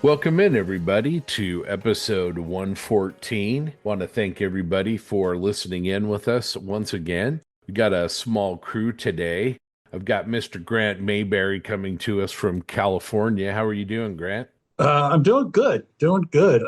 Welcome in, everybody, to episode 114. Want to thank everybody for listening in with us once again. We got a small crew today. I've got Mr. Grant Mayberry coming to us from California. How are you doing, Grant? I'm doing good, doing good.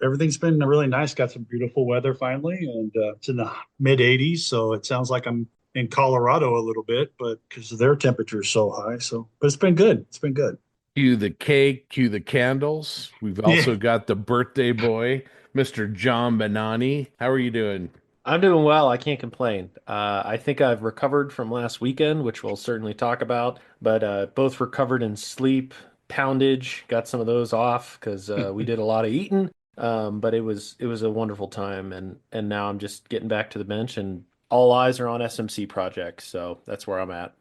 Everything's been really nice. Got some beautiful weather finally, and it's in the mid 80s, so it sounds like I'm in Colorado a little bit, but because their temperature is so high. But it's been good. It's been good. Cue the cake, cue the candles. We've Yeah, also got the birthday boy, Mr. John Benani. How are you doing? I'm doing well. I can't complain. I think I've recovered from last weekend, which we'll certainly talk about, but both recovered in sleep, poundage, got some of those off because we did a lot of eating. But it was a wonderful time, and now I'm just getting back to the bench, and all eyes are on SMC projects, so that's where I'm at.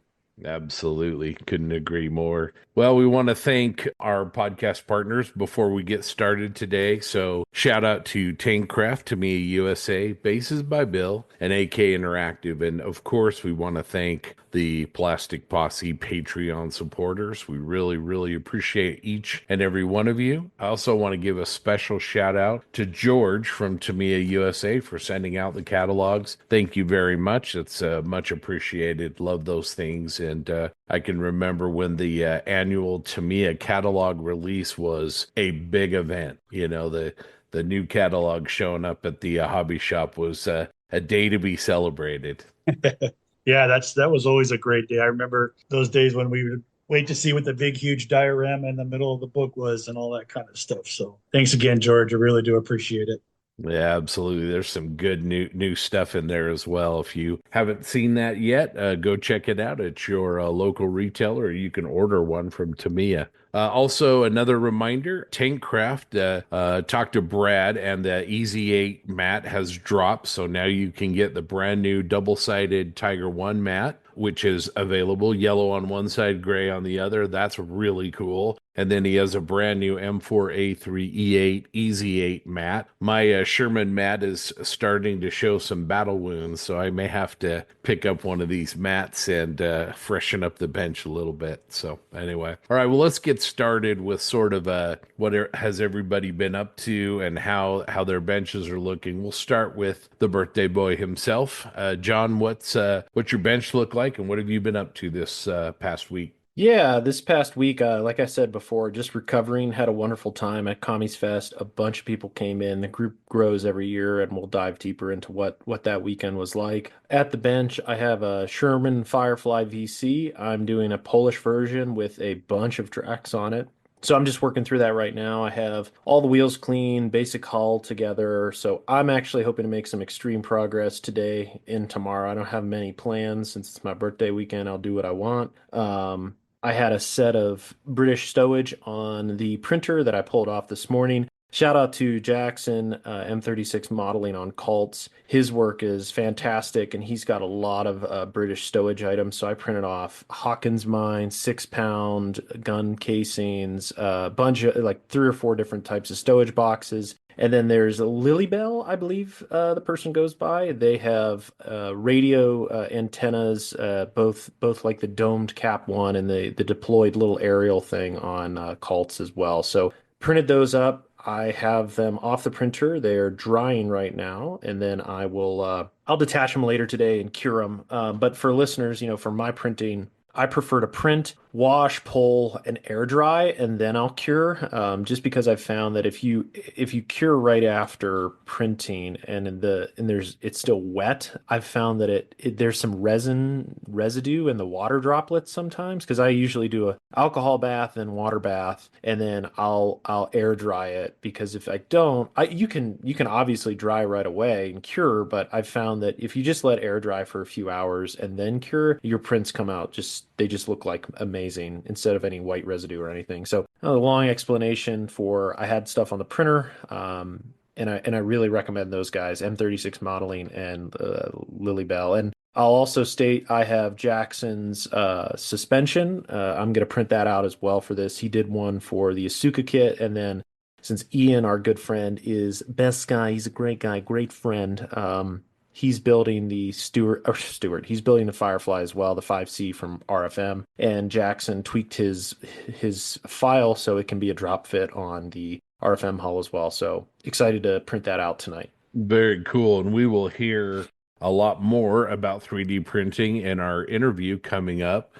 Absolutely. Couldn't agree more. Well, we want to thank our podcast partners before we get started today. So, shout out to Tankcraft, Tamiya USA, Bases by Bill, and AK Interactive. And of course, we want to thank the Plastic Posse Patreon supporters. We really, really appreciate each and every one of you. I also want to give a special shout out to George from Tamiya USA for sending out the catalogs. Thank you very much. It's much appreciated. Love those things. And I can remember when the annual Tamiya catalog release was a big event. The new catalog showing up at the hobby shop was a day to be celebrated. yeah. That was always a great day. I remember those days when we would wait to see what the big, huge diorama in the middle of the book was and all that kind of stuff. So thanks again, George. I really do appreciate it. Yeah, absolutely. There's some good new stuff in there as well. If you haven't seen that yet, go check it out at your local retailer, or you can order one from Tamiya. Also, another reminder, Tankcraft, talk to Brad, and the Easy 8 mat has dropped. So now you can get the brand new double-sided Tiger 1 mat, which is available, yellow on one side, gray on the other. That's really cool. And then he has a brand new M4A3 E8 Easy 8 mat. My Sherman mat is starting to show some battle wounds, so I may have to pick up one of these mats and freshen up the bench a little bit. So anyway, all right, well, let's get started with sort of has everybody been up to and how their benches are looking. We'll start with the birthday boy himself. John, what's your bench look like, and what have you been up to this past week? Yeah, this past week, like I said before, just recovering, had a wonderful time at Commiesfest. A bunch of people came in. The group grows every year, and we'll dive deeper into what that weekend was like. At the bench, I have a Sherman Firefly VC. I'm doing a Polish version with a bunch of tracks on it. So I'm just working through that right now. I have all the wheels clean, basic hull together. So I'm actually hoping to make some extreme progress today and tomorrow. I don't have many plans since it's my birthday weekend. I'll do what I want. I had a set of British stowage on the printer that I pulled off this morning. Shout out to Jackson, M36 modeling on Cults. His work is fantastic, and he's got a lot of British stowage items. So I printed off Hawkins mine, 6 pound gun casings, a bunch of like 3 or 4 different types of stowage boxes. And then there's a Lilybell, I believe the person goes by. They have radio antennas, both like the domed cap one and the deployed little aerial thing on Cults as well. So printed those up. I have them off the printer. They're drying right now, and then I'll detach them later today and cure them. But for listeners, for my printing, I prefer to print, wash, pull, and air dry, and then I'll cure. Just because I've found that if you cure right after printing it's still wet, I've found that there's some resin residue in the water droplets sometimes. Because I usually do a alcohol bath and water bath, and then I'll air dry it. Because if I don't, you can obviously dry right away and cure, but I've found that if you just let air dry for a few hours and then cure, your prints come out they just look like amazing instead of any white residue or anything. So a long explanation for I had stuff on the printer, and I really recommend those guys, M36 Modeling and Lilybell. And I'll also state I have Jackson's suspension. I'm going to print that out as well for this. He did one for the Asuka kit, and then since Ian, our good friend, is best guy, he's a great guy, great friend. he's building the Stewart. He's building the Firefly as well, the 5C from RFM. And Jackson tweaked his file so it can be a drop fit on the RFM hull as well. So excited to print that out tonight. Very cool. And we will hear a lot more about 3D printing in our interview coming up.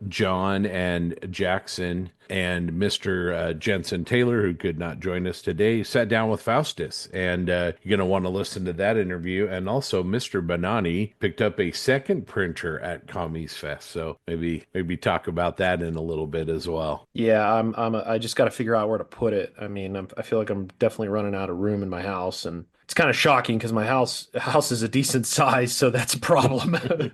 John and Jackson and Mr. Jensen Taylor, who could not join us today, sat down with Faustus, and you're going to want to listen to that interview. And also, Mr. Banani picked up a second printer at Commiesfest, so maybe talk about that in a little bit as well. Yeah, I just got to figure out where to put it. I mean, I feel like I'm definitely running out of room in my house, and it's kind of shocking because my house is a decent size, so that's a problem.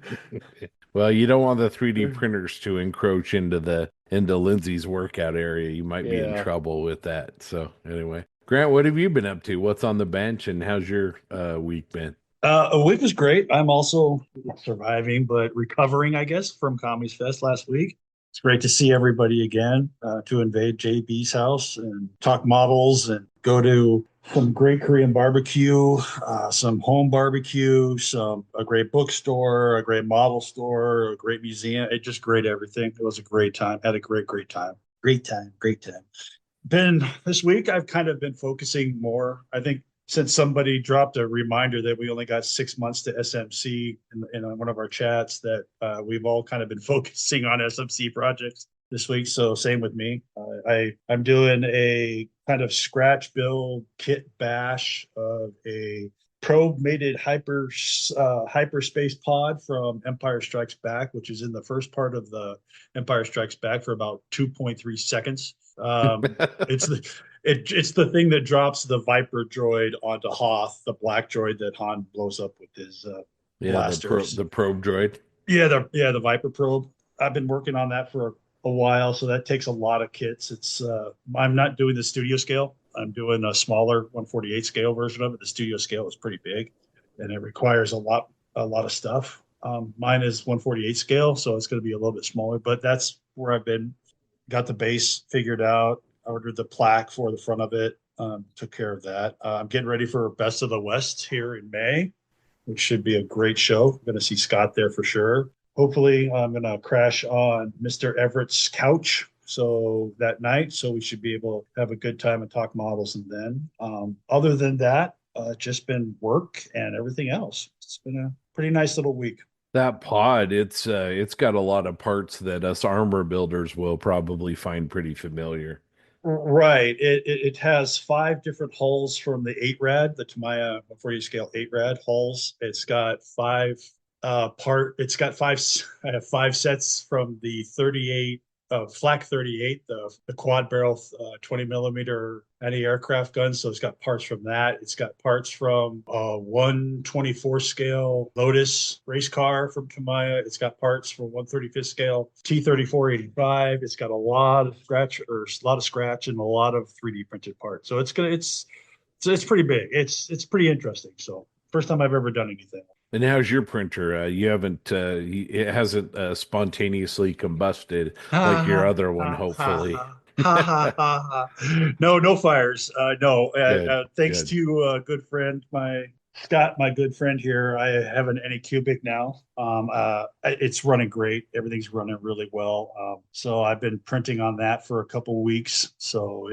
Well, you don't want the 3D printers to encroach into Lindsay's workout area. You might be in trouble with that. So anyway, Grant, what have you been up to? What's on the bench, and how's your week been? A week was great. I'm also surviving, but recovering, I guess, from Commiesfest last week. It's great to see everybody again, to invade JB's house and talk models and go to some great Korean barbecue, some home barbecue, a great bookstore, a great model store, a great museum. It just great everything. It was a great time. Had a great time. Great time. This week, I've kind of been focusing more. I think since somebody dropped a reminder that we only got 6 months to SMC in one of our chats, that we've all kind of been focusing on SMC projects this week. So same with me. I'm doing a kind of scratch build kit bash of a probe-mated hyperspace pod from Empire Strikes Back, which is in the first part of the Empire Strikes Back for about 2.3 seconds. It's the thing that drops the Viper droid onto Hoth, the black droid that Han blows up with his blasters. The probe droid. Yeah, the Viper probe. I've been working on that for a while, so that takes a lot of kits. I'm not doing the studio scale. I'm doing a smaller 148 scale version of it. The studio scale is pretty big, and it requires a lot of stuff. Mine is 148 scale, so it's going to be a little bit smaller, but that's where I've been. Got the base figured out, ordered the plaque for the front of it, took care of that. I'm getting ready for Best of the West here in May, which should be a great show. I'm going to see Scott there for sure. Hopefully, I'm going to crash on Mr. Everett's couch that night, so we should be able to have a good time and talk models. And then, other than that, just been work and everything else. It's been a pretty nice little week. That pod, it's got a lot of parts that us armor builders will probably find pretty familiar. Right. It has 5 different hulls from the 8 rad, the Tamiya 140 scale 8 rad hulls. It's got 5 it's got 5. I have 5 sets from the 38 Flak 38, the quad barrel 20 millimeter anti-aircraft gun. So it's got parts from that. It's got parts from 124 scale Lotus race car from Tamiya. It's got parts from 135th scale T-3485. It's got a lot of scratch and a lot of 3D printed parts. So it's pretty big. It's pretty interesting. So first time I've ever done anything. And how's your printer? You haven't, it hasn't spontaneously combusted like your other one, hopefully. No fires. No, thanks good. to a good friend, Scott, my good friend here. I have an Anycubic now. It's running great. Everything's running really well. So I've been printing on that for a couple of weeks. So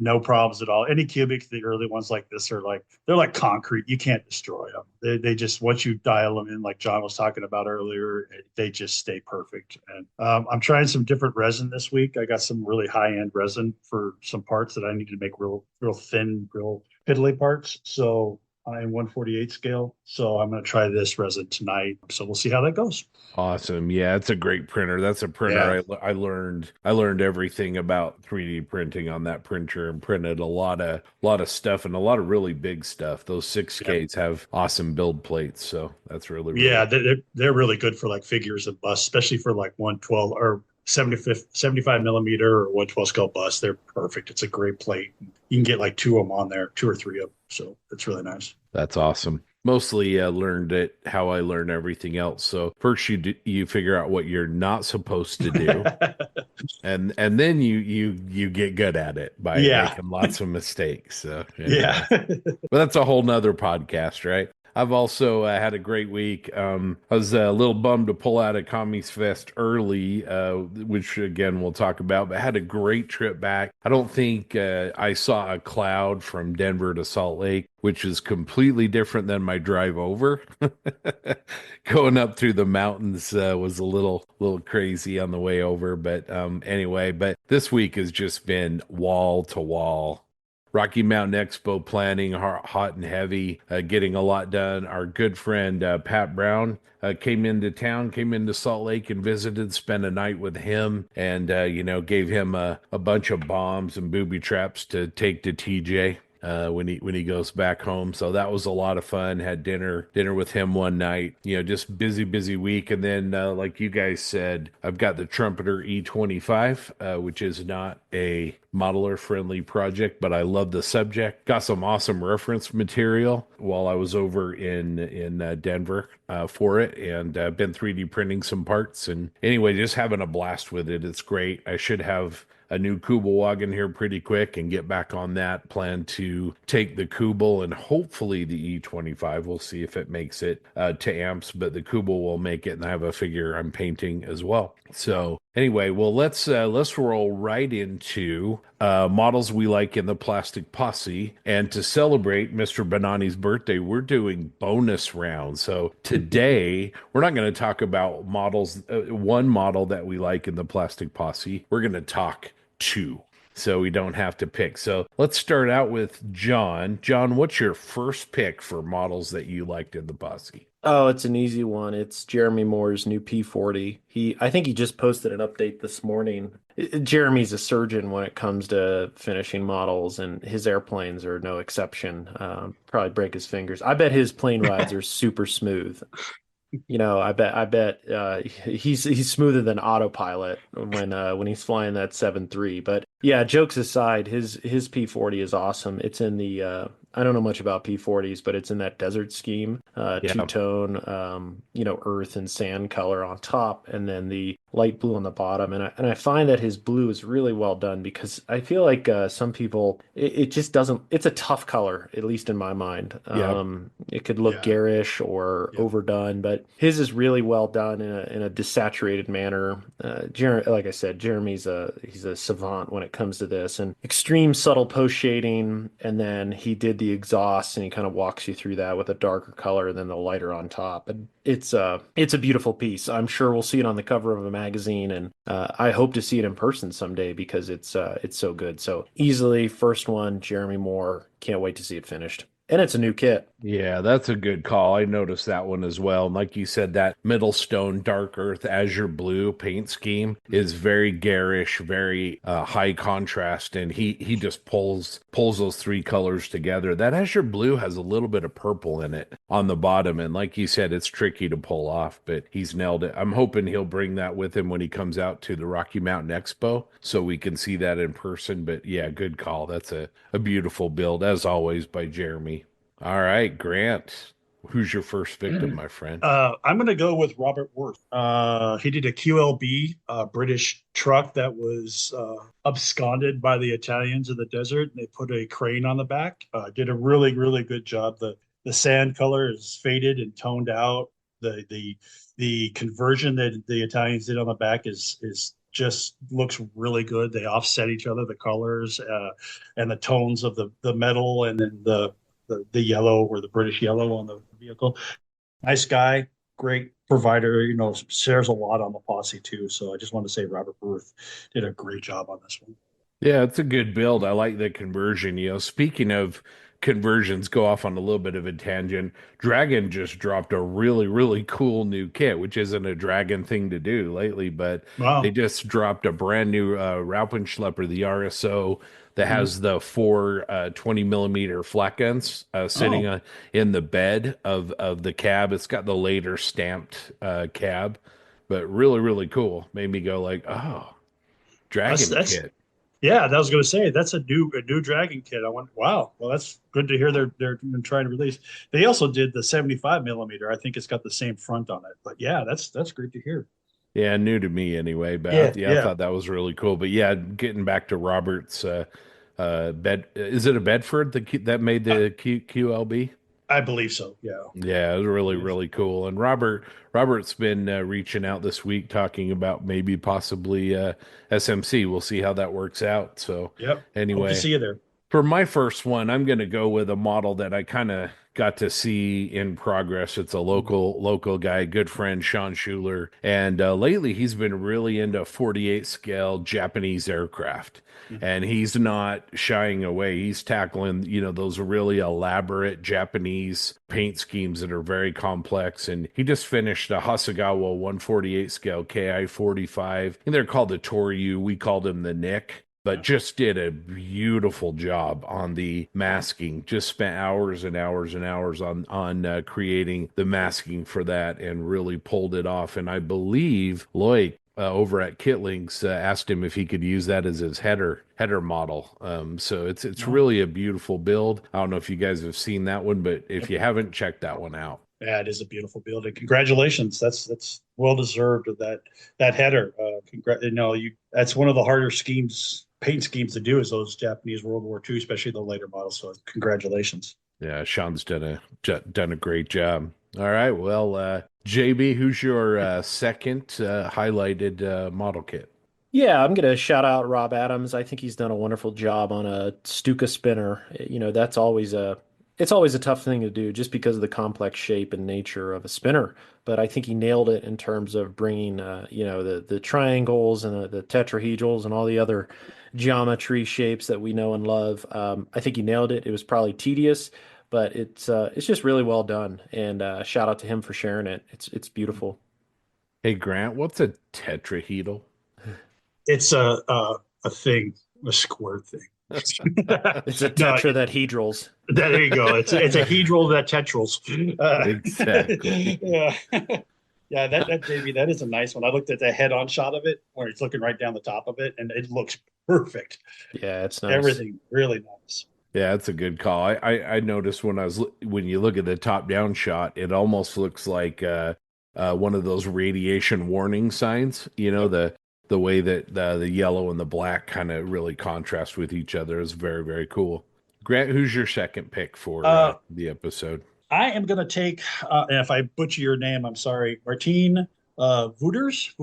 no problems at all. Anycubic, the early ones like this they're like concrete. You can't destroy them. They just, once you dial them in, like John was talking about earlier, they just stay perfect. And I'm trying some different resin this week. I got some really high end resin for some parts that I need to make real thin, real piddly parts. So I'm 148 scale, so I'm going to try this resin tonight. So we'll see how that goes. Awesome. Yeah, it's a great printer. That's a printer. Yeah. I learned everything about 3D printing on that printer and printed a lot of stuff and a lot of really big stuff. Those 6Ks have awesome build plates, so that's really they're really good for like figures and busts, especially for like 112 or 75 millimeter or 112 scale bust. They're perfect. It's a great plate. You can get like 2 of them on there, 2 or 3 of them. So it's really nice. That's awesome. Mostly learned it how I learn everything else. So first you figure out what you're not supposed to do, and then you get good at it by making lots of mistakes. So but that's a whole nother podcast, right? I've also had a great week. I was a little bummed to pull out of Commiesfest early, which again we'll talk about, but had a great trip back. I don't think I saw a cloud from Denver to Salt Lake, which is completely different than my drive over. Going up through the mountains was a little crazy on the way over, but anyway, but this week has just been wall to wall. Rocky Mountain Expo planning, hot and heavy, getting a lot done. Our good friend Pat Brown came into town, came into Salt Lake and visited, spent a night with him, and gave him a bunch of bombs and booby traps to take to TJ. When he goes back home. So that was a lot of fun. Had dinner with him one night. Just busy week. And then like you guys said, I've got the Trumpeter E25, which is not a modeler friendly project, but I love the subject. Got some awesome reference material while I was over in Denver for it, and been 3D printing some parts. And anyway, just having a blast with it. It's great. I should have a new Kubel wagon here pretty quick and get back on that. Plan to take the Kubel and hopefully the E25. We'll see if it makes it to amps, but the Kubel will make it, and I have a figure I'm painting as well. So anyway, well, let's roll right into models we like in the Plastic Posse. And to celebrate Mr. Bonani's birthday, we're doing bonus rounds. So today, we're not going to talk about models, one model that we like in the Plastic Posse. We're going to talk two, so we don't have to pick. So let's start out with John. John, what's your first pick for models that you liked in the Posse? Oh, it's an easy one. It's Jeremy Moore's new P40. I think he just posted an update this morning. Jeremy's a surgeon when it comes to finishing models, and his airplanes are no exception. Probably break his fingers. I bet his plane rides are super smooth. I bet he's smoother than autopilot when he's flying that 7.3. But yeah, jokes aside, his P40 is awesome. It's in the I don't know much about P40s, but it's in that desert scheme, Yeah. two-tone, earth and sand color on top, and then the light blue on the bottom. And I find that his blue is really well done, because I feel like some people, it just doesn't, it's a tough color, at least in my mind. Yeah. It could look Yeah. garish or overdone, but his is really well done in a desaturated manner. Like I said, Jeremy's he's a savant when it comes to this, and extreme subtle post shading, and then he did the exhaust, and he kind of walks you through that with a darker color than the lighter on top. And it's a beautiful piece. I'm sure we'll see it on the cover of a magazine, and I hope to see it in person someday, because it's so good. So easily first one, Jeremy Moore. Can't wait to see it finished. And it's a new kit. Yeah, that's a good call. I noticed that one as well. And like you said, that middle stone, dark earth, azure blue paint scheme is very garish, very high contrast, and he just pulls those three colors together. That azure blue has a little bit of purple in it on the bottom, and like you said, it's tricky to pull off, but he's nailed it. I'm hoping he'll bring that with him when he comes out to the Rocky Mountain Expo, so we can see that in person. But yeah, good call. That's a beautiful build, as always, by Jeremy. All right, Grant, who's your first victim, my friend? I'm going to go with Robert Worth. He did a QLB, British truck that was absconded by the Italians in the desert. They put a crane on the back. Did a really, really good job. The sand color is faded and toned out. The conversion that the Italians did on the back is just looks really good. They offset each other, the colors and the tones of the metal, and then the yellow, or the British yellow on the vehicle. Nice guy, great provider, shares a lot on the Posse too. So I just want to say Robert Worth did a great job on this one. Yeah, it's a good build. I like the conversion. Speaking of conversions, go off on a little bit of a tangent. Dragon just dropped a really, really cool new kit, which isn't a Dragon thing to do lately, but Wow. they just dropped a brand new Raupenschlepper, the RSO, that has the four 20 millimeter flat guns sitting in the bed of the cab. It's got the later stamped cab, but really, really cool. Made me go like, oh, Dragon That's kit. Yeah, that was going to say that's a new Dragon kit. I went, wow. Well, that's good to hear they're trying to release. They also did the 75 millimeter. I think it's got the same front on it. But yeah, that's great to hear. Yeah, new to me anyway, but Yeah, I yeah. thought that was really cool. But yeah, getting back to Robert's bed, is it a Bedford that made the QLB? I believe so. Yeah. Yeah, it was really, really cool. And Robert's been reaching out this week talking about maybe possibly SMC. We'll see how that works out. So Yep. Hope to anyway, see you there. for my first one, I'm going to go with a model that I kind of got to see in progress. It's a local guy, good friend Sean Schuler, and lately he's been really into 48 scale Japanese aircraft. Mhm. And he's not shying away. He's tackling, those really elaborate Japanese paint schemes that are very complex. And he just finished a Hasegawa 148 scale Ki 45. And they're called the Toryu. We called him the Nick, but just did a beautiful job on the masking. Just spent hours and hours and hours on creating the masking for that, and really pulled it off. And I believe Loic over at Kitling's asked him if he could use that as his header model. So it's Wow. really a beautiful build. I don't know if you guys have seen that one, but if you haven't, check that one out. Yeah, it is a beautiful building. Congratulations. That's well deserved of that header. That's one of the harder paint schemes to do, is those Japanese World War II, especially the later models. So congratulations. Yeah, Sean's done a great job. All right, well, JB, who's your second highlighted model kit? Yeah, I'm gonna shout out Rob Adams. I think he's done a wonderful job on a Stuka spinner. That's always a tough thing to do just because of the complex shape and nature of a spinner. But I think he nailed it in terms of bringing, the triangles and the tetrahedrals and all the other geometry shapes that we know and love. I think he nailed it. It was probably tedious, but it's just really well done. And shout out to him for sharing it. It's beautiful. Hey, Grant, what's a tetrahedral? It's a thing, a square thing. It's a No, tetra that hedrals. there you go. It's a hedral that tetrals. Exactly. Yeah. Yeah, that JB, that is a nice one. I looked at the head-on shot of it where it's looking right down the top of it, and it looks perfect. Yeah, it's nice. Everything really nice. Yeah, that's a good call. I noticed when you look at the top down shot, it almost looks like one of those radiation warning signs. The way that the yellow and the black kind of really contrast with each other is very, very cool. Grant, who's your second pick for Uh, the episode? I am going to take, and if I butcher your name, I'm sorry, Martin Wouters.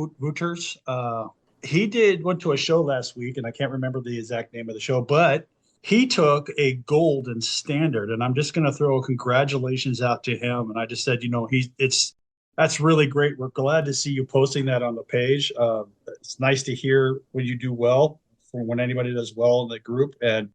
He went to a show last week, and I can't remember the exact name of the show, but he took a golden standard, and I'm just going to throw congratulations out to him. And I just said, that's really great. We're glad to see you posting that on the page. It's nice to hear when you do well, from when anybody does well in the group. And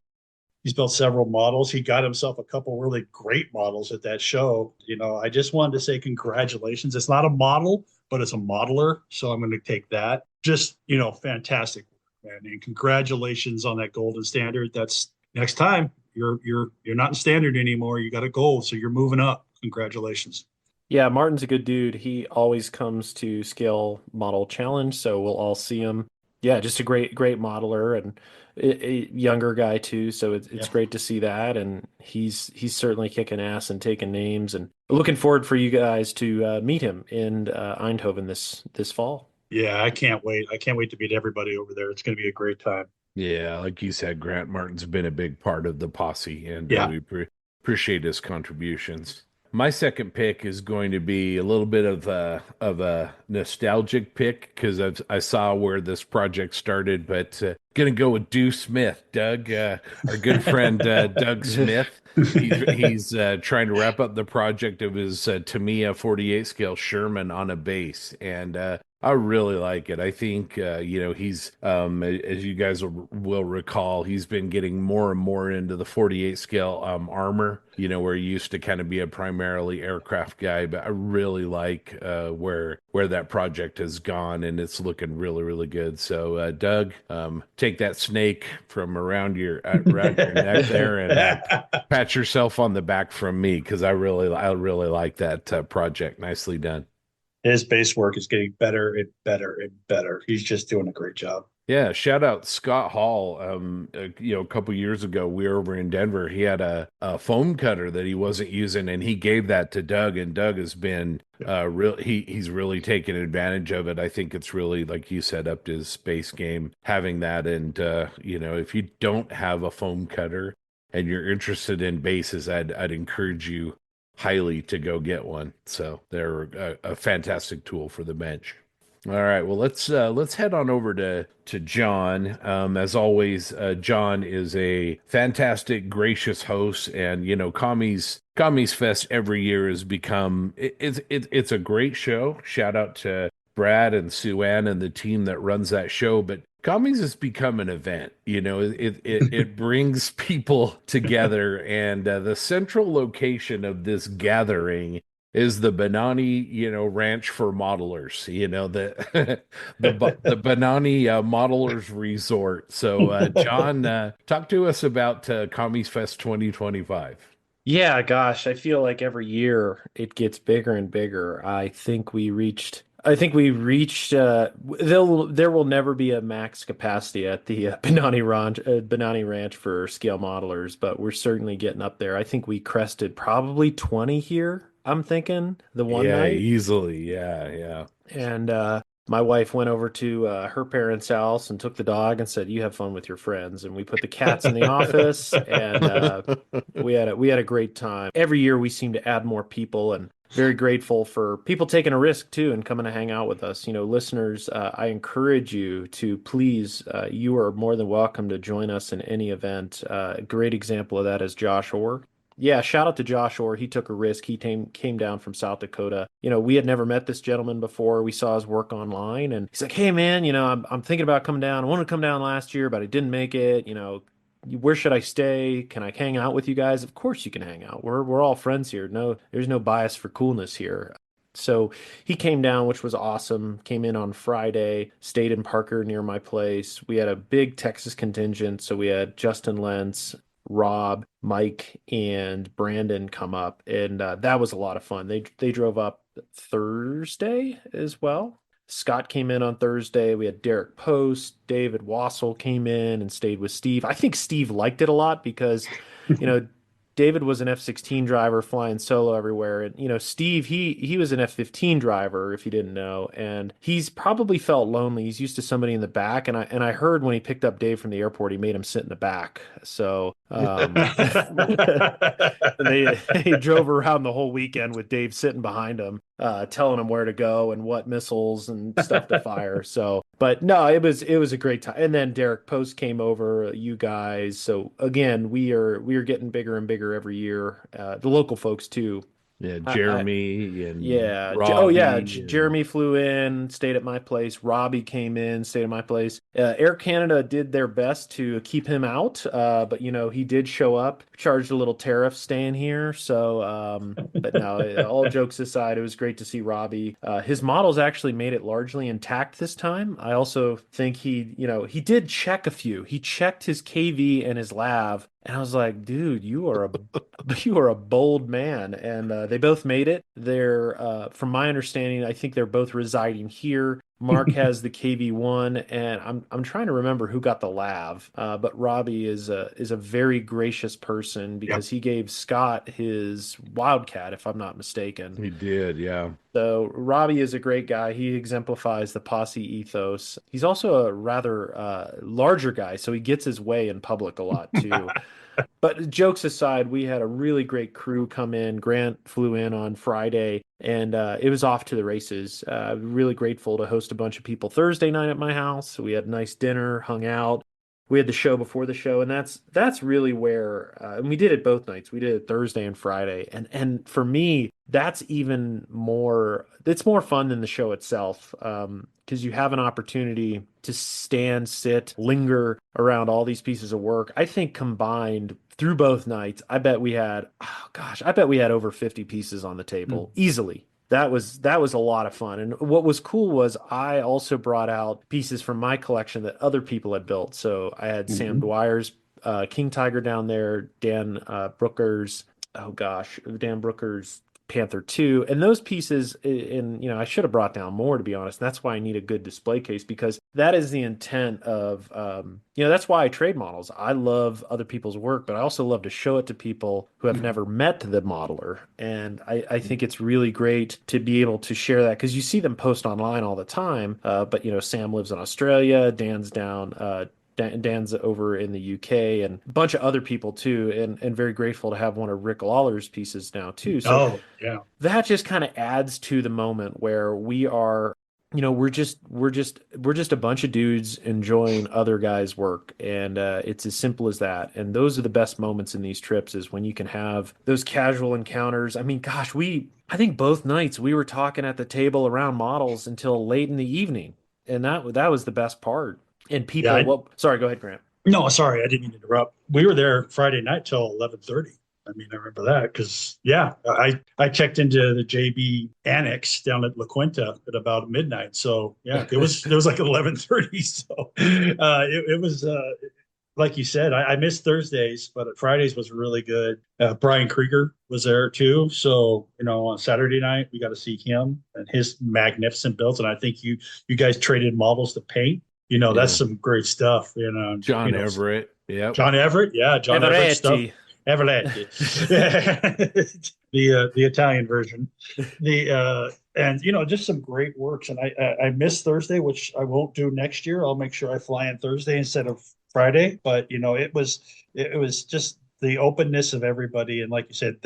he's built several models. He got himself a couple really great models at that show. I just wanted to say congratulations. It's not a model, but it's a modeler. So I'm going to take that. Just, fantastic, man. And congratulations on that golden standard. That's next time you're not in standard anymore. You got a gold. So you're moving up. Congratulations. Yeah, Martin's a good dude. He always comes to Scale Model Challenge, so we'll all see him. Yeah, just a great modeler and a younger guy too. So it's Yeah. great to see that, and he's certainly kicking ass and taking names. And looking forward for you guys to meet him in Eindhoven this fall. Yeah, I can't wait. I can't wait to meet everybody over there. It's going to be a great time. Yeah, like you said, Grant Martin's been a big part of the posse, and Yeah. we appreciate his contributions. My second pick is going to be a little bit of a nostalgic pick because I saw where this project started, but gonna go with Deuce Smith, Doug, our good friend Doug Smith. He's trying to wrap up the project of his Tamiya 48 scale Sherman on a base, and I really like it. I think he's as you guys will recall, he's been getting more and more into the 48 scale armor. Where he used to kind of be a primarily aircraft guy, but I really like where that project has gone, and it's looking really, really good. So, Doug, take that snake from around your neck there, and pat yourself on the back from me because I really like that project. Nicely done. His base work is getting better and better and better. He's just doing a great job. Yeah, shout out Scott Hall. A couple years ago, we were over in Denver. He had a foam cutter that he wasn't using, and he gave that to Doug. And Doug has been he's really taken advantage of it. I think it's really, like you said, up to his space game having that. And if you don't have a foam cutter and you're interested in bases, I'd encourage you highly to go get one. So they're a fantastic tool for the bench. All right, well let's head on over to John. As always, John is a fantastic, gracious host, and Commies Fest every year has become it's a great show. Shout out to Brad and Sue Ann and the team that runs that show, but Commies has become an event. It brings people together, and the central location of this gathering is the Benani, ranch for modelers, the Benani Modelers Resort. So, John, talk to us about Commies Fest 2025. Yeah, gosh, I feel like every year it gets bigger and bigger. There will never be a max capacity at the Benani Ranch for scale modelers, but we're certainly getting up there. I think we crested probably 20 here, I'm thinking, the one Yeah, night. easily. Yeah, yeah. And my wife went over to her parents' house and took the dog and said, "You have fun with your friends." And we put the cats in the office, and we had a great time. Every year we seem to add more people, and very grateful for people taking a risk too and coming to hang out with us. Listeners, I encourage you to please, you are more than welcome to join us in any event. A great example of that is Josh Orr. Yeah, shout out to Josh Orr. He took a risk. He came down from South Dakota. We had never met this gentleman before. We saw his work online, and he's like, "Hey, man, I'm thinking about coming down. I wanted to come down last year, but I didn't make it. Where should I stay? Can I hang out with you guys?" Of course you can hang out. We're all friends here. No, there's no bias for coolness here. So he came down, which was awesome. Came in on Friday, stayed in Parker near my place. We had a big Texas contingent, so we had Justin Lentz, Rob, Mike, and Brandon come up, and that was a lot of fun. They drove up Thursday as well. Scott came in on Thursday. We had Derek Post, David Wassel came in and stayed with Steve. I think Steve liked it a lot because, you know, David was an F-16 driver flying solo everywhere. And, Steve, he was an F-15 driver, if you didn't know. And he's probably felt lonely. He's used to somebody in the back. And I heard when he picked up Dave from the airport, he made him sit in the back. So they drove around the whole weekend with Dave sitting behind him, telling him where to go and what missiles and stuff to fire. So, but no, it was a great time. And then Derek Post came over, you guys. So again, we are getting bigger and bigger every year. The local folks too. Yeah, I, Jeremy and yeah. Oh, yeah. Robbie and Jeremy flew in, stayed at my place. Robbie came in, stayed at my place. Air Canada did their best to keep him out, but he did show up, charged a little tariff staying here. So, but no, all jokes aside, it was great to see Robbie. His models actually made it largely intact this time. I also think he did check a few. He checked his KV and his lav. And I was like, dude, you are a bold man. And they both made it. They're, from my understanding, I think they're both residing here. Mark has the KV1, and I'm trying to remember who got the lav. But Robbie is a very gracious person because he gave Scott his Wildcat, if I'm not mistaken. he did, yeah. So Robbie is a great guy. He exemplifies the posse ethos. He's also a rather larger guy, so he gets his way in public a lot too. But jokes aside, we had a really great crew come in. Grant flew in on Friday, and it was off to the races. Really grateful to host a bunch of people Thursday night at my house. We had a nice dinner, hung out. We had the show before the show, and that's really where and we did it both nights. We did it Thursday and Friday, and for me, that's even more. It's more fun than the show itself because you have an opportunity to stand, sit, linger around all these pieces of work. I think combined through both nights, I bet we had over 50 pieces on the table easily. That was a lot of fun. And what was cool was I also brought out pieces from my collection that other people had built. So I had Sam Dwyer's King Tiger down there, Dan Brooker's Panther 2, and those pieces, and I should have brought down more, to be honest. That's why I need a good display case, because that is the intent of that's why I trade models. I love other people's work, but I also love to show it to people who have never met the modeler. And I think it's really great to be able to share that, because you see them post online all the time, but Sam lives in Australia, Dan's down Dan's over in the UK, and a bunch of other people too, and very grateful to have one of Rick Lawler's pieces now too. So Oh, yeah. that just kind of adds to the moment where we are, we're just a bunch of dudes enjoying other guys' work, and it's as simple as that. And those are the best moments in these trips, is when you can have those casual encounters. I mean, gosh, I think both nights we were talking at the table around models until late in the evening, and that was the best part. And Yeah. people, well, sorry, go ahead, Grant. No, sorry, I didn't mean to interrupt. We were there Friday night till 11:30. I mean, I remember that because yeah, I checked into the JB Annex down at La Quinta at about midnight. So yeah, it was like 11:30. So it was like you said, I missed Thursdays, but Fridays was really good. Brian Krieger was there too. So on Saturday night we got to see him and his magnificent builds. And I think you guys traded models to paint. That's Yeah. some great stuff. John Everett. Yep. John Everett, yeah, John Everett stuff. Everetti. Everett, the Italian version, and just some great works. And I missed Thursday, which I won't do next year. I'll make sure I fly in Thursday instead of Friday. But it was just the openness of everybody, and like you said,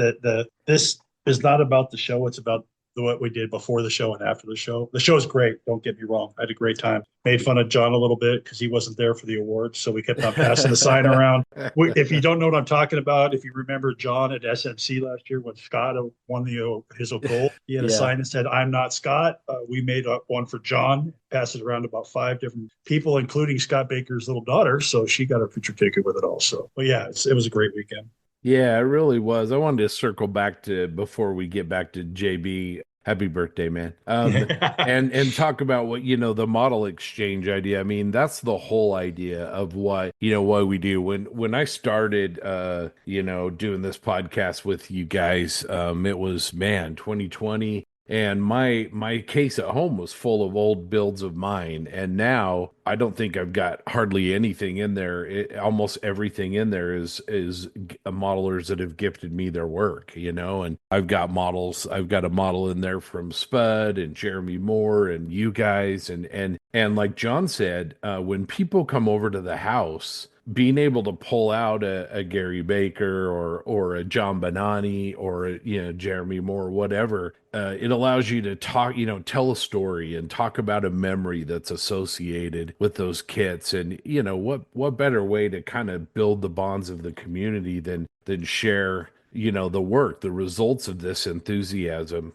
this is not about the show. It's about what we did before the show and after the show. The show is great. Don't get me wrong. I had a great time. Made fun of John a little bit because he wasn't there for the awards. So we kept on passing the sign around. If you don't know what I'm talking about, if you remember John at SMC last year when Scott won his gold, he had a Yeah. sign that said, "I'm not Scott." We made up one for John, passed it around to about 5 different people, including Scott Baker's little daughter. So she got a picture taken with it also. But yeah, it was a great weekend. Yeah, it really was. I wanted to circle back to before we get back to JB. Happy birthday, man. And talk about what, the model exchange idea. I mean, that's the whole idea of what we do. When I started doing this podcast with you guys, it was 2020. And my case at home was full of old builds of mine. And now I don't think I've got hardly anything in there. Almost everything in there is modelers that have gifted me their work, and I've got models. I've got a model in there from Spud and Jeremy Moore and you guys. And like John said, when people come over to the house, being able to pull out a Gary Baker or a John Bonani or Jeremy Moore, whatever, it allows you to talk, tell a story and talk about a memory that's associated with those kits. And what better way to kind of build the bonds of the community than share the work, the results of this enthusiasm.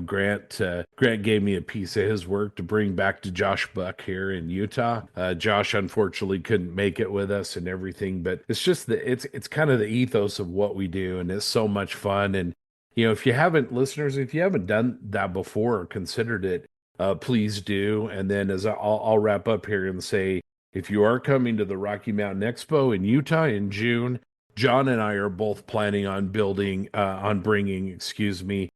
Grant gave me a piece of his work to bring back to Josh Buck here in Utah. Josh unfortunately couldn't make it with us and everything, but it's just it's kind of the ethos of what we do, and it's so much fun. And if you haven't, listeners, if you haven't done that before or considered it, please do. And then as I'll wrap up here and say, if you are coming to the Rocky Mountain Expo in Utah in June, John and I are both planning on bringing,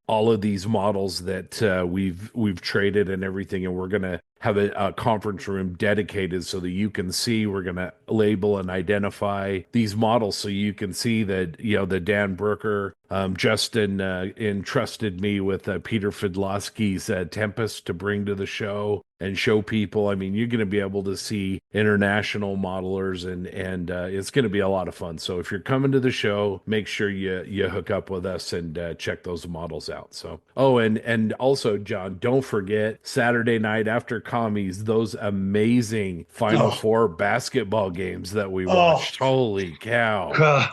all of these models that we've traded and everything, and we're gonna have a conference room dedicated so that you can see. We're gonna label and identify these models so you can see that the Dan Brooker, Justin entrusted me with Peter Fidlowski's Tempest to bring to the show and show people. I mean, you're going to be able to see international modelers, and it's going to be a lot of fun. So if you're coming to the show, make sure you hook up with us and check those models out. So, and also, John, don't forget Saturday night after Commies, those amazing Final Four basketball games that we watched. Holy cow.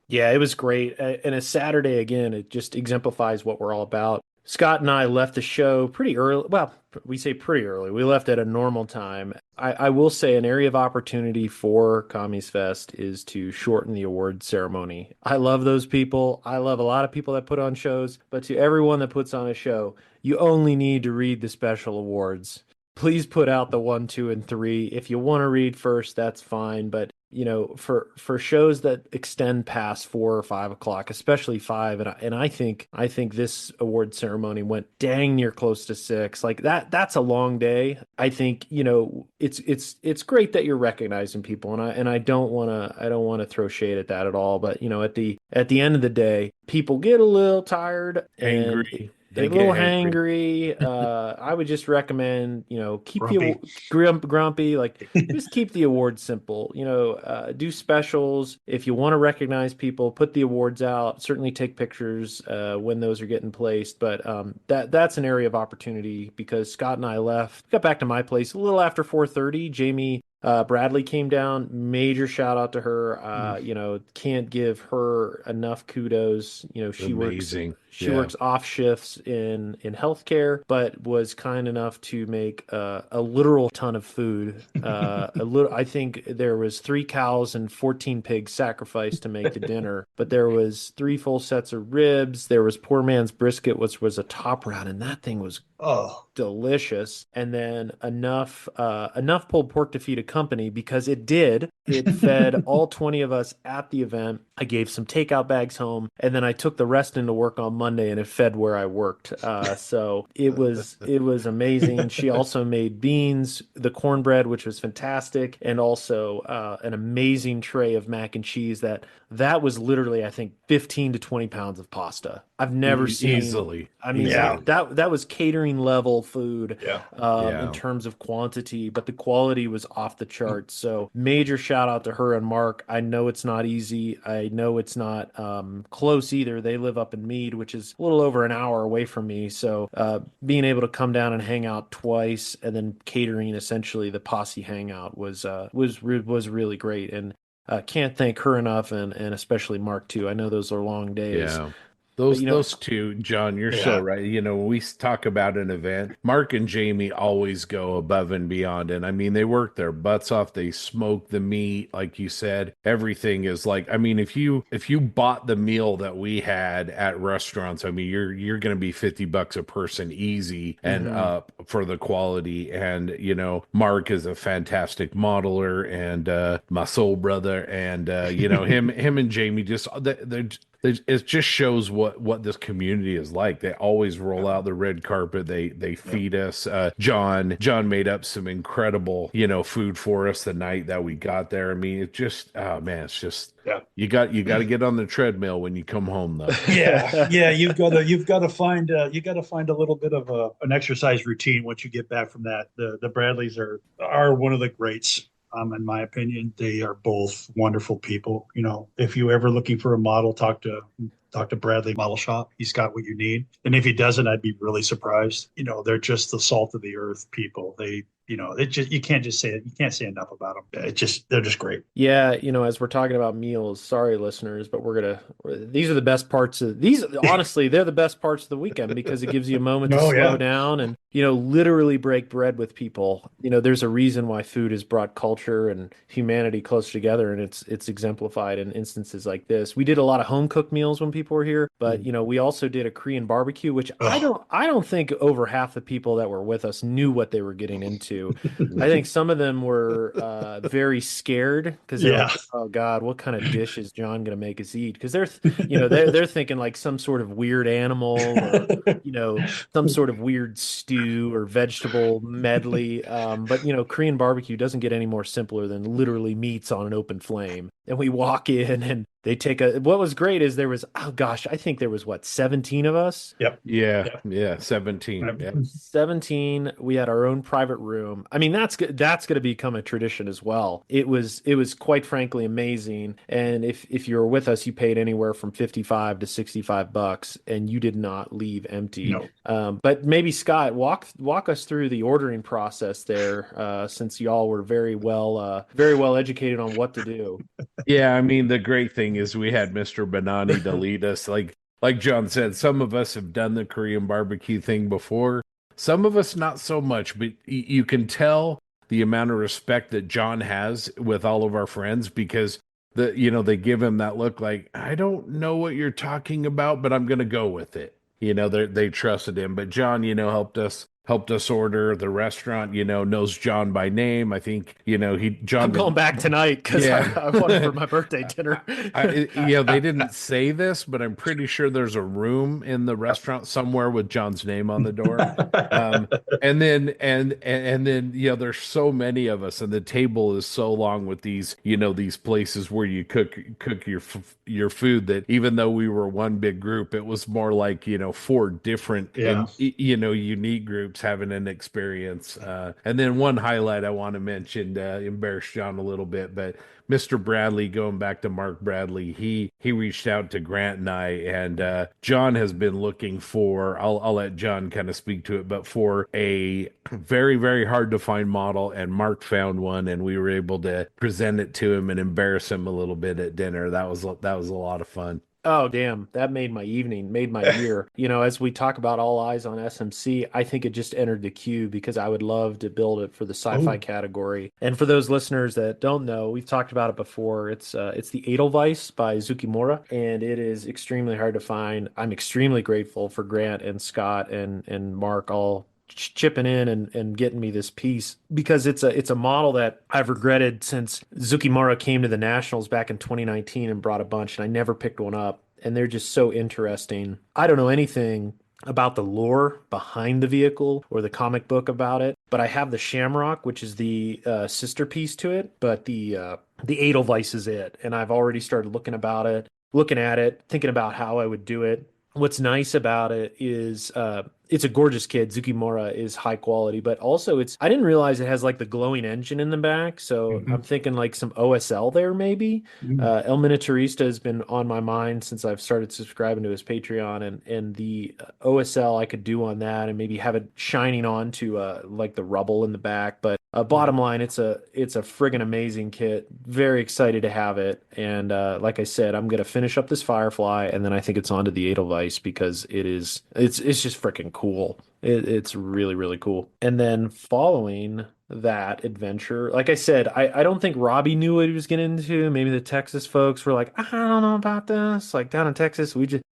Yeah, it was great. And a Saturday, again, it just exemplifies what we're all about. Scott and I left the show pretty early. Well, we say pretty early. We left at a normal time. I will say an area of opportunity for Commiesfest is to shorten the award ceremony. I love those people. I love a lot of people that put on shows, but to everyone that puts on a show, you only need to read the special awards. Please put out the 1, 2, and 3. If you want to read first, that's fine. But for shows that extend past 4 or 5 o'clock, especially 5, and I think this award ceremony went dang near close to 6. Like that's a long day. I think it's great that you're recognizing people, and I don't want to throw shade at that at all. But at the end of the day, people get a little tired, Angry. Get a little hangry. I would just recommend, keep Grumpy. grumpy. Like, just keep the awards simple. Do specials. If you want to recognize people, put the awards out. Certainly take pictures when those are getting placed. But that's an area of opportunity because Scott and I got back to my place a little after 4:30. Jamie Bradley came down. Major shout out to her. Can't give her enough kudos. Amazing. She works off shifts in healthcare, but was kind enough to make a literal ton of food. I think there was 3 cows and 14 pigs sacrificed to make the dinner, but there was 3 full sets of ribs. There was poor man's brisket, which was a top round, and that thing was delicious. And then enough pulled pork to feed a company because it did. It fed all 20 of us at the event. I gave some takeout bags home, and then I took the rest into work on Monday, and it fed where I worked. So it was amazing. She also made beans, the cornbread, which was fantastic, and also an amazing tray of mac and cheese. That was literally, I think, 15 to 20 pounds of pasta. I've never seen easily. I mean, that was catering level food in terms of quantity, but the quality was off the charts. So major shout out to her and Mark. I know it's not easy. I know it's not close either. They live up in Meade, which is a little over an hour away from me. So being able to come down and hang out twice and then catering essentially the posse hangout was really great. And can't thank her enough, and especially Mark too. I know those are long days. Yeah. Those two, John, you're so right. When we talk about an event, Mark and Jamie always go above and beyond. And I mean, they work their butts off. They smoke the meat, like you said. Everything is like, I mean, if you bought the meal that we had at restaurants, I mean, you're going to be $50 a person easy and up for the quality. And Mark is a fantastic modeler and my soul brother, and him and Jamie just it just shows what this community is like. They always roll out the red carpet. They feed us. John made up some incredible food for us the night that we got there. I mean, it just it's just you got to get on the treadmill when you come home though. You've got to find a little bit of an exercise routine once you get back from that. The Bradleys are one of the greats. In my opinion, they are both wonderful people. If you ever looking for a model, talk to Bradley Model Shop. He's got what you need. And if he doesn't, I'd be really surprised. They're just the salt of the earth people. You can't say enough about them. They're just great. Yeah, as we're talking about meals, sorry listeners, but these are the best parts of these. Honestly, they're the best parts of the weekend because it gives you a moment to slow down and, literally break bread with people. There's a reason why food has brought culture and humanity closer together, and it's exemplified in instances like this. We did a lot of home cooked meals when people were here, but we also did a Korean barbecue, which I don't think over half the people that were with us knew what they were getting into. I think some of them were very scared because they're like, "Oh God, what kind of dish is John going to make us eat?" Because they're thinking like some sort of weird animal or some sort of weird stew or vegetable medley. But Korean barbecue doesn't get any more simpler than literally meats on an open flame. And we walk in and they take what was great is there was, I think there was 17 of us. Yep. Yeah. 17. Yep. 17. We had our own private room. I mean, that's going to become a tradition as well. It was quite frankly amazing. And if you were with us, you paid anywhere from $55 to $65 and you did not leave empty. No. But maybe Scott, walk us through the ordering process there, since y'all were very well educated on what to do. Yeah, I mean, the great thing is we had Mr. Banani to lead us. Like John said, some of us have done the Korean barbecue thing before. Some of us not so much, but you can tell the amount of respect that John has with all of our friends because they give him that look like, I don't know what you're talking about, but I'm going to go with it. They trusted him. But John, helped us helped us order. The restaurant, knows John by name. I think, John I'm going back tonight because yeah. I want it for my birthday dinner. They didn't say this, but I'm pretty sure there's a room in the restaurant somewhere with John's name on the door. Um, and then there's so many of us, and the table is so long with these places where you cook your food, that even though we were one big group, it was more like four different Yeah. and unique groups having an experience. And then one highlight I want to mention, embarrass John a little bit, but Mr. Bradley, going back to Mark Bradley, he reached out to Grant and I, and John has been looking for. I'll let John kind of speak to it, but for a very, very hard to find model, and Mark found one, and we were able to present it to him and embarrass him a little bit at dinner. That was a lot of fun. Oh, damn. That made my evening, made my year. As we talk about All Eyes on SMC, I think it just entered the queue because I would love to build it for the sci-fi Oh, category. And for those listeners that don't know, we've talked about it before. It's the Edelweiss by Zukimura, and it is extremely hard to find. I'm extremely grateful for Grant and Scott and Mark all chipping in and getting me this piece because it's a model that I've regretted since Zukimura came to the Nationals back in 2019 and brought a bunch, and I never picked one up. And they're just so interesting. I don't know anything about the lore behind the vehicle or the comic book about it, but I have the Shamrock, which is the sister piece to it, but the Edelweiss is it, and I've already started looking at it, thinking about how I would do it. What's nice about it is it's a gorgeous kit. Zukimura is high quality, but also I didn't realize it has like the glowing engine in the back. So I'm mhm. thinking like some OSL there maybe. Mm. El Miniaturista has been on my mind since I've started subscribing to his Patreon, and the OSL I could do on that and maybe have it shining onto like the rubble in the back. But bottom line, it's a friggin' amazing kit. Very excited to have it. And like I said, I'm gonna finish up this Firefly, and then I think it's on to the Edelweiss because it's just freaking cool. It's really, really cool. And then following that adventure, like I said, I don't think Robbie knew what he was getting into. Maybe the Texas folks were like, I don't know about this. Like down in Texas, we just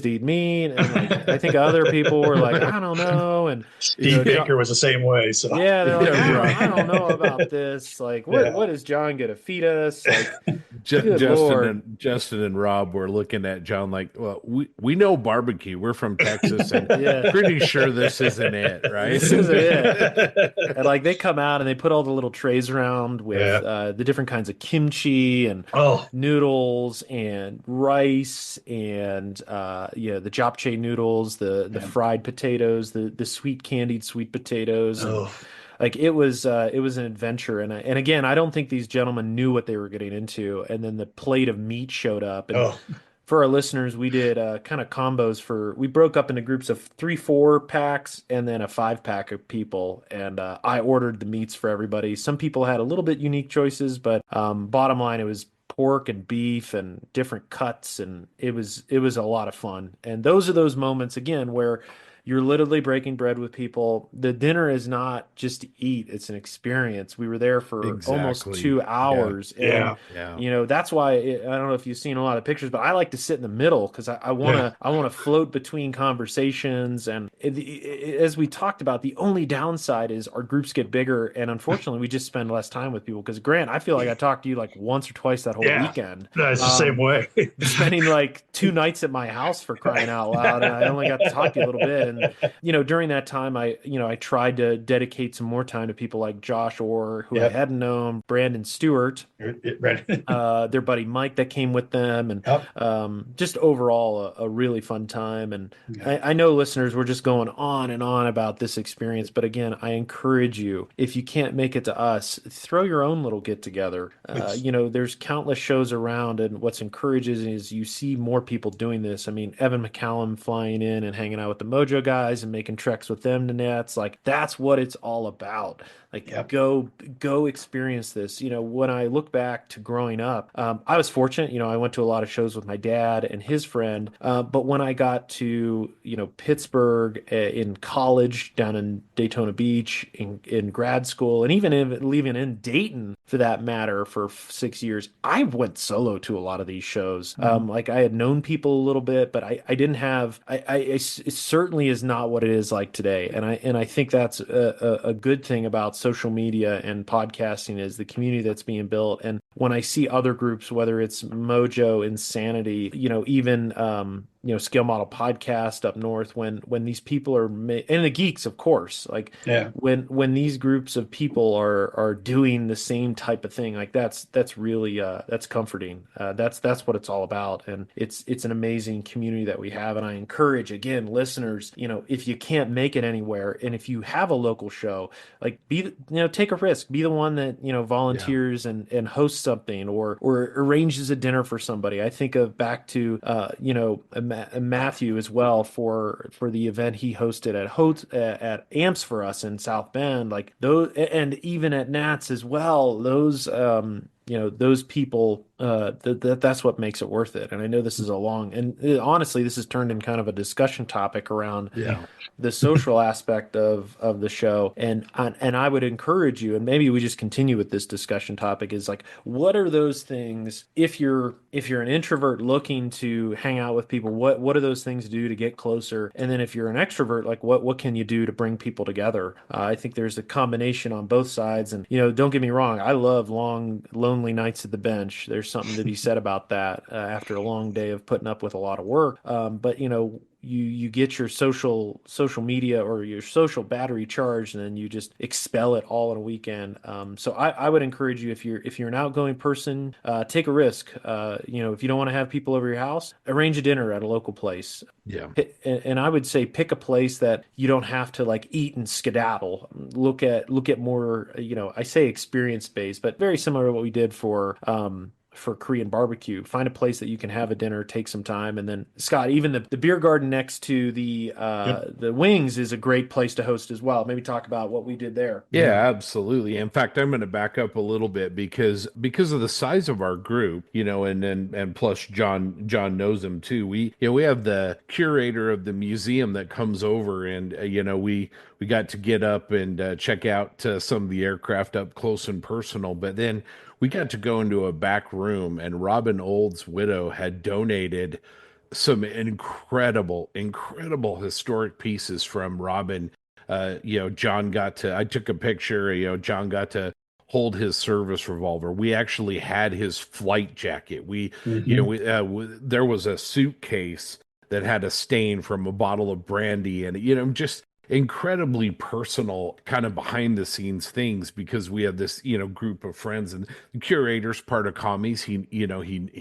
eat meat, and like I think other people were like, I don't know, and Steve John, Baker was the same way. So yeah, they're like, Yeah, right. I don't know about this. Like, yeah. what is John gonna feed us? Like, good Justin Lord. and Justin and Rob were looking at John like, well, we know barbecue. We're from Texas, and Yeah, pretty sure this isn't it, right? this isn't it. And like they come out and they put all the little trays around with Yeah. the different kinds of kimchi and Oh, noodles and rice and the japchae noodles, the man. fried potatoes, the sweet candied sweet potatoes, and Oh, like it was an adventure. And again, I don't think these gentlemen knew what they were getting into. And then the plate of meat showed up, and oh, for our listeners, we did kind of combos we broke up into groups of 3-4 packs and then a 5 pack of people. And I ordered the meats for everybody. Some people had a little bit unique choices, but bottom line, it was pork and beef and different cuts. And it was a lot of fun. And those are those moments again where you're literally breaking bread with people. The dinner is not just to eat, it's an experience. We were there for almost Exactly. two Yeah. hours. And yeah, Yeah. that's why I don't know if you've seen a lot of pictures, but I like to sit in the middle because I want yeah, to I want to float between conversations. And as we talked about, the only downside is our groups get bigger, and unfortunately, we just spend less time with people. Because Grant, I feel like I talked to you like once or twice that whole yeah. weekend. No, it's the same way. Spending like 2 nights at my house for crying out loud, and I only got to talk to you a little bit. And during that time, I tried to dedicate some more time to people like Josh Orr, who I Yep. hadn't known, Brandon Stewart, Right. their buddy Mike that came with them, and Yep. just overall a really fun time. And Yeah. I know listeners were just going on and on about this experience, but again, I encourage you, if you can't make it to us, throw your own little get together. It's There's countless shows around, and what's encouraging is you see more people doing this. I mean, Evan McCallum flying in and hanging out with the Mojo guys and making treks with them to nets, like that's what it's all about. Like yep. go experience this. When I look back to growing up, I was fortunate. I went to a lot of shows with my dad and his friend. But when I got to Pittsburgh in college, down in Daytona Beach, in grad school, and even leaving in Dayton for that matter for 6 years, I went solo to a lot of these shows. Mhm. Like I had known people a little bit, but I didn't have. It certainly is not what it is like today. And I think that's a good thing about social media and podcasting is the community that's being built. And when I see other groups, whether it's Mojo, Insanity, even Scale Model Podcast up north, when these people are and the geeks, of course, like Yeah. when these groups of people are doing the same type of thing, like that's really that's comforting. That's what it's all about, and it's an amazing community that we have. And I encourage again, listeners, if you can't make it anywhere, and if you have a local show, like take a risk, be the one that volunteers and hosts something or arranges a dinner for somebody. I think of back to Matthew as well for the event he hosted at Amps for us in South Bend, like those, and even at Nats as well. Those people, that's what makes it worth it. And I know this is honestly, this has turned in kind of a discussion topic around the social aspect of the show. And I would encourage you, and maybe we just continue with this discussion topic, is like, what are those things if you're an introvert looking to hang out with people, what are those things to do to get closer? And then if you're an extrovert, like what can you do to bring people together? I think there's a combination on both sides. And don't get me wrong, I love long, lonely nights at the bench. There's something to be said about that after a long day of putting up with a lot of work. But you get your social media or your social battery charged, and then you just expel it all in a weekend. So I would encourage you, if you're an outgoing person, take a risk. If you don't want to have people over your house, arrange a dinner at a local place. Yeah. And I would say pick a place that you don't have to like eat and skedaddle. Look at more, I say experience based, but very similar to what we did for Korean barbecue. Find a place that you can have a dinner, take some time, and then Scott, even the beer garden next to the wings is a great place to host as well. Maybe talk about what we did there. Yeah, absolutely. In fact, I'm going to back up a little bit because of the size of our group, and plus John knows him too. We have the curator of the museum that comes over, and we got to get up and check out some of the aircraft up close and personal, but then we got to go into a back room, and Robin Old's widow had donated some incredible historic pieces from Robin. I took a picture, John got to hold his service revolver. We actually had his flight jacket. There was a suitcase that had a stain from a bottle of brandy, and just incredibly personal kind of behind the scenes things, because we have this group of friends, and the curator's part of Commies. He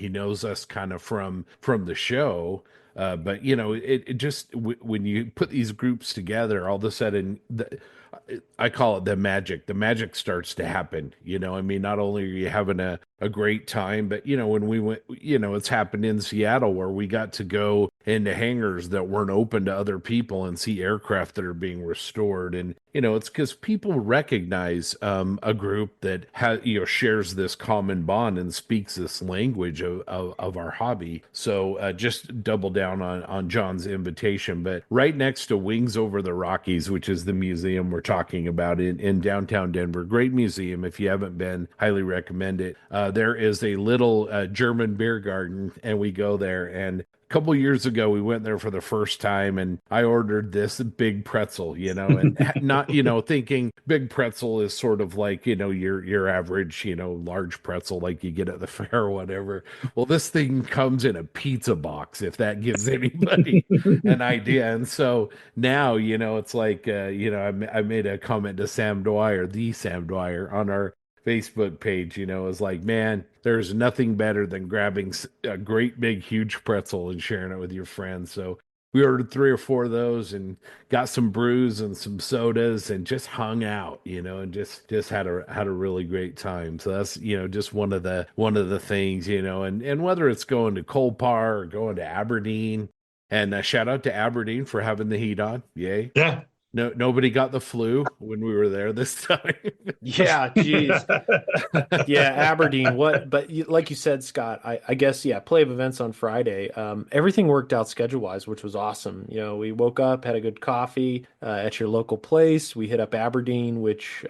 knows us kind of from the show, but it just when you put these groups together, all of a sudden I call it the magic starts to happen. I mean, not only are you having a great time, but when we went, it's happened in Seattle where we got to go into hangars that weren't open to other people and see aircraft that are being restored. And it's because people recognize a group that shares this common bond and speaks this language of our hobby. So just double down on John's invitation. But right next to Wings Over the Rockies, which is the museum we're talking about in downtown Denver, great museum. If you haven't been, highly recommend it. There is a little German beer garden, and we go there. And a couple years ago, we went there for the first time, and I ordered this big pretzel, and not, thinking big pretzel is sort of like, your average, large pretzel like you get at the fair or whatever. Well, this thing comes in a pizza box, if that gives anybody an idea. And so now, it's like, I made a comment to Sam Dwyer, the Sam Dwyer, on our Facebook page, is like, man, there's nothing better than grabbing a great big huge pretzel and sharing it with your friends. So we ordered 3 or 4 of those and got some brews and some sodas and just hung out, and just had a really great time. So that's just one of the things, and whether it's going to Colpar or going to Aberdeen, and shout out to Aberdeen for having the heat on, yay. Yeah. No, nobody got the flu when we were there this time. Yeah, geez. Yeah, Aberdeen. What? But like you said, Scott, I guess yeah. Play of events on Friday. Everything worked out schedule wise, which was awesome. You know, we woke up, had a good coffee at your local place. We hit up Aberdeen, which is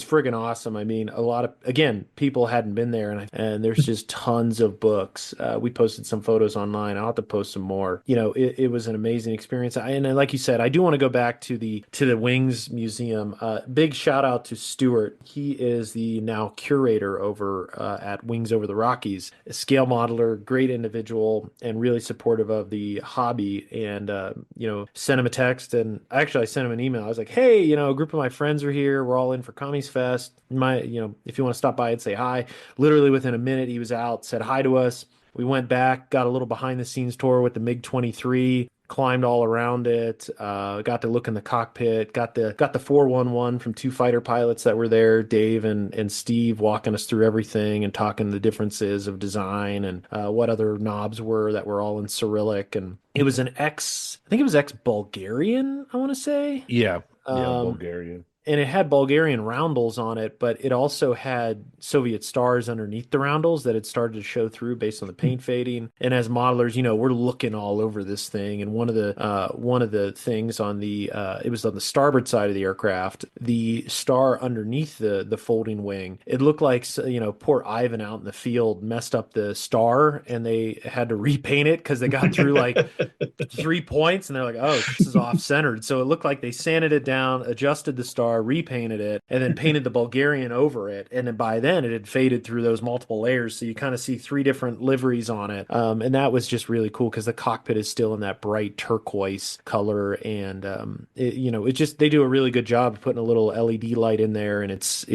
friggin' awesome. I mean, a lot of again, people hadn't been there, and there's just tons of books. We posted some photos online. I'll have to post some more. You know, it was an amazing experience. And like you said, I do want to go back to the Wings Museum. Big shout out to Stuart. He is the now curator over at Wings Over the Rockies, a scale modeler, great individual, and really supportive of the hobby. And you know, sent him a text, and actually I sent him an email. I was like, hey, you know, a group of my friends are here. We're all in for Commiesfest. You know, if you want to stop by and say hi. Literally within a minute, he was out, said hi to us. We went back, got a little behind the scenes tour with the MiG 23, climbed all around it, got to look in the cockpit, got the 411 from two fighter pilots that were there, Dave and Steve, walking us through everything and talking the differences of design and what other knobs were that were all in Cyrillic. And it was I think it was ex-Bulgarian, I want to say. Yeah, yeah, Um, Bulgarian. and it had Bulgarian roundels on it, but it also had Soviet stars underneath the roundels that had started to show through based on the paint fading. And as modelers, you know, we're looking all over this thing. And one of the things on it was on the starboard side of the aircraft, the star underneath the folding wing. It looked like, you know, poor Ivan out in the field messed up the star, and they had to repaint it because they got through like 3 points, and they're like, oh, this is off centered. So it looked like they sanded it down, adjusted the star, repainted it, and then painted the Bulgarian over it. And then by then it had faded through those multiple layers. So you kind of see three different liveries on it. And that was just really cool because the cockpit is still in that bright turquoise color. And, you know, it just, they do a really good job of putting a little LED light in there. And it's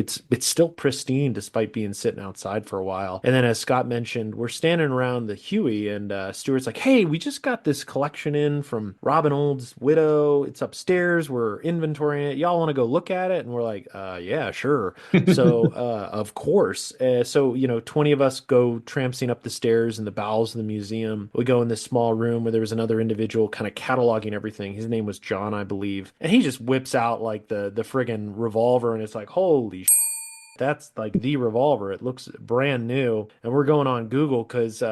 still pristine despite being sitting outside for a while. And then as Scott mentioned, we're standing around the Huey, and Stuart's like, hey, we just got this collection in from Robin Old's widow. It's upstairs. We're inventorying it. Y'all want to go look at it? And we're like, yeah, sure. So, of course. So, you know, 20 of us go trampsing up the stairs in the bowels of the museum. We go in this small room where there was another individual kind of cataloging everything. His name was John, I believe. And he just whips out like the friggin' revolver, and it's like, holy that's like the revolver. It looks brand new. And we're going on Google because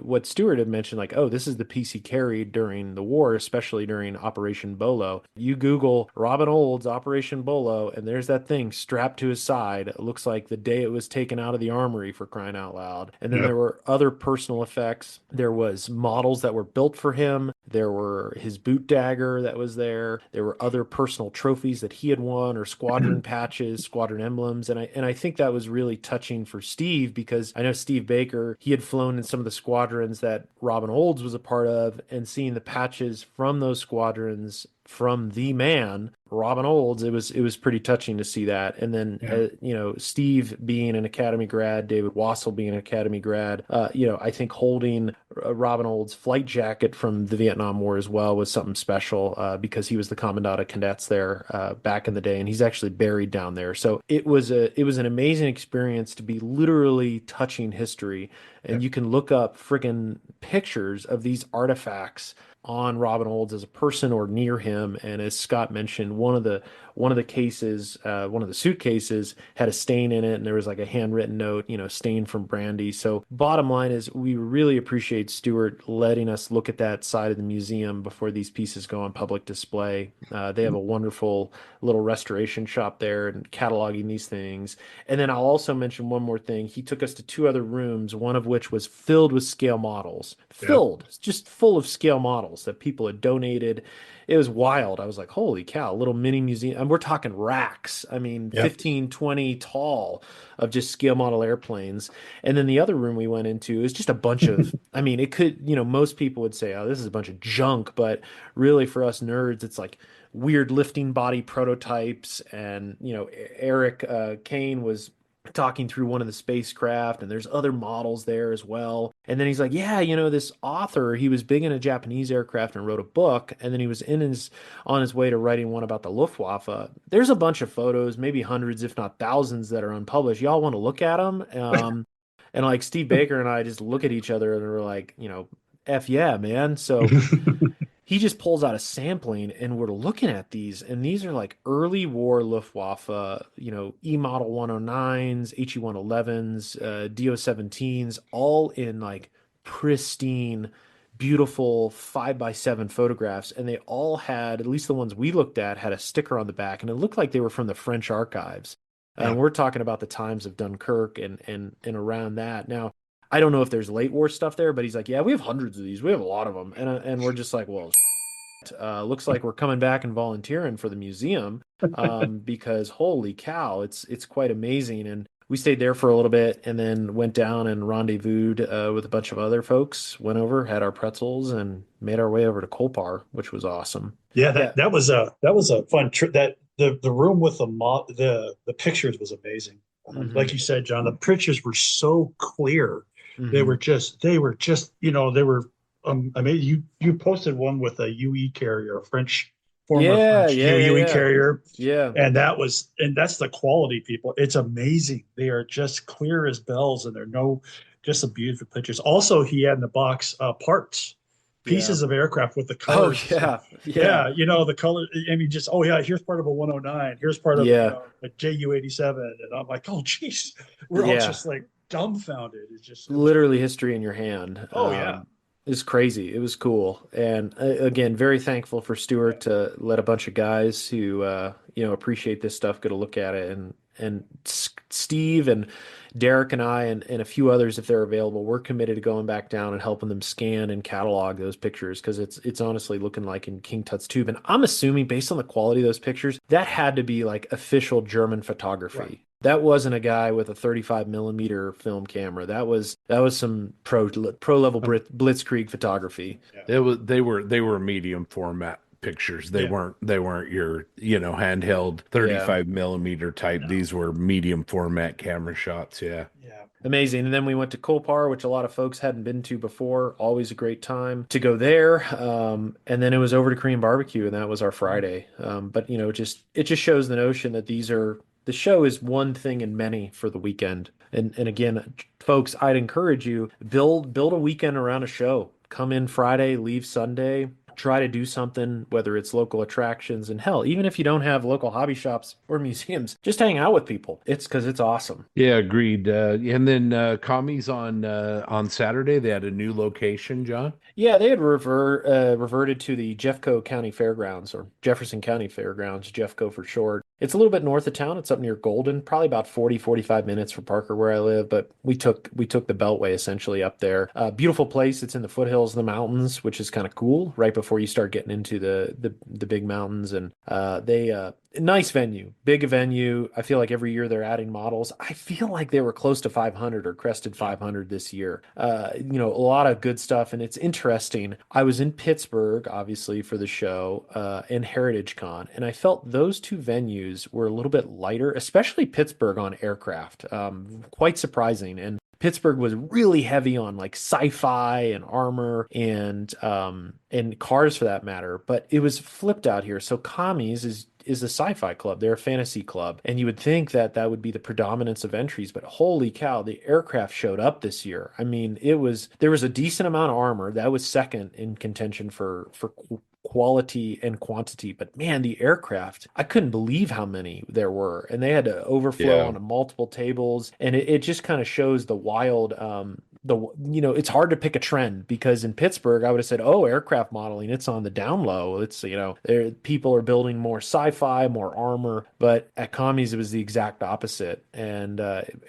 what Stewart had mentioned, like, oh, this is the piece he carried during the war, especially during Operation Bolo. You Google Robin Olds Operation Bolo, and there's that thing strapped to his side. It looks like the day it was taken out of the armory, for crying out loud. And then there were other personal effects. There was models that were built for him. There were his boot dagger that was there. There were other personal trophies that he had won, or squadron patches, squadron emblems. And I think that was really touching for Steve, because I know Steve Baker, he had flown in some of the squadrons that Robin Olds was a part of, and seeing the patches from those squadrons from the man Robin Olds, it was pretty touching to see that. And then you know, Steve being an Academy grad, David Wassel being an Academy grad, you know, I think holding Robin Olds' flight jacket from the Vietnam War as well was something special, because he was the commandant of cadets there back in the day, and he's actually buried down there. So it was an amazing experience to be literally touching history. And you can look up friggin' pictures of these artifacts on Robin Olds as a person or near him. And as Scott mentioned, one of the cases, one of the suitcases had a stain in it, and there was like a handwritten note, you know, stained from brandy. So bottom line is, we really appreciate Stuart letting us look at that side of the museum before these pieces go on public display. They have a wonderful little restoration shop there and cataloging these things. And then I'll also mention one more thing. He took us to two other rooms, one of which was filled with scale models, just full of scale models that people had donated. It was wild. I was like, holy cow, little mini museum. And we're talking racks. I mean, 15, 20 tall of just scale model airplanes. And then the other room we went into is just a bunch of, I mean, it could, you know, most people would say, oh, this is a bunch of junk. But really for us nerds, it's like weird lifting body prototypes. And, you know, Eric Kane was talking through one of the spacecraft, and there's other models there as well. And then he's like, yeah, you know, this author, he was big into Japanese aircraft and wrote a book, and then he was on his way to writing one about the Luftwaffe. There's a bunch of photos, maybe hundreds if not thousands, that are unpublished. Y'all want to look at them? And like Steve Baker and I just look at each other and we're like, you know, F yeah, man. So he just pulls out a sampling, and we're looking at these, and these are like early war Luftwaffe, E model 109s, HE 111s, DO 17s, all in like pristine, beautiful 5x7 photographs. And they all had, at least the ones we looked at, had a sticker on the back, and it looked like they were from the French archives. Yeah. And we're talking about the times of Dunkirk and around that. Now, I don't know if there's late war stuff there, but he's like, yeah, we have hundreds of these. We have a lot of them. And we're just like, well, looks like we're coming back and volunteering for the museum, because holy cow, it's quite amazing. And we stayed there for a little bit and then went down and rendezvoused with a bunch of other folks, went over, had our pretzels, and made our way over to Kolpar, which was awesome. Yeah, Yeah. that was a fun trip. That the room with the pictures was amazing. Like you said, John, the pictures were so clear. They were just they were I mean, you posted one with a UE carrier, a former French UE carrier, Yeah. and that's the quality, people. It's amazing. They are just clear as bells, and just some beautiful pictures. Also, he had in the box parts, pieces of aircraft with the colors. Oh yeah. The color. I mean, just here's part of a 109. Here's part of a JU-87, and I'm like, oh geez, we're all just like dumbfounded. It's just literally history in your hand. Oh yeah. It's crazy. It was cool. And again, very thankful for Stuart to let a bunch of guys who, appreciate this stuff get a look at it. And Steve and Derek and I and a few others, if they're available, we're committed to going back down and helping them scan and catalog those pictures, because it's honestly looking like in King Tut's tube. And I'm assuming, based on the quality of those pictures, that had to be like official German photography. Right. That wasn't a guy with a 35 millimeter film camera. That was some pro level blitzkrieg photography. Yeah. They were medium format pictures. They weren't your handheld 35 millimeter type. No. These were medium format camera shots. Yeah. Amazing. And then we went to Kolpar, which a lot of folks hadn't been to before. Always a great time to go there. And then it was over to Korean barbecue, and that was our Friday. But it just shows the notion that the show is one thing in many for the weekend. And again, folks, I'd encourage you, build a weekend around a show. Come in Friday, leave Sunday. Try to do something, whether it's local attractions, and hell, even if you don't have local hobby shops or museums, just hang out with people. It's because it's awesome. Yeah, agreed. And then Commies on Saturday, they had a new location, John. Yeah, they had reverted to the Jeffco County Fairgrounds, or Jefferson County Fairgrounds, Jeffco for short. It's a little bit north of town. It's up near Golden, probably about 45 minutes from Parker, where I live. But we took the Beltway essentially up there. Beautiful place. It's in the foothills of the mountains, which is kind of cool, right before you start getting into the big mountains. And nice venue, big venue. I feel like every year they're adding models. I feel like they were close to 500 or crested 500 this year. A lot of good stuff. And it's interesting. I was in Pittsburgh, obviously, for the show, and Heritage Con, and I felt those two venues were a little bit lighter, especially Pittsburgh on aircraft. Quite surprising. And Pittsburgh was really heavy on like sci-fi and armor and cars, for that matter, but it was flipped out here. So Commies is a sci-fi club. They're a fantasy club. And you would think that would be the predominance of entries, but holy cow, the aircraft showed up this year. I mean, there was a decent amount of armor. That was second in contention for quality and quantity, but man, the aircraft, I couldn't believe how many there were, and they had to overflow onto multiple tables, and it just kind of shows the wild it's hard to pick a trend, because in Pittsburgh I would have said, oh, aircraft modeling, it's on the down low. It's people are building more sci-fi, more armor, but at Commies it was the exact opposite, and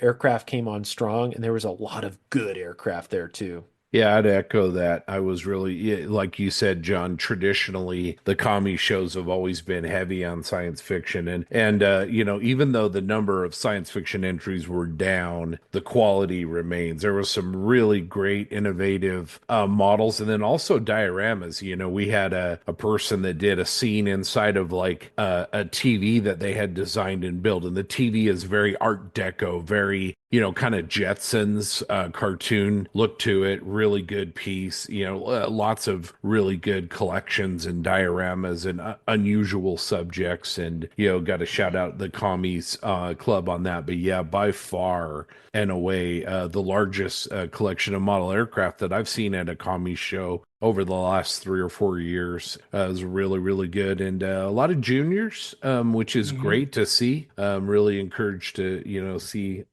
aircraft came on strong, and there was a lot of good aircraft there too. Yeah, I'd echo that. I was really, like you said, John, traditionally, the commie shows have always been heavy on science fiction. And even though the number of science fiction entries were down, the quality remains. There was some really great, innovative models, and then also dioramas. We had a person that did a scene inside of like a TV that they had designed and built. And the TV is very Art Deco, very kind of Jetsons cartoon look to it. Really good piece. Lots of really good collections and dioramas and unusual subjects. And got to shout out the Commies Club on that. But yeah, by far and away the largest collection of model aircraft that I've seen at a Commies show over the last 3 or 4 years. It was really, really good. And a lot of juniors, which is Hmm. great to see. Really encouraged to,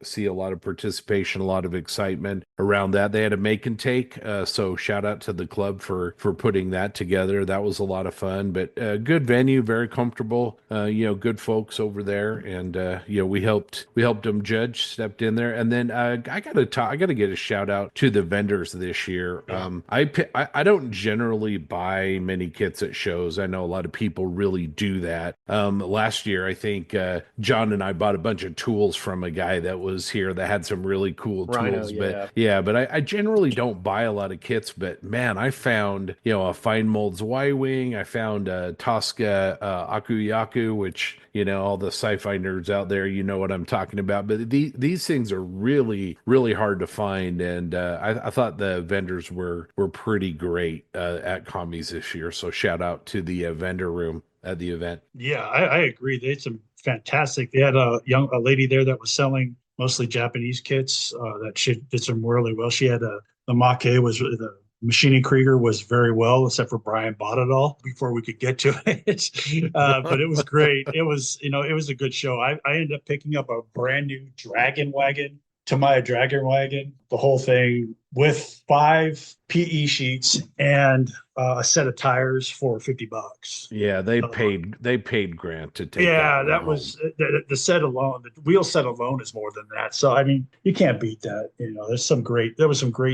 see a lot of participation, a lot of excitement around that. They had a make and take. So shout out to the club for putting that together. That was a lot of fun, but good venue, very comfortable, good folks over there. And, we helped them judge, stepped in there. And then I gotta get a shout out to the vendors this year. Yeah. I don't generally buy many kits at shows. I know a lot of people really do that. Last year, I think John and I bought a bunch of tools from a guy that was here that had some really cool Rhino, tools. But yeah. yeah, but I generally don't buy a lot of kits. But man, I found a Fine Molds Y-Wing. I found a Tosca Akuyaku, which all the sci-fi nerds out there, you know what I'm talking about. But these things are really, really hard to find, and I thought the vendors were pretty great at Commies this year. So shout out to the vendor room at the event. Yeah, I agree. They had some fantastic. They had a lady there that was selling mostly Japanese kits that she did some really well. She had the Maquet was the machining Krieger was very well, except for Brian bought it all before we could get to it. But it was great. It was it was a good show. I ended up picking up a brand new Dragon Wagon, Tamiya Dragon Wagon, the whole thing with 5 PE sheets and a set of tires for $50. Yeah, they Uh, paid Grant to take that yeah, one that home. was the set alone. The wheel set alone is more than that. So I mean, you can't beat that. There was some great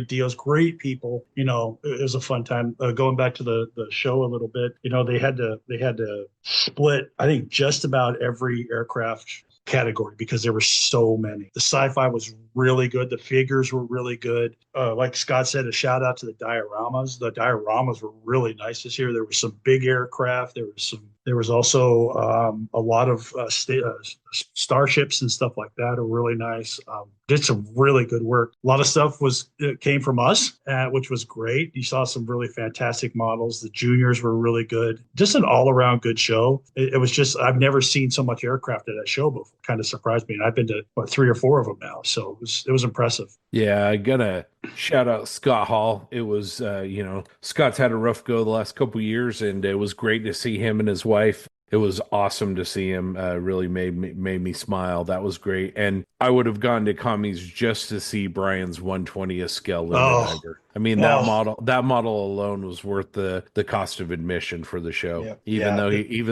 deals, great people. It was a fun time. Going back to the show a little bit. They had to split. I think just about every aircraft category because there were so many. The sci-fi was really good. The figures were really good. Like Scott said, a shout out to the dioramas. The dioramas were really nice this year. There was some big aircraft. There was also a lot of starships and stuff like that are really nice. Did some really good work. A lot of stuff came from us, which was great. You saw some really fantastic models. The juniors were really good. Just an all around good show. It was just I've never seen so much aircraft at a show before. Kind of surprised me. And I've been to 3 or 4 of them now, so it was impressive. Yeah, I gotta shout out Scott Hall. It was, Scott's had a rough go the last couple years, and it was great to see him and his wife. It was awesome to see him. Really made me smile. That was great. And I would have gone to commies just to see Brian's 120th scale limit Oh, diver. I mean, oh, that model alone was worth the cost of admission for the show. yeah, Even yeah,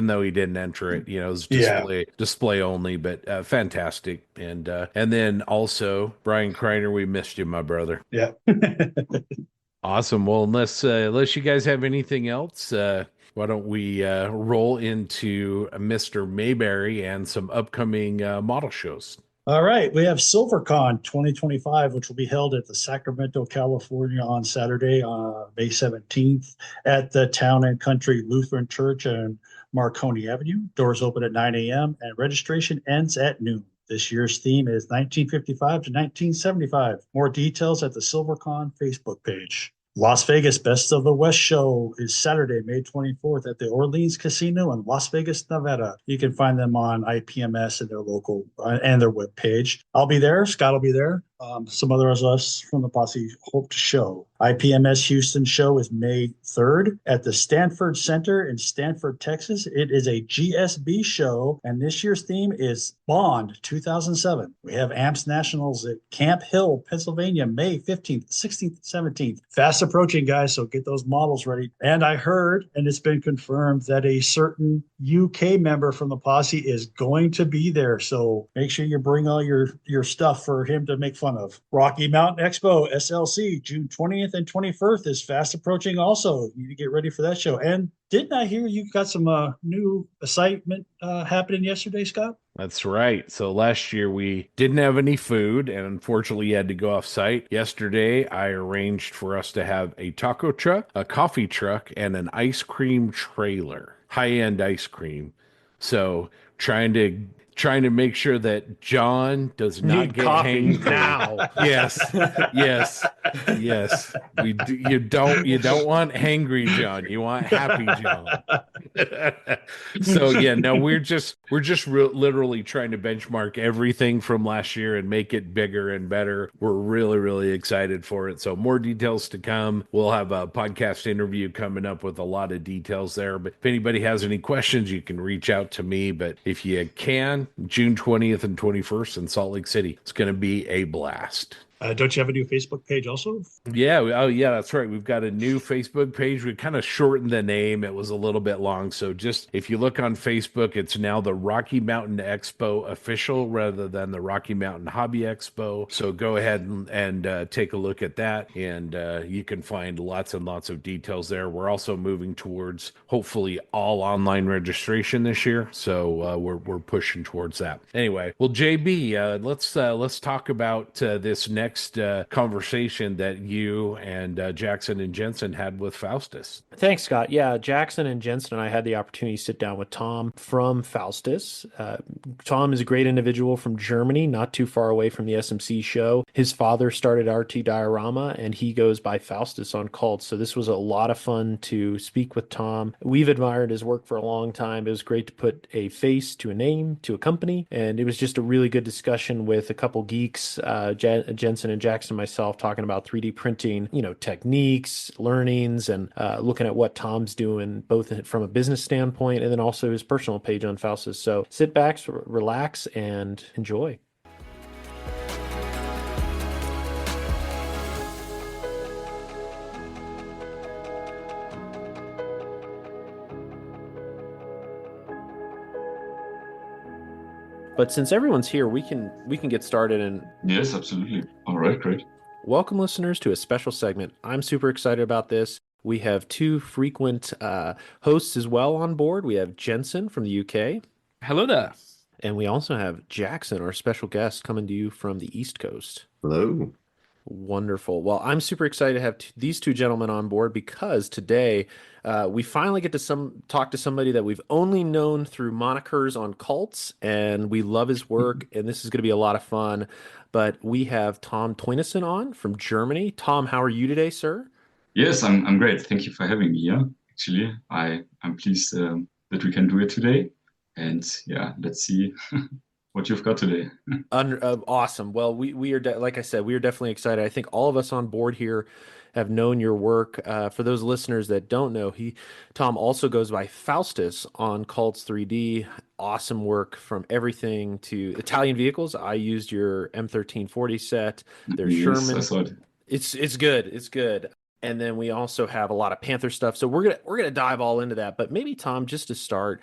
though he didn't enter it, it was yeah, display only, but fantastic. And then also Brian Kreiner, we missed you, my brother. yeah. Awesome. Well, unless you guys have anything else, why don't we roll into Mr. Mayberry and some upcoming model shows? All right, we have SilverCon 2025, which will be held at the Sacramento, California on Saturday, May 17th at the Town and Country Lutheran Church on Marconi Avenue. Doors open at 9 a.m. and registration ends at noon. This year's theme is 1955 to 1975. More details at the SilverCon Facebook page. Las Vegas Best of the West show is Saturday, May 24th at the Orleans Casino in Las Vegas, Nevada. You can find them on IPMS and their local and their webpage. I'll be there. Scott will be there. Some others of us from the posse hope to show. IPMS Houston show is May 3rd at the Stanford Center in Stanford, Texas. It is a GSB show, and this year's theme is Bond 2007. We have AMPS Nationals at Camp Hill, Pennsylvania, May 15th, 16th, 17th. Fast approaching, guys, so get those models ready. And I heard, and it's been confirmed, that a certain UK member from the posse is going to be there. So make sure you bring all your stuff for him to make fun of. Rocky Mountain Expo, SLC, June 20th and 21st is fast approaching also. You need to get ready for that show. And didn't I hear you got some new assignment happening yesterday, Scott? That's right. So last year we didn't have any food and unfortunately had to go off site. Yesterday I arranged for us to have a taco truck, a coffee truck, and an ice cream trailer. High-end ice cream. So trying to make sure that John does not Need get coffee hangry. now. Yes, yes, yes. You don't want hangry John. You want happy John. So yeah, no, literally trying to benchmark everything from last year and make it bigger and better. We're really, really excited for it. So more details to come. We'll have a podcast interview coming up with a lot of details there. But if anybody has any questions, you can reach out to me. But if you can, June 20th and 21st in Salt Lake City, it's going to be a blast. Don't you have a new Facebook page also? Yeah. Oh, yeah, that's right. We've got a new Facebook page. We kind of shortened the name. It was a little bit long. So just if you look on Facebook, it's now the Rocky Mountain Expo official rather than the Rocky Mountain Hobby Expo. So go ahead and take a look at that. And you can find lots and lots of details there. We're also moving towards hopefully all online registration this year. So we're pushing towards that. Anyway, well, JB, let's talk about this next conversation that you and Jackson and Jensen had with Faustus. Thanks, Scott. Yeah, Jackson and Jensen and I had the opportunity to sit down with Tom from Faustus. Tom is a great individual from Germany, not too far away from the SMC show. His father started RT Diorama, and he goes by Faustus on Cults. So this was a lot of fun to speak with Tom. We've admired his work for a long time. It was great to put a face to a name, to a company, and it was just a really good discussion with a couple geeks, Jensen and Jackson and myself, talking about 3D printing, techniques, learnings, and looking at what Tom's doing, both from a business standpoint and then also his personal page on Faustus. So sit back, relax, and enjoy. But since everyone's here, we can get started. And yes, absolutely. All right, great. Welcome, listeners, to a special segment. I'm super excited about this. We have two frequent hosts as well on board. We have Jensen from the UK. Hello there. And we also have Jackson, our special guest, coming to you from the East Coast. Hello. Wonderful. Well, I'm super excited to have these two gentlemen on board because today we finally get to talk to somebody that we've only known through monikers on Cults, and we love his work, and this is going to be a lot of fun. But we have Tom Toynissen on from Germany. Tom, how are you today, sir? Yes, I'm great. Thank you for having me here. Actually, I'm pleased that we can do it today. And yeah, let's see what you've got today. Awesome. Well, we are, like I said, we are definitely excited. I think all of us on board here have known your work. For those listeners that don't know, Tom also goes by Faustus on Cults 3D. Awesome work from everything to Italian vehicles. I used your M1340 set. There's Yes, Sherman. I saw it. It's good. It's good. And then we also have a lot of Panther stuff. So we're gonna dive all into that. But maybe Tom, just to start,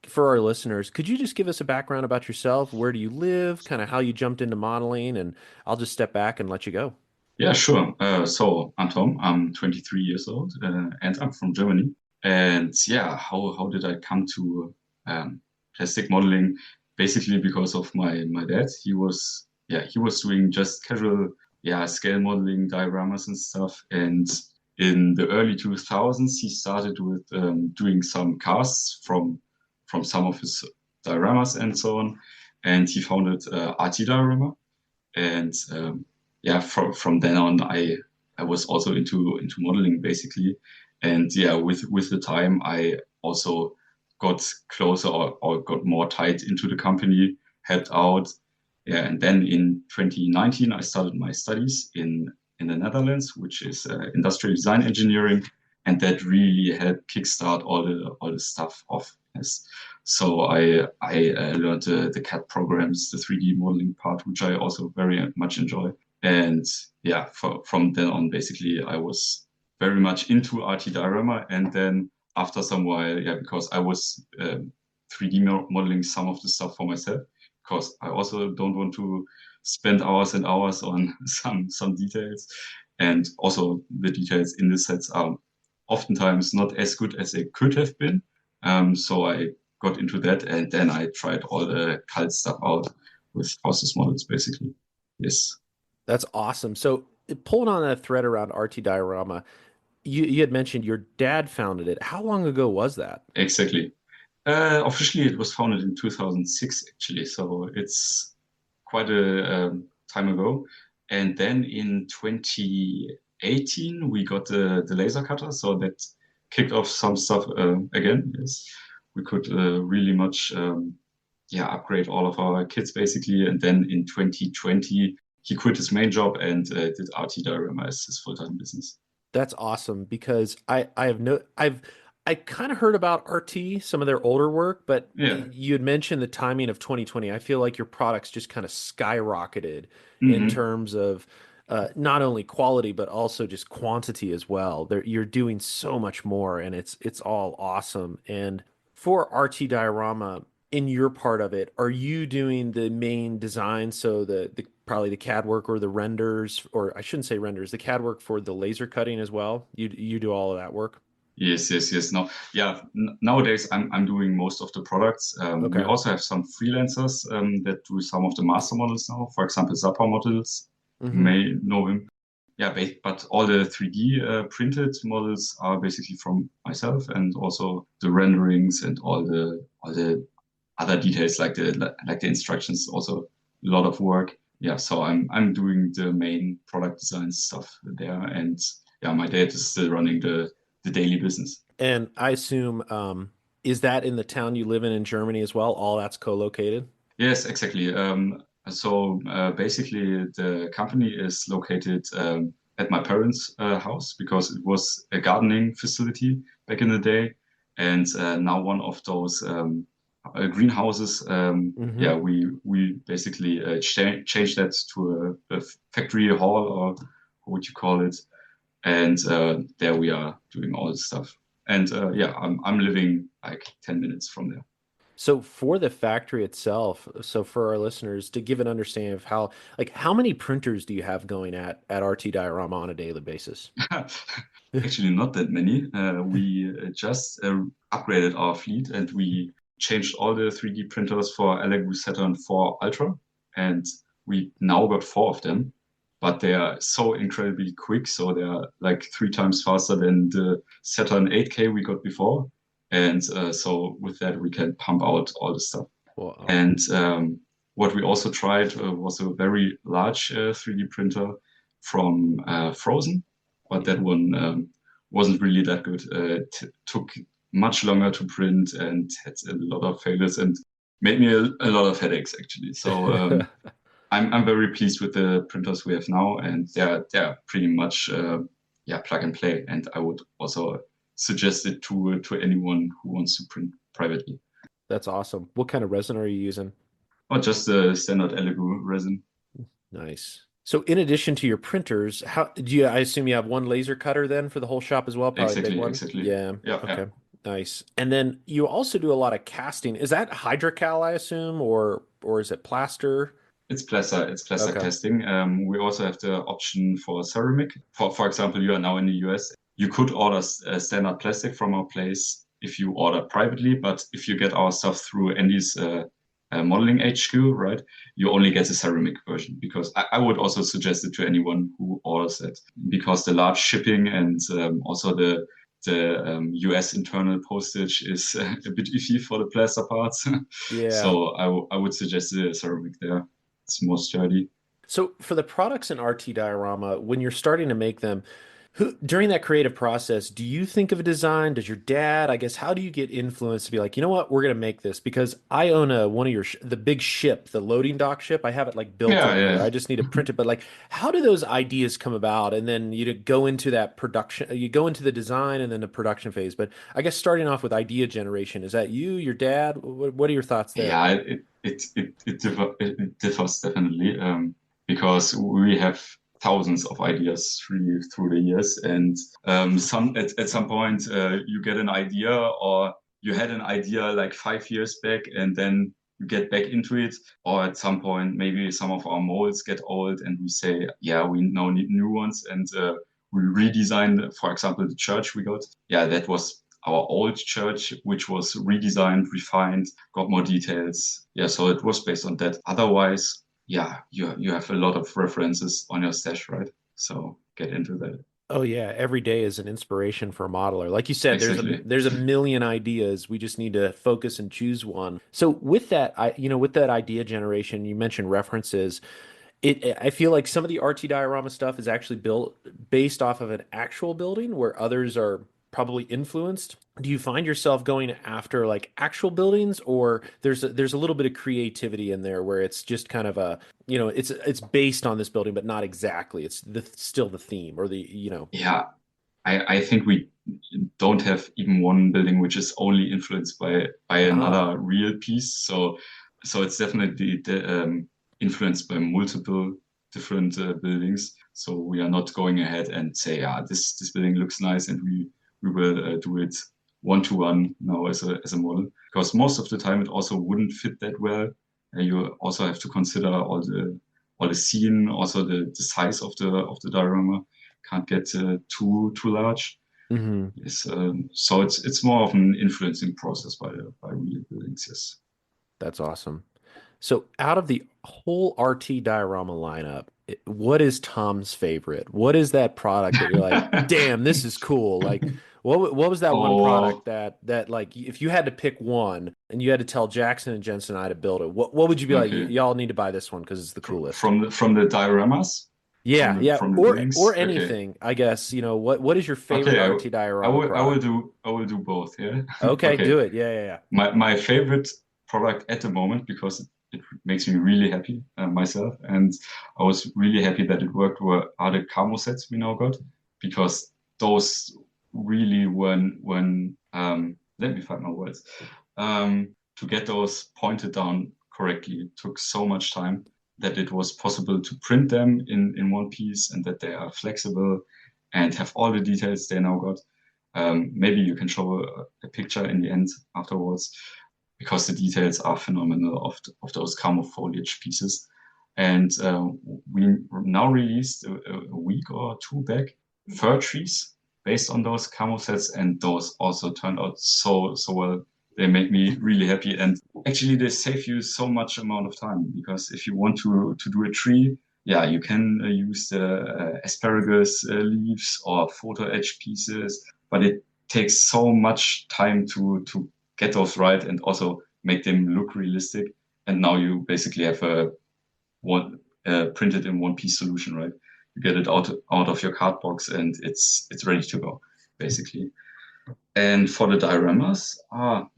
for our listeners, could you just give us a background about yourself? Where do you live? Kind of how you jumped into modeling, and I'll just step back and let you go. Yeah, sure. So I'm Tom. I'm 23 years old, and I'm from Germany. And yeah, how did I come to plastic modeling? Basically because of my dad. He was doing just casual scale modeling, dioramas and stuff. And in the early 2000s, he started with doing some casts from some of his dioramas and so on. And he founded RT Diorama. And from then on, I was also into modeling basically. And yeah, with the time, I also got closer or got more tied into the company, helped out. Yeah, and then in 2019, I started my studies in the Netherlands, which is industrial design engineering, and that really helped kickstart all the stuff off. Yes. So I learned the CAD programs, the 3D modeling part, which I also very much enjoy. And yeah, from then on, basically, I was very much into RT Diorama. And then after some while, because I was 3D modeling some of the stuff for myself, because I also don't want to spend hours and hours on some details. And also the details in the sets are oftentimes not as good as they could have been. So I got into that, and then I tried all the cult stuff out with Faustus models, basically. Yes. That's awesome. So pulling on that thread around RT Diorama, you had mentioned your dad founded it. How long ago was that? Exactly. Officially, it was founded in 2006, actually, so it's quite a time ago. And then in 2018, we got the laser cutter, so that kicked off some stuff again. Yes, we could really much upgrade all of our kits basically. And then in 2020, he quit his main job and did RT Dioramics as his full-time business. That's awesome because I kind of heard about RT, some of their older work, but Yeah. you had mentioned the timing of 2020. I feel like your products just kind of skyrocketed in Hmm. terms of not only quality but also just quantity as well. You're doing so much more, and it's all awesome. And for RT Diorama, in your part of it, are you doing the main design? So the probably the CAD work or the renders, or I shouldn't say renders, the CAD work for the laser cutting as well. You do all of that work. Yes, yes, yes. No, yeah. Nowadays, I'm doing most of the products. We Okay. also have some freelancers that do some of the master models now. For example, Zappa models. You Hmm. may know him. Yeah, but all the 3D printed models are basically from myself, and also the renderings and all the other details like the instructions. Also, a lot of work. Yeah, so I'm doing the main product design stuff there, and yeah, my dad is still running the daily business. And I assume, is that in the town you live in Germany as well? All that's co-located? Yes, exactly. So basically, the company is located at my parents' house because it was a gardening facility back in the day, and now one of those greenhouses. Hmm. Yeah, we basically changed that to a factory hall, or what would you call it? And there we are doing all this stuff. And yeah, I'm living like 10 minutes from there. So for the factory itself, so for our listeners to give an understanding of how many printers do you have going at RT Diorama on a daily basis? Actually, not that many. We just upgraded our fleet and we changed all the 3D printers for Allegro Saturn 4 Ultra, and we now got four of them. But they are so incredibly quick, so they are like three times faster than the Saturn 8K we got before. And so with that, we can pump out all the stuff. Wow. And what we also tried was a very large 3D printer from Frozen, but that one wasn't really that good. It took much longer to print and had a lot of failures and made me a lot of headaches actually. So I'm very pleased with the printers we have now, and they're pretty much plug and play. And I would also suggest it to anyone who wants to print privately. That's awesome. What kind of resin are you using? Or just the standard Elegoo resin. Nice. So in addition to your printers, how do you, I assume you have one laser cutter then for the whole shop as well, probably a big Exactly, one? exactly. Yeah. Yeah, yeah. Okay. Nice. And then you also do a lot of casting. Is that hydrocal, I assume, or is it plaster? It's plaster Okay. casting. We also have the option for ceramic. For example, you are now in the US. You could order standard plastic from our place if you order privately, but if you get our stuff through Andy's modeling HQ, right, you only get the ceramic version because I would also suggest it to anyone who orders it because the large shipping and also the US internal postage is a bit iffy for the plaster parts. Yeah. So I would suggest the ceramic there. It's more sturdy. So for the products in RT Diorama, when you're starting to make them, who during that creative process, do you think of a design? Does your dad, I guess, how do you get influenced to be like, you know what, we're gonna make this? Because I own one of your the big ship, the loading dock ship. I have it like built Yeah, over here. yeah. I just need to print it. But like, how do those ideas come about? And then you go into that production, you go into the design and then the production phase. But I guess starting off with idea generation, is that you, your dad? What are your thoughts there? Yeah, it differs definitely because we have thousands of ideas through the years, and some at some point you get an idea or you had an idea like 5 years back, and then you get back into it, or at some point maybe some of our molds get old, and we say, yeah, we now need new ones, and we redesigned, for example, the church we got. Yeah, that was our old church, which was redesigned, refined, got more details. Yeah, so it was based on that. Otherwise, yeah, you have a lot of references on your stash, right? So get into that. Oh yeah, every day is an inspiration for a modeler. Like you said, Exactly. there's a million ideas. We just need to focus and choose one. So with that, with that idea generation, you mentioned references. I feel like some of the RT diorama stuff is actually built based off of an actual building where others are probably influenced. Do you find yourself going after like actual buildings, or there's a little bit of creativity in there where it's just kind of it's based on this building but not exactly. It's still the theme or the. Yeah, I think we don't have even one building which is only influenced by Ah. another real piece. So it's definitely influenced by multiple different buildings. So we are not going ahead and say, yeah, this building looks nice, and we will do it one to one now as a model, because most of the time it also wouldn't fit that well. You also have to consider all the scene, also the size of the diorama can't get too large. Hmm. Yes, so it's more of an influencing process by real buildings. Yes. That's awesome. So out of the whole RT diorama lineup, what is Tom's favorite? What is that product that you're like, damn, this is cool? Like, what was that one product Oh, that like if you had to pick one and you had to tell Jackson and Jensen and I to build it, what would you be like? okay. Y'all need to buy this one because it's the coolest. From the dioramas, Yeah, yeah, from the or buildings. Okay, anything, I guess. What is your favorite okay. RT diorama product? I will do both. Yeah. Okay, Okay. do it. Yeah, yeah, My favorite product at the moment, because it makes me really happy myself, and I was really happy that it worked, are the camo sets we now got, because those really when let me find my words, to get those pointed down correctly took so much time that it was possible to print them in one piece, and that they are flexible and have all the details they now got. Maybe you can show a picture in the end afterwards, because the details are phenomenal of those camo foliage pieces. And we now released a week or two back fir trees based on those camo sets, and those also turned out so well. They make me really happy, and actually they save you so much amount of time, because if you want to do a tree, yeah, you can use the asparagus leaves or photo etch pieces, but it takes so much time to get those right and also make them look realistic. And now you basically have a one printed in one piece solution, right? You get it out of your card box, and it's ready to go, basically. And for the dioramas,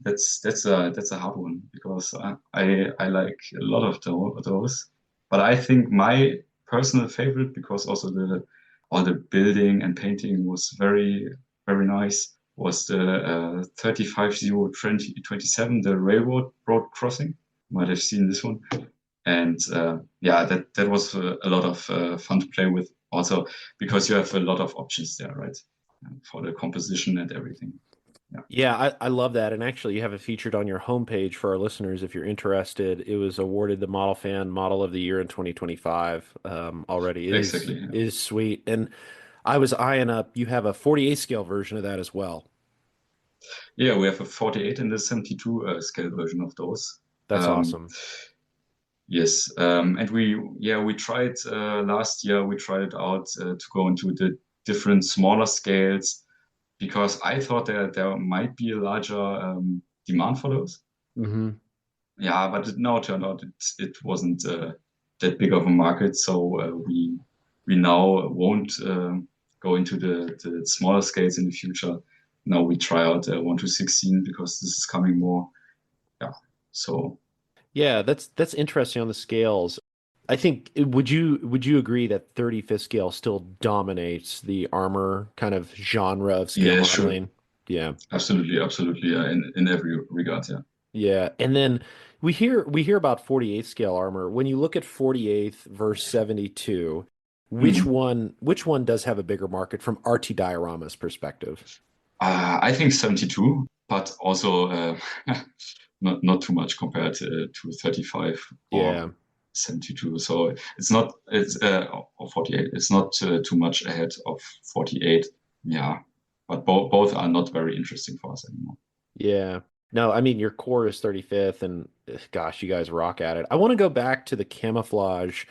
that's a hard one, because I like a lot of those. But I think my personal favorite, because also the all the building and painting was very nice, was the 35027, the railroad road crossing. You might have seen this one. And yeah, that was a lot of fun to play with, also because you have a lot of options there, right? For the composition and everything. Yeah, yeah. I love that, and actually, you have it featured on your homepage for our listeners if you're interested. It was awarded the Model Fan Model of the Year in 2025. Already, it exactly. Yeah. is sweet, and I was eyeing up. You have a 48 scale version of that as well. Yeah, we have a 48 and a 72 scale version of those. That's Um, awesome. yes, and we tried last year. We tried it out to go into the different smaller scales, because I thought there might be a larger demand for those. Hmm. Yeah, but it now turned out it wasn't that big of a market, so we now won't go into the smaller scales in the future. Now we try out 1 to 16, because this is coming more. Yeah, so Yeah, that's interesting on the scales. I think would you agree that 35th scale still dominates the armor kind of genre of scale yeah, sure, modeling? Yeah. absolutely, in every regard, yeah. Yeah. And then we hear about 48th scale armor. When you look at 48th versus 72, Mhm. which one does have a bigger market from RT Diorama's perspective? I think 72, but also not too much compared to 35 or Yeah. 72. So it's 48. It's not too much ahead of 48. Yeah, but both are not very interesting for us anymore. Yeah. No, I mean your core is 35th and gosh, you guys rock at it. I want to go back to the camouflage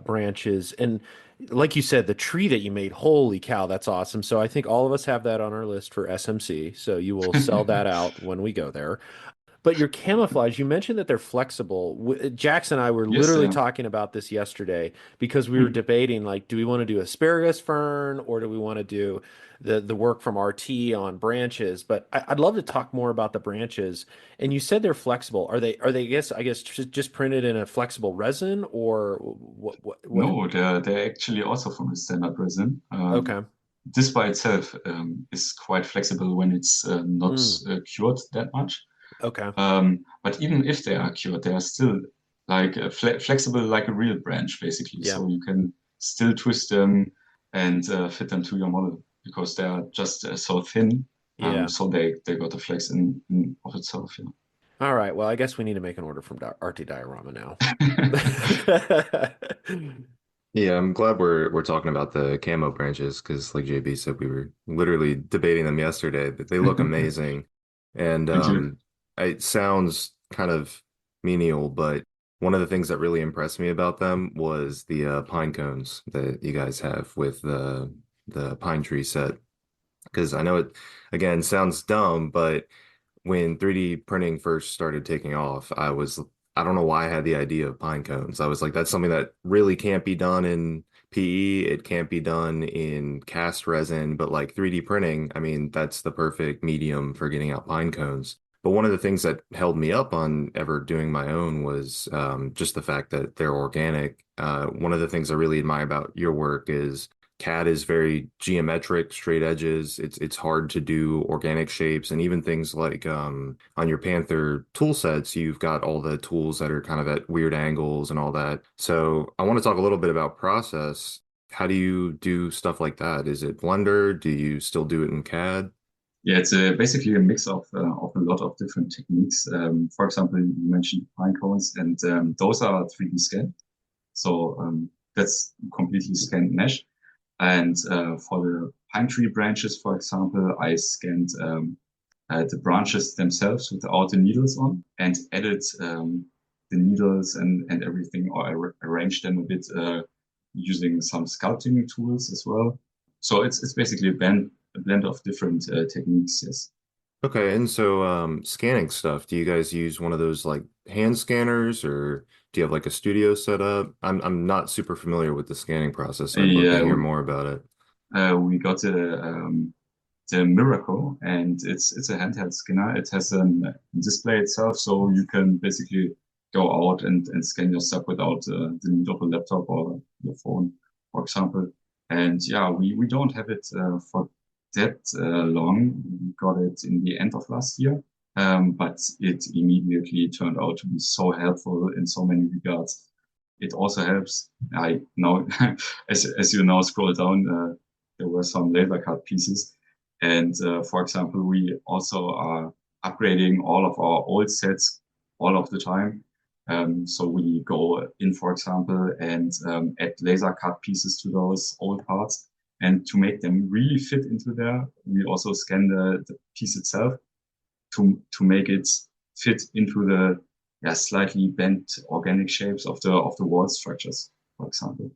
branches and like you said, the tree that you made, holy cow, that's awesome. So I think all of us have that on our list for SMC. So you will sell that out when we go there. But your camouflage, you mentioned that they're flexible. Jackson and I were Yes, literally talking about this yesterday because we were debating like, do we want to do asparagus fern or do we want to do the work from RT on branches? But I'd love to talk more about the branches. And you said they're flexible. Are they I guess just printed in a flexible resin or what? no, they're actually also from the standard resin. Okay. This by itself is quite flexible when it's not Mm, cured that much. okay. But even if they are cured, they are still like flexible like a real branch, basically. Yeah. So you can still twist them and fit them to your model because they are just so thin. Yeah. So they got the flex in of itself. All right. Well, I guess we need to make an order from RT Diorama now. Yeah, I'm glad we're talking about the camo branches because, like JB said, we were literally debating them yesterday. That they look amazing, and Thank you. it sounds kind of menial, but one of the things that really impressed me about them was the pine cones that you guys have with the pine tree set. Because I know it again sounds dumb, but when 3D printing first started taking off, I don't know why I had the idea of pine cones. I was like, that's something that really can't be done in PE. It can't be done in cast resin, but like 3D printing, I mean, that's the perfect medium for getting out pine cones. But one of the things that held me up on ever doing my own was just the fact that they're organic. One of the things I really admire about your work is CAD is very geometric, straight edges. It's hard to do organic shapes and even things like on your Panther tool sets, you've got all the tools that are kind of at weird angles and all that. So I want to talk a little bit about process. How do you do stuff like that? Is it Blender? Do you still do it in CAD? Yeah, it's basically a mix of a lot of different techniques. For example, you mentioned pine cones, and those are 3D scanned. So that's completely scanned mesh. And for the pine tree branches, for example, I scanned the branches themselves without the needles on and added the needles and everything, or arranged them a bit using some sculpting tools as well. So it's basically a blend of different techniques, yes. Okay, and so scanning stuff, do you guys use one of those like hand scanners or do you have like a studio set up? I'm not super familiar with the scanning process, so I'd love to Yeah, hear more about it. we got the Miracle, and it's a handheld scanner. It has a display itself, so you can basically go out and scan your stuff without the need of a laptop or your phone, for example. And yeah, we don't have it for that long. We got it in the end of last year, but it immediately turned out to be so helpful in so many regards. It also helps. I know, as you now scroll down, there were some laser cut pieces. And for example, we also are upgrading all of our old sets all of the time. So we go in, for example, and add laser cut pieces to those old parts. And to make them really fit into there, we also scan the piece itself to make it fit into the slightly bent organic shapes of the wall structures, for example.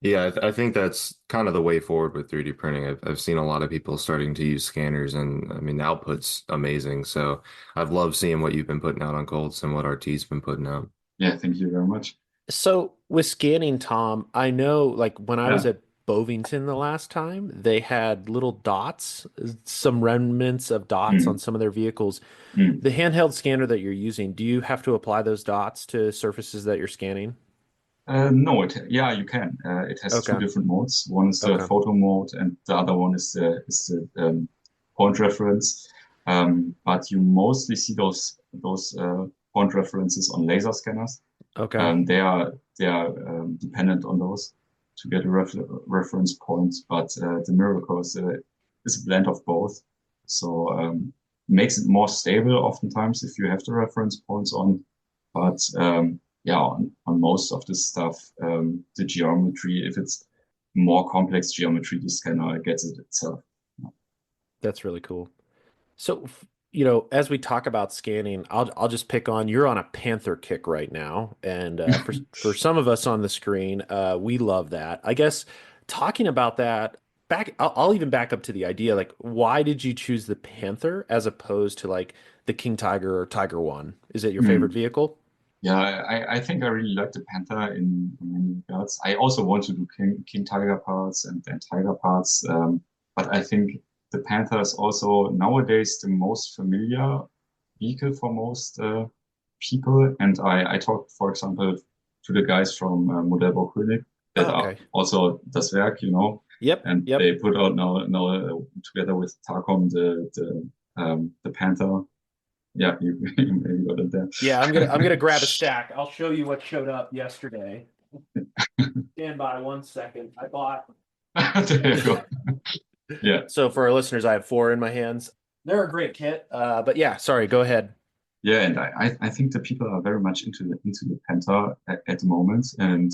Yeah, I think that's kind of the way forward with 3D printing. I've seen a lot of people starting to use scanners, and I mean, the output's amazing. So I've loved seeing what you've been putting out on Colts and what RT's been putting out. Yeah, thank you very much. So with scanning, Tom, I know like when I was Yeah. at Bovington the last time, they had little dots, some remnants of dots on Mm, some of their vehicles. mm. The handheld scanner that you're using, do you have to apply those dots to surfaces that you're scanning? No, yeah, you can. It has two Okay. different modes. One is the Okay. photo mode, and the other one is the point reference. But you mostly see those point references on laser scanners. Okay. They are dependent on those to get a reference point. But the Miracle is a blend of both, so makes it more stable oftentimes if you have the reference points on. But yeah, on most of this stuff, the geometry, if it's more complex geometry, the scanner gets it itself. That's really cool. So As we talk about scanning, I'll just pick on you're on a Panther kick right now, and for some of us on the screen, we love that. I guess talking about that I'll even back up to the idea like why did you choose the Panther as opposed to like the King Tiger or Tiger One? Is it your favorite Mm. vehicle? Yeah, I think I really like the Panther in many regards. I also want to do King Tiger parts and Tiger parts, but I think the Panther is also nowadays the most familiar vehicle for most people. And I talked, for example, to the guys from Modellbau König that Oh, are okay. also das Werk, Yep, and yep. they put out now together with Tarkom the Panther. Yeah, you maybe got it there. Yeah, I'm gonna grab a stack. I'll show you what showed up yesterday. Stand by 1 second. I bought. There you go. Yeah. So for our listeners, I have four in my hands. They're a great kit. But yeah, sorry, go ahead. Yeah, and I think the people are very much into the Penta at the moment, and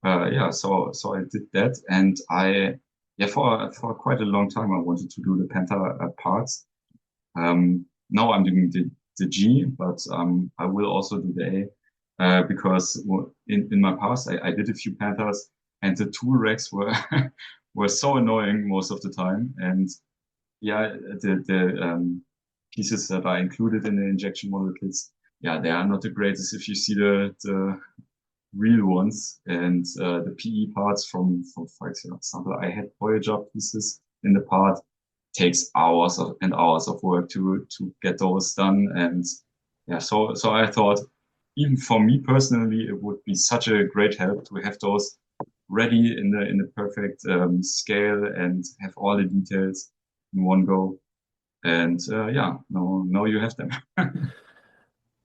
yeah, so I did that, and I yeah for quite a long time I wanted to do the Penta parts. Now I'm doing the G, but I will also do the A because in my past I did a few Panthers, and the tool racks were were so annoying most of the time, and yeah, the pieces that are included in the injection model kits, yeah, they are not the greatest if you see the real ones. And the PE parts from for example, I had Voyager pieces in the part. Takes hours and hours of work to get those done. And yeah, so I thought, even for me personally, it would be such a great help to have those ready in the perfect scale and have all the details in one go. And yeah, now you have them.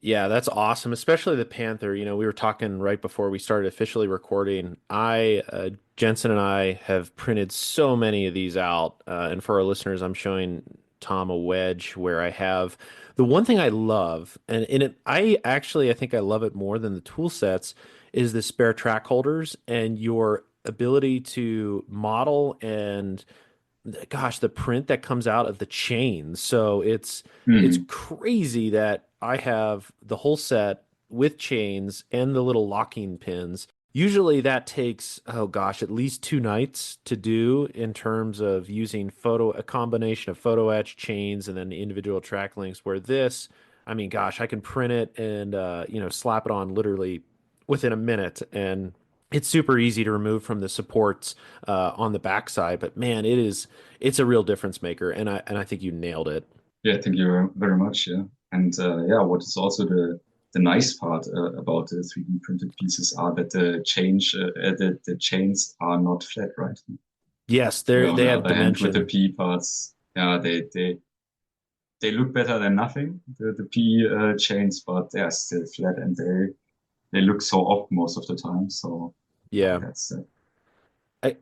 Yeah, that's awesome, especially the Panther. We were talking right before we started officially recording. Jensen and I have printed so many of these out. And for our listeners, I'm showing Tom a wedge where I have the one thing I love, and I think I love it more than the tool sets, is the spare track holders and your ability to model and gosh, the print that comes out of the chains. So it's Mm. crazy that I have the whole set with chains and the little locking pins. Usually that takes, oh gosh, at least 2 nights to do in terms of using a combination of photo etch chains and then the individual track links. Where this, I mean, gosh, I can print it and slap it on literally within a minute, and it's super easy to remove from the supports on the backside. But man, it's a real difference maker, and I think you nailed it. Yeah, thank you very much. Yeah, and yeah, what is also the nice part about the 3D printed pieces are that the chains are not flat, right? Yes, Where on they the have other hand, with the dimension. PE parts, yeah, they look better than nothing, the PE chains, but they're still flat and they look so off most of the time. So yeah, Yeah. that's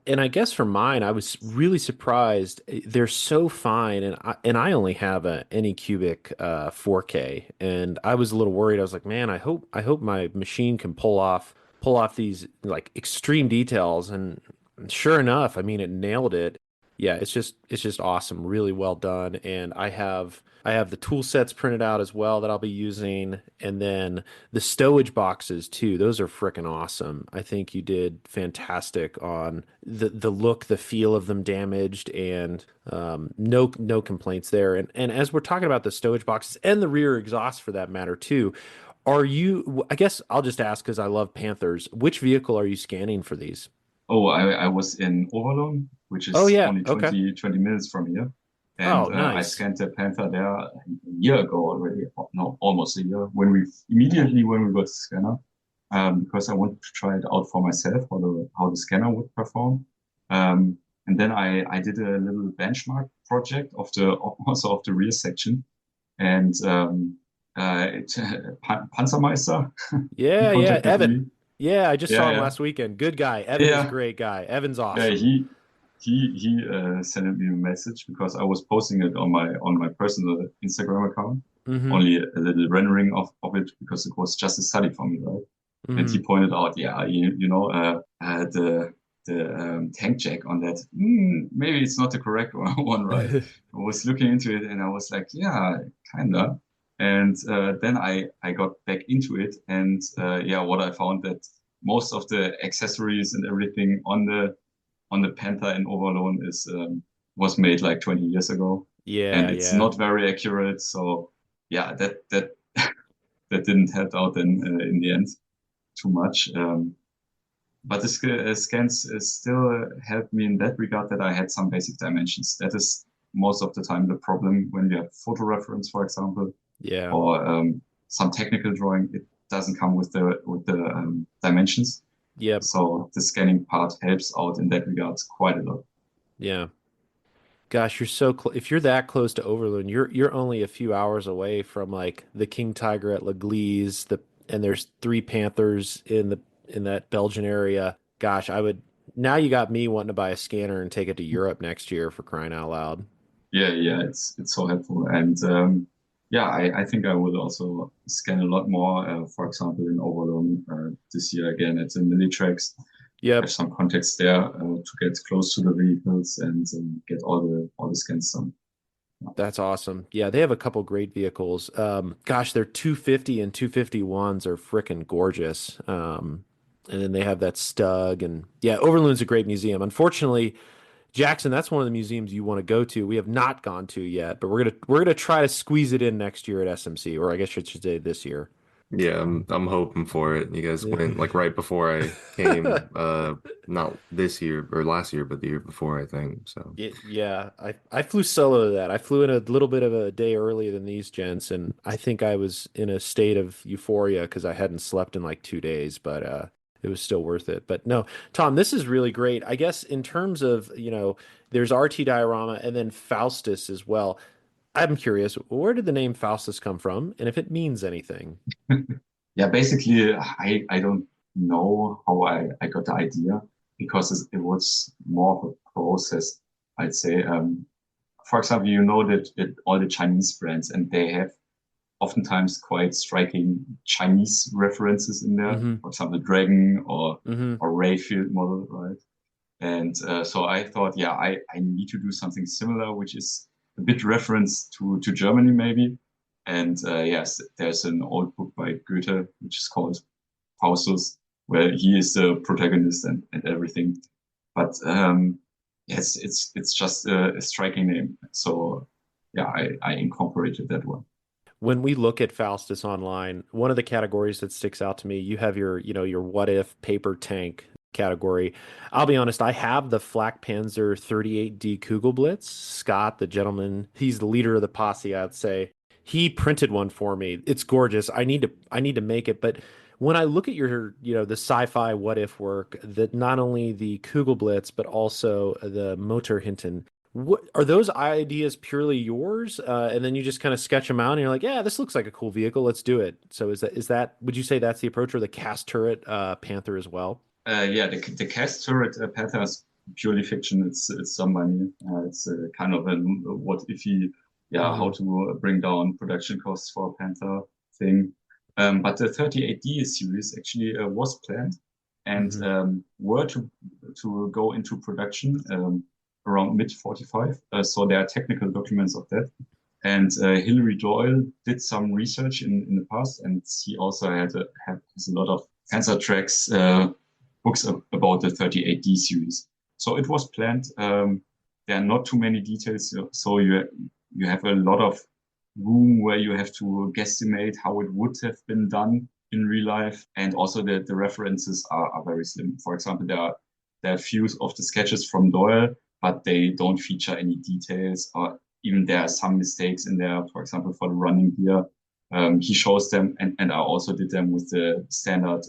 And I guess for mine, I was really surprised. They're so fine, and I only have a Anycubic 4K, and I was a little worried. I was like, man, I hope my machine can pull off these like extreme details. And sure enough, I mean, it nailed it. Yeah, it's just awesome, really well done. And I have the tool sets printed out as well that I'll be using, and then the stowage boxes too. Those are freaking awesome. I think you did fantastic on the look, the feel of them damaged, and no complaints there. And as we're talking about the stowage boxes and the rear exhaust for that matter too, I guess I'll just ask because I love Panthers. Which vehicle are you scanning for these? oh, I was in Overlong, which Oh is yeah, only okay. 20 minutes from here. And Oh, I nice. scanned the Panther there a year ago already. No, almost a year. When we got the scanner, because I wanted to try it out for myself, how the scanner would perform. And then I did a little benchmark project of the rear section, and Panzermeister, he Yeah, yeah, contacted Evan. me. Yeah, I just saw Yeah, him yeah, last weekend. Good guy. Evan is a yeah. great guy. Evan's Yeah, awesome. he sent me a message because I was posting it on my personal Instagram account. Hmm. Only a little rendering of it because it was just a study for me, right? And he Hmm. pointed out, yeah, the tank jack on that. Maybe it's not the correct one, right? I was looking into it and I was like, yeah, kinda. And then I got back into it, and yeah, what I found that most of the accessories and everything on the Panther in Overlord was made like 20 years ago, and Yeah, it's yeah. not very accurate. So yeah, that that didn't help out then in the end too much. But the scans still helped me in that regard, that I had some basic dimensions. That is most of the time the problem when you have photo reference, for example, Yeah. or some technical drawing. It doesn't come with the dimensions. Yep. So the scanning part helps out in that regard quite a lot. Yeah. Gosh, you're so close. If you're that close to Overloon, you're only a few hours away from like the King Tiger at L'Église, and there's three Panthers in that Belgian area. Gosh, I would now you got me wanting to buy a scanner and take it to Europe next year for crying out loud. Yeah, it's so helpful. And yeah, I think I will also scan a lot more, for example, in Overlord this year again at the Millitracks. Have Yep. some context there to get close to the vehicles and get all the scans done. That's awesome. Yeah, they have a couple great vehicles. Gosh, their 250 and 251s are freaking gorgeous. And then they have that Stug, and yeah, Overloon's a great museum. Unfortunately, Jackson, that's one of the museums you want to go to. We have not gone to yet, but we're gonna try to squeeze it in next year at SMC, or I guess I should say this year. Yeah, I'm hoping for it. You guys went like right before I came, not this year or last year, but the year before, I think. So Yeah, I flew solo to that. I flew in a little bit of a day earlier than these gents, and I think I was in a state of euphoria because I hadn't slept in like 2 days, but it was still worth it. But no, Tom, this is really great. I guess in terms of, there's RT Diorama and then Faustus as well. I'm curious, where did the name Faustus come from, and if it means anything? Yeah, basically, I don't know how I got the idea, because it was more of a process, I'd say. For example, you know that all the Chinese brands, and they have oftentimes quite striking Chinese references in there. Mm-hmm. For example, Dragon Mm-hmm. or Rayfield model, right? And so I thought, yeah, I need to do something similar, which is a bit reference to Germany maybe. And yes, there's an old book by Goethe, which is called Faustus, where he is the protagonist and everything. But yes, it's just a striking name. So yeah, I incorporated that one. When we look at Faustus online, one of the categories that sticks out to me, you have your what if paper tank category. I'll be honest, I have the Flak Panzer 38D Kugelblitz. Scott, the gentleman, he's the leader of the posse, I'd say. He printed one for me. It's gorgeous. I need to make it, but when I look at the sci-fi what if work, that not only the Kugelblitz but also the Motor Hinton, what are those ideas purely yours? And then you just kind of sketch them out and you're like, yeah, this looks like a cool vehicle. Let's do it. So is that, would you say that's the approach, or the cast turret Panther as well? Yeah, the cast turret Panther is purely fiction. It's some money. It's kind of a what if he, yeah, how Hmm. to bring down production costs for a Panther thing. But the 38D series actually was planned and Hmm. were to go into production around mid 45. So there are technical documents of that. And Hilary Doyle did some research in the past, and he also has a lot of Panzer tracks books about the 38D series. So it was planned. There are not too many details, so you have a lot of room where you have to guesstimate how it would have been done in real life, and also the references are very slim. For example, there are few of the sketches from Doyle, but they don't feature any details, or even there are some mistakes in there. For example, for the running gear, he shows them, and I also did them with the standard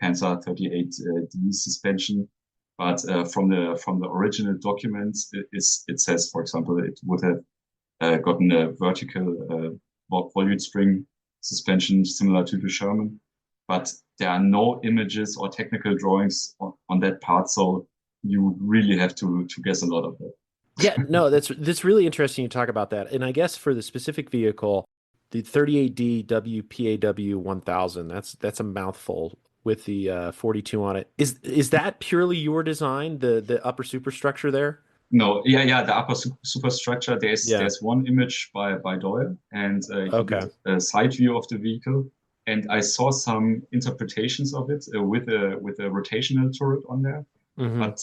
Panzer 38D suspension. But from the original documents, it says, for example, it would have gotten a vertical volute spring suspension similar to the Sherman. But there are no images or technical drawings on that part, so you really have to guess a lot of it. Yeah, no, that's really interesting you talk about that. And I guess for the specific vehicle, the 38D WPAW 1000, that's a mouthful. with the 42 on it. Is that purely your design, the upper superstructure there? No, yeah, the upper superstructure. Yeah. There's one image by Doyle, and he did Okay. a side view of the vehicle, and I saw some interpretations of it with a rotational turret on there. Hmm. But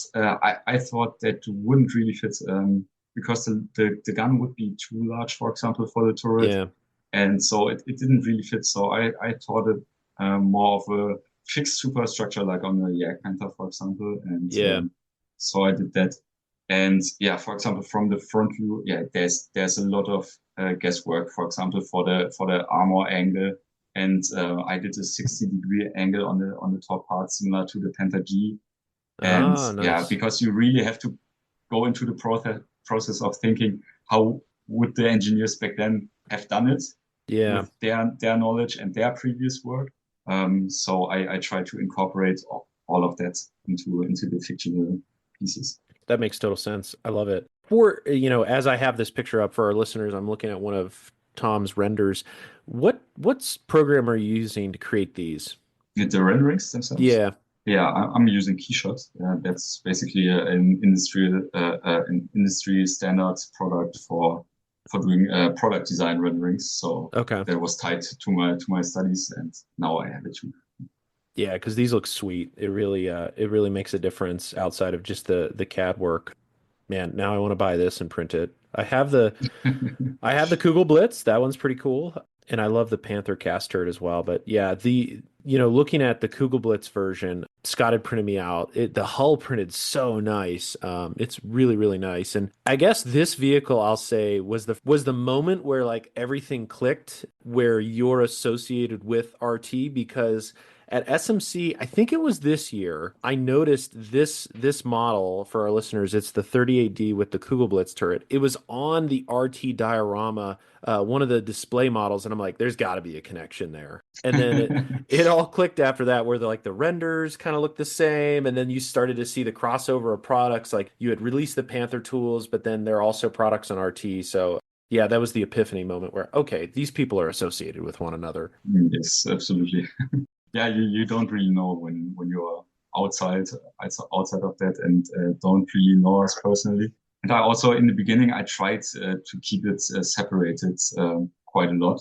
I thought that wouldn't really fit because the gun would be too large, for example, for the turret, Yeah. and so it didn't really fit. So I thought it more of a fixed superstructure, like on the Yak Panther, for example, and Yeah. so I did that. And yeah, for example, from the front view, yeah, there's a lot of guesswork. For example, for the armor angle, and I did a 60-degree angle on the top part, similar to the Panther G. And Ah, yeah, nice. because you really have to go into the process of thinking how would the engineers back then have done it Yeah. with their knowledge and their previous work. So I try to incorporate all of that into the fictional pieces. That makes total sense. I love it. For, as I have this picture up for our listeners, I'm looking at one of Tom's renders. What's program are you using to create these? The renderings themselves. Yeah. Yeah, I'm using Keyshot. That's basically an industry standard product for doing product design renderings. So Okay. that was tied to my studies, and now I have it too. Yeah, because these look sweet. It really makes a difference outside of just the CAD work. Man, now I want to buy this and print it. I have the Kugel Blitz. That one's pretty cool. And I love the Panther cast turret as well. But yeah, looking at the Kugel Blitz version, Scott had printed me out. The hull printed so nice. It's really, really nice. And I guess this vehicle, I'll say, was the moment where like everything clicked, where you're associated with RT, because at SMC, I think it was this year, I noticed this model for our listeners. It's the 38D with the Kugelblitz turret. It was on the RT diorama, one of the display models, and I'm like, there's got to be a connection there. And then it all clicked after that, where the renders kind of look the same, and then you started to see the crossover of products. Like you had released the Panther tools, but then there are also products on RT. So yeah, that was the epiphany moment where okay, these people are associated with one another. Yes, absolutely. Yeah, you don't really know when you're outside outside of that and don't really know us personally. And I also in the beginning I tried to keep it separated quite a lot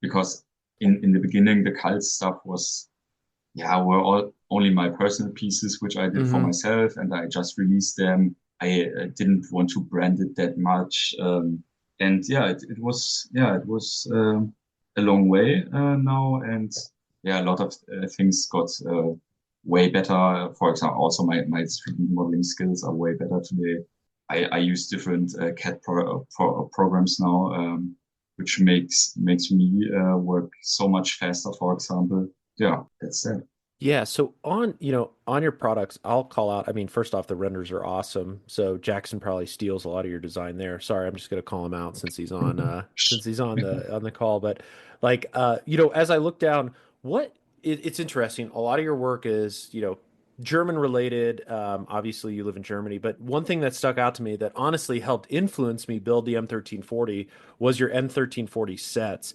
because in the beginning the cult stuff were all only my personal pieces which I did for Hmm. myself, and I just released them. I didn't want to brand it that much, and yeah, it was a long way now, and yeah, a lot of things got way better. For example, also my 3D modeling skills are way better today. I use different CAD programs now, which makes me work so much faster. For example, yeah, that's it. Yeah, so on your products, I'll call out. I mean, first off, the renders are awesome. So Jackson probably steals a lot of your design there. Sorry, I'm just gonna call him out since he's on the call. But like as I look down, it's interesting. A lot of your work is German related. Obviously, you live in Germany, but one thing that stuck out to me that honestly helped influence me build the M1340 was your M1340 sets.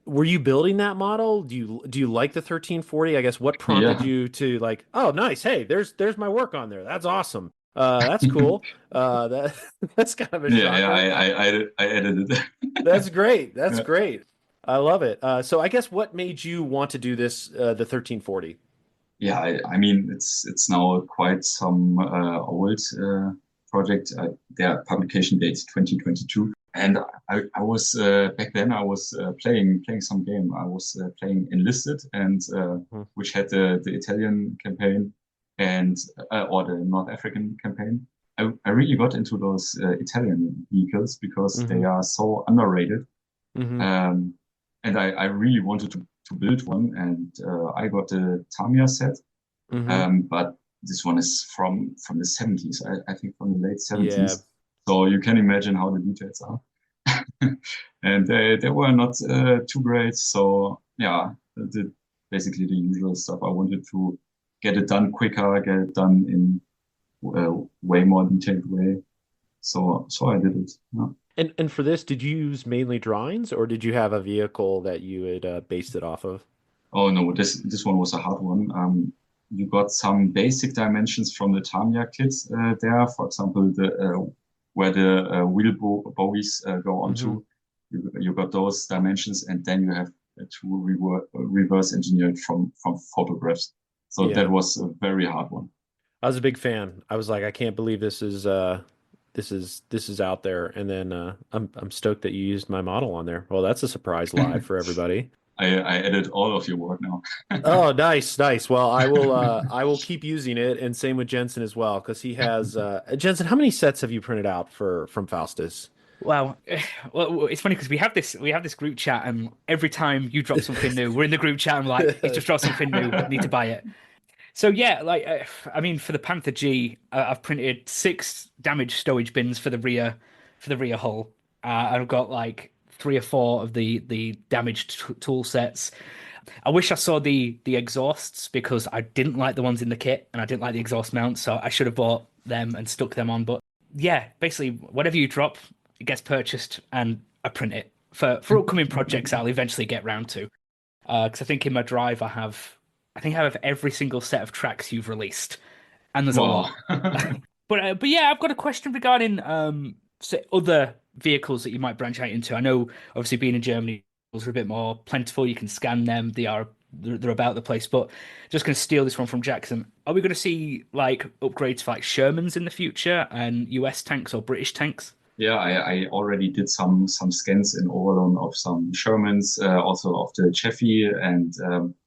Were you building that model? Do you like the 1340? I guess what prompted Yeah. you to like, oh, nice. Hey, there's my work on there. That's awesome. That's cool. That that's kind of a Yeah, shocker. I edited it. That's great. That's Yeah. great. I love it. So I guess what made you want to do this, the 1340? Yeah, I mean it's now quite some old project. Their publication date 2022, and I was back then I was playing some game. I was playing Enlisted, and Hmm. which had the Italian campaign and or the North African campaign. I really got into those Italian vehicles because they Hmm. are so underrated. Hmm. Um, and I really wanted to build one, and I got the Tamiya set, Hmm. but this one is from the 70s, I think from the late Yeah. 70s. So you can imagine how the details are. And they were not too great. So yeah, the, basically the usual stuff. I wanted to get it done quicker, get it done in way more detailed way. So I did it. Yeah. And for this, did you use mainly drawings or did you have a vehicle that you had based it off of? Oh no, this one was a hard one. You got some basic dimensions from the Tamiya kits there. For example, the where the wheel bowies go onto. You got those dimensions, and then you have to reverse engineer it from photographs. So Yeah. that was a very hard one. I was a big fan. I was like, I can't believe this is out there. And then I'm stoked that you used my model on there. Well, that's a surprise live for everybody. I edit all of your work now. Oh, nice, nice. Well, I will keep using it, and same with Jensen as well, because he has Jensen, how many sets have you printed out from Faustus? Well, well, it's funny because we have this group chat, and every time you drop something new, we're in the group chat. I'm like, he's just dropped something new. Need to buy it. So yeah, like I mean, for the Panther G, I've printed 6 damage stowage bins for the rear hull. I've got like 3 or 4 of the damaged tool sets. I wish I saw the exhausts because I didn't like the ones in the kit and I didn't like the exhaust mounts, so I should have bought them and stuck them on. But yeah, basically whatever you drop, it gets purchased and I print it for upcoming projects. I'll eventually get round to because I think in my drive I have every single set of tracks you've released, and there's a Wow. lot. But yeah, I've got a question regarding say other vehicles that you might branch out into. I know obviously being in Germany are a bit more plentiful. You can scan them. They're about the place. But just going to steal this one from Jackson. Are we going to see like upgrades for like Shermans in the future and US tanks or British tanks? Yeah, I already did some scans in Overlord of some Shermans, also of the Chaffee and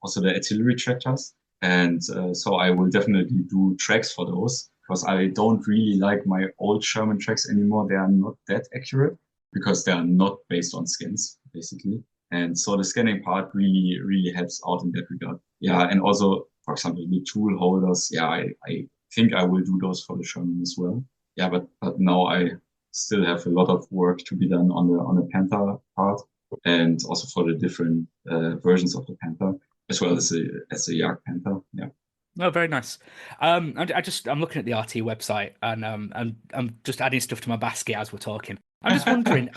also the artillery tractors. And so I will definitely do tracks for those because I don't really like my old Sherman tracks anymore. They are not that accurate because they are not based on scans, basically. And so the scanning part really helps out in that regard. Yeah, and also, for example, the tool holders. Yeah, I think I will do those for the Sherman as well. Yeah, but now I still have a lot of work to be done on the Panther part, and also for the different versions of the Panther, as well as the Jagd Panther. Yeah. Oh, very nice. I'm looking at the RT website and I'm just adding stuff to my basket as we're talking. I'm just wondering.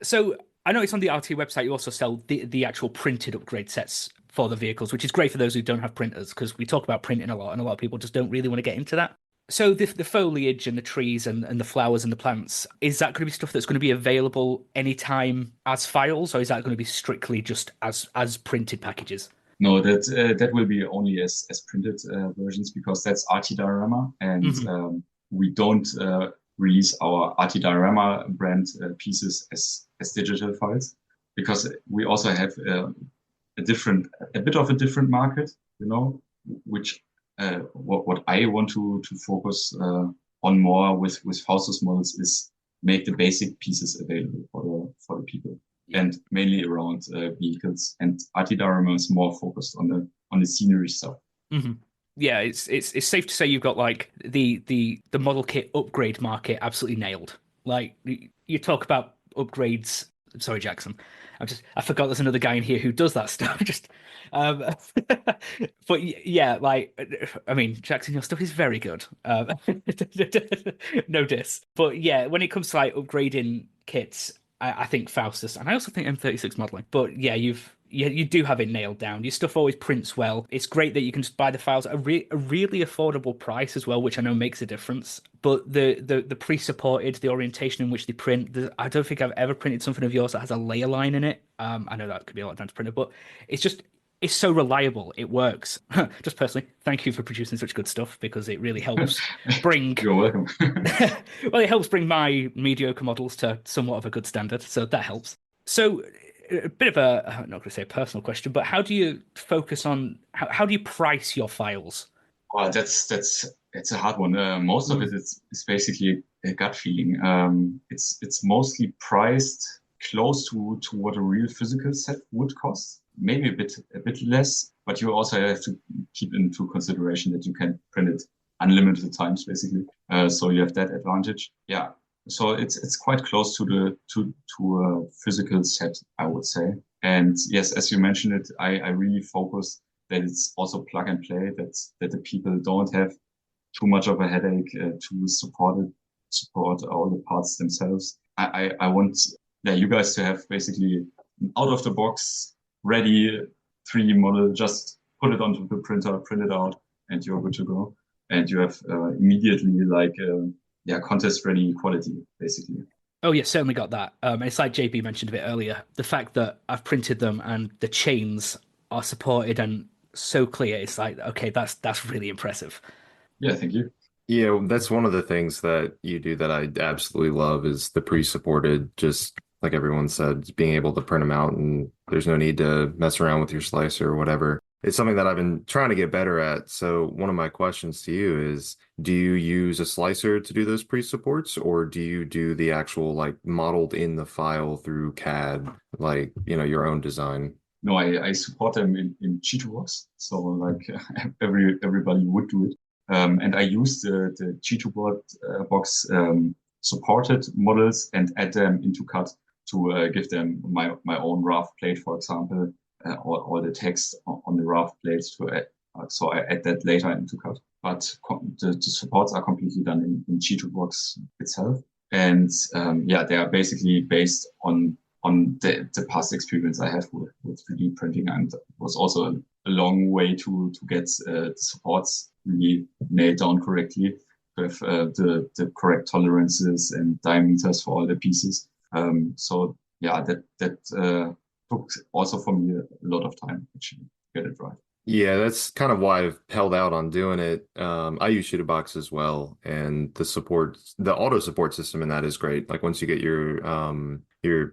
So I noticed on the RT website you also sell the actual printed upgrade sets for the vehicles, which is great for those who don't have printers because we talk about printing a lot, and a lot of people just don't really want to get into that. So the foliage and the trees and the flowers and the plants, is that going to be stuff that's going to be available anytime as files, or is that going to be strictly just as printed packages? No, that will be only as printed versions because that's RT Diorama, and we don't release our RT Diorama brand pieces as digital files because we also have a bit of a different market, which what I want to focus on more with Faustus models is make the basic pieces available for the people, and mainly around vehicles. And RT Diorama is more focused on the scenery stuff. Mm-hmm. Yeah, it's safe to say you've got like the model kit upgrade market absolutely nailed. Like you talk about upgrades. Sorry, Jackson. I forgot there's another guy in here who does that stuff. Um, but yeah, like I mean, Jackson, your stuff is very good. No diss. But yeah, when it comes to like upgrading kits, I think Faustus, and I also think M36 modeling. But yeah, you do have it nailed down. Your stuff always prints well. It's great that you can just buy the files at a really affordable price as well, which I know makes a difference. But the pre-supported, the orientation in which they print, I don't think I've ever printed something of yours that has a layer line in it. I know that could be a lot of time to print it, but it's so reliable. It works. Just personally, thank you for producing such good stuff because it really helps bring. You're welcome. Well, it helps bring my mediocre models to somewhat of a good standard, so that helps. So, a bit of I'm not going to say a personal question, but how do you focus on how do you price your files? Well, it's a hard one. Most of it is basically a gut feeling. It's mostly priced close to what a real physical set would cost. Maybe a bit less, but you also have to keep into consideration that you can print it unlimited times, basically. So you have that advantage. Yeah. So it's quite close to a physical set, I would say. And yes, as you mentioned it, I really focus that it's also plug and play, that the people don't have too much of a headache to support all the parts themselves. I want you guys to have basically out of the box ready 3D model, just put it onto the printer, print it out, and you're good to go. And you have immediately like contest ready quality basically. Oh yeah, certainly got that. It's like JB mentioned a bit earlier, the fact that I've printed them and the chains are supported and so clear. It's like, okay, that's really impressive. Yeah, thank you. Yeah, that's one of the things that you do that I absolutely love is the pre-supported, just like everyone said, being able to print them out and there's no need to mess around with your slicer or whatever. It's something that I've been trying to get better at. So one of my questions to you is, do you use a slicer to do those pre-supports, or do you do the actual like modeled in the file through CAD, like, your own design? No, I support them in G2box. So like everybody would do it. And I use the G2box supported models and add them into CAD to give them my own raft plate, for example, all the text on the raft plates to add. So I add that later into CAD. But the supports are completely done in G2box itself. And they are basically based on the past experience I have with 3D printing, and it was also a long way to get the supports really nailed down correctly with the correct tolerances and diameters for all the pieces. That took also for me a lot of time actually to get it right. Yeah, that's kind of why I've held out on doing it. I use Shootabox as well, and the auto support system in that is great. Like once you get your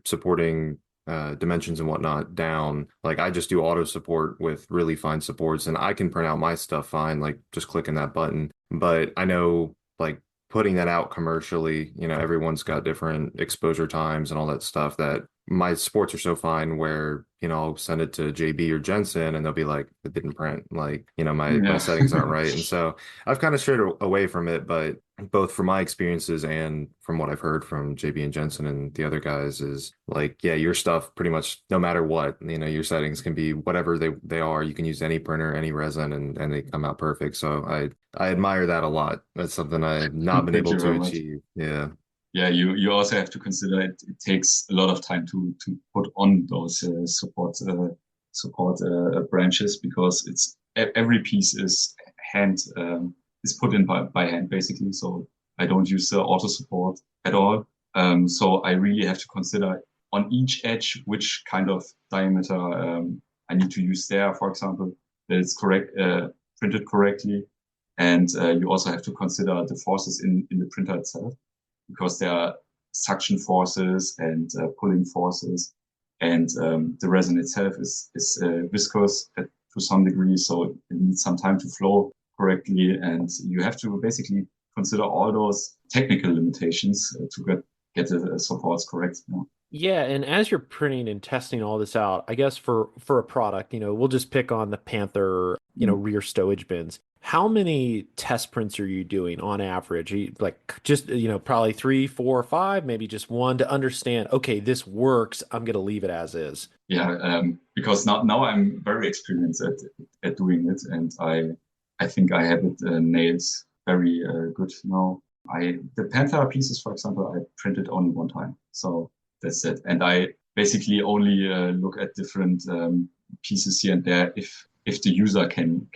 supporting dimensions and whatnot down, like I just do auto support with really fine supports, and I can print out my stuff fine, like just clicking that button. But I know like putting that out commercially, everyone's got different exposure times and all that stuff that my sports are so fine where, I'll send it to JB or Jensen and they'll be like, it didn't print. Like, my settings aren't right. And so I've kind of strayed away from it, but both from my experiences and from what I've heard from JB and Jensen and the other guys is like, yeah, your stuff pretty much no matter what, your settings can be whatever they are. You can use any printer, any resin, and they come out perfect. So I admire that a lot. That's something I've not been able to achieve. Yeah. Yeah, you also have to consider it takes a lot of time to put on those support branches, because it's every piece is put in by hand basically. So I don't use the auto support at all. So I really have to consider on each edge which kind of diameter I need to use there, for example, that it's correct printed correctly, and you also have to consider the forces in the printer itself, because there are suction forces and pulling forces, and the resin itself is viscous to some degree, so it needs some time to flow correctly, and you have to basically consider all those technical limitations to get the supports correct. Yeah, and as you're printing and testing all this out, I guess for a product, we'll just pick on the Panther, rear stowage bins. How many test prints are you doing on average? Like just, probably 3, 4, 5, maybe just one to understand, okay, this works. I'm going to leave it as is. Yeah, because now I'm very experienced at doing it, and I think I have it nailed very good now. The Panther pieces, for example, I printed only one time. So that's it. And I basically only look at different pieces here and there if the user can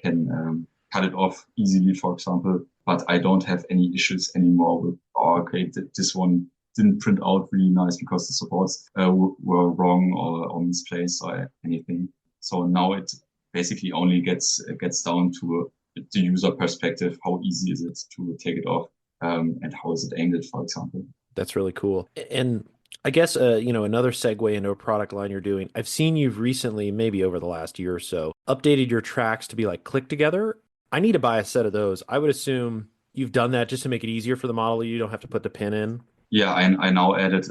cut it off easily, for example. But I don't have any issues anymore with, this one didn't print out really nice because the supports were wrong or misplaced or anything. So now it basically only gets down to the user perspective. How easy is it to take it off, and how is it angled, for example? That's really cool. And I guess, another segue into a product line you're doing. I've seen you've recently, maybe over the last year or so, updated your tracks to be like click together. I need to buy a set of those. I would assume you've done that just to make it easier for the model. You don't have to put the pin in. Yeah, I now added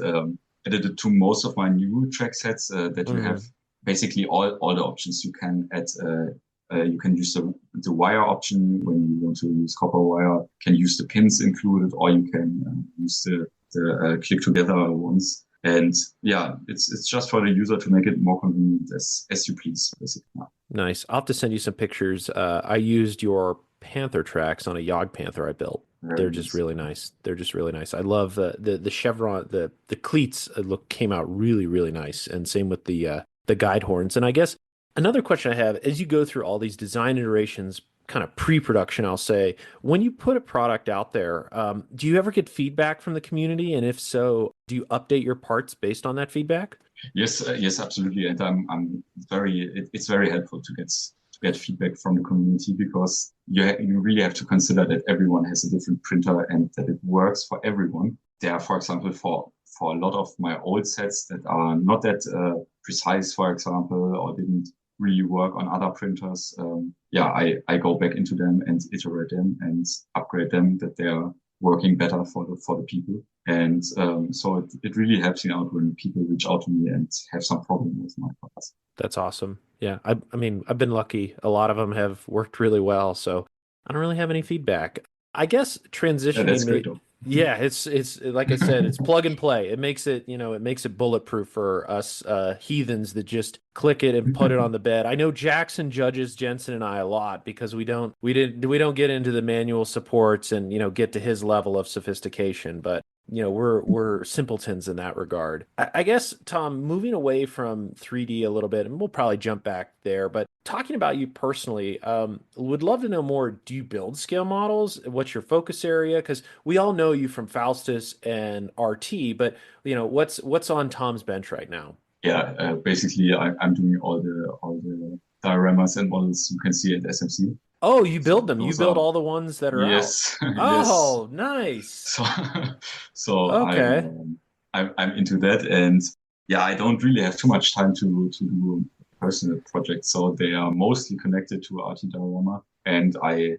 it to most of my new track sets that you have basically all the options. You can add you can use the wire option when you want to use copper wire. You can use the pins included, or you can use the click together ones. And yeah, it's just for the user to make it more convenient as you please, basically. Nice. I'll have to send you some pictures. I used your Panther tracks on a Yog Panther I built. They're just really nice. They're just really nice. I love the chevron, the cleats came out really, really nice. And same with the guide horns. And I guess Another question I have, as you go through all these design iterations, kind of pre-production, I'll say, when you put a product out there, do you ever get feedback from the community? And if so, do you update your parts based on that feedback? Yes, yes, absolutely. And I'm it's very helpful to get feedback from the community because you really have to consider that everyone has a different printer and that it works for everyone. There are, for example, for a lot of my old sets that are not that precise, for example, or didn't really work on other printers. I go back into them and iterate them and upgrade them that they are working better for the people. And so it really helps me out when people reach out to me and have some problem with my parts. That's awesome. Yeah. I mean, I've been lucky. A lot of them have worked really well. So I don't really have any feedback. I guess Yeah, that's transitioning great though. yeah, it's like I said, it's plug and play. It makes it, it makes it bulletproof for us heathens that just click it and put it on the bed. I know Jackson judges Jensen and I a lot because we don't get into the manual supports and get to his level of sophistication, but we're simpletons in that regard. I guess, Tom, moving away from 3D a little bit, and we'll probably jump back there, but talking about you personally, would love to know more. Do you build scale models? What's your focus area? Because we all know you from Faustus and RT, but what's on Tom's bench right now? Yeah, basically I'm doing all the dioramas and models you can see at SMC. Oh, you build So them. You those build are all the ones that are out. yes, yes. Oh, nice. So so Okay. I'm into that, and yeah, I don't really have too much time to do personal projects, so they are mostly connected to RT Diorama, and I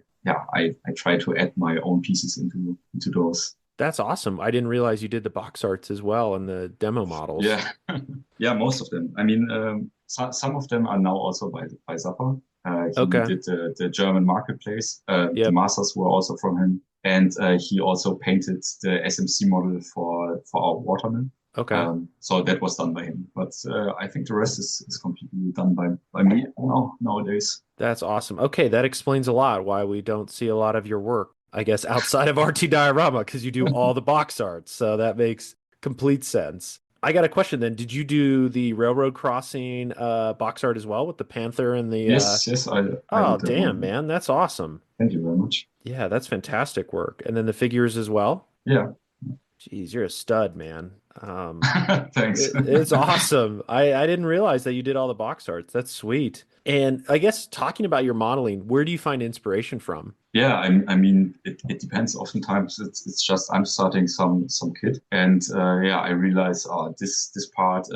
try to add my own pieces into those. That's awesome. I didn't realize you did the box arts as well and the demo models. Yeah, yeah, most of them. I mean, some of them are now also by Zappa. He Okay. did the German marketplace. The Yep. masters were also from him, and he also painted the SMC model for our Waterman. Okay. So that was done by him. But I think the rest is completely done by me now nowadays. That's awesome. Okay, that explains a lot why we don't see a lot of your work, I guess, outside of RT Diorama, because you do all the box arts. So that makes complete sense. I got a question then. Did you do the railroad crossing box art as well with the panther and the Yes, yes, I oh did that damn, one. man, that's awesome. Thank you very much. Yeah, that's fantastic work. And then the figures as well. Yeah, Geez, you're a stud, man. thanks. It's awesome. I didn't realize that you did all the box arts. That's sweet. And I guess talking about your modeling, where do you find inspiration from? Yeah, I mean, it depends. Oftentimes, it's just I'm starting some kit, and yeah, I realize this part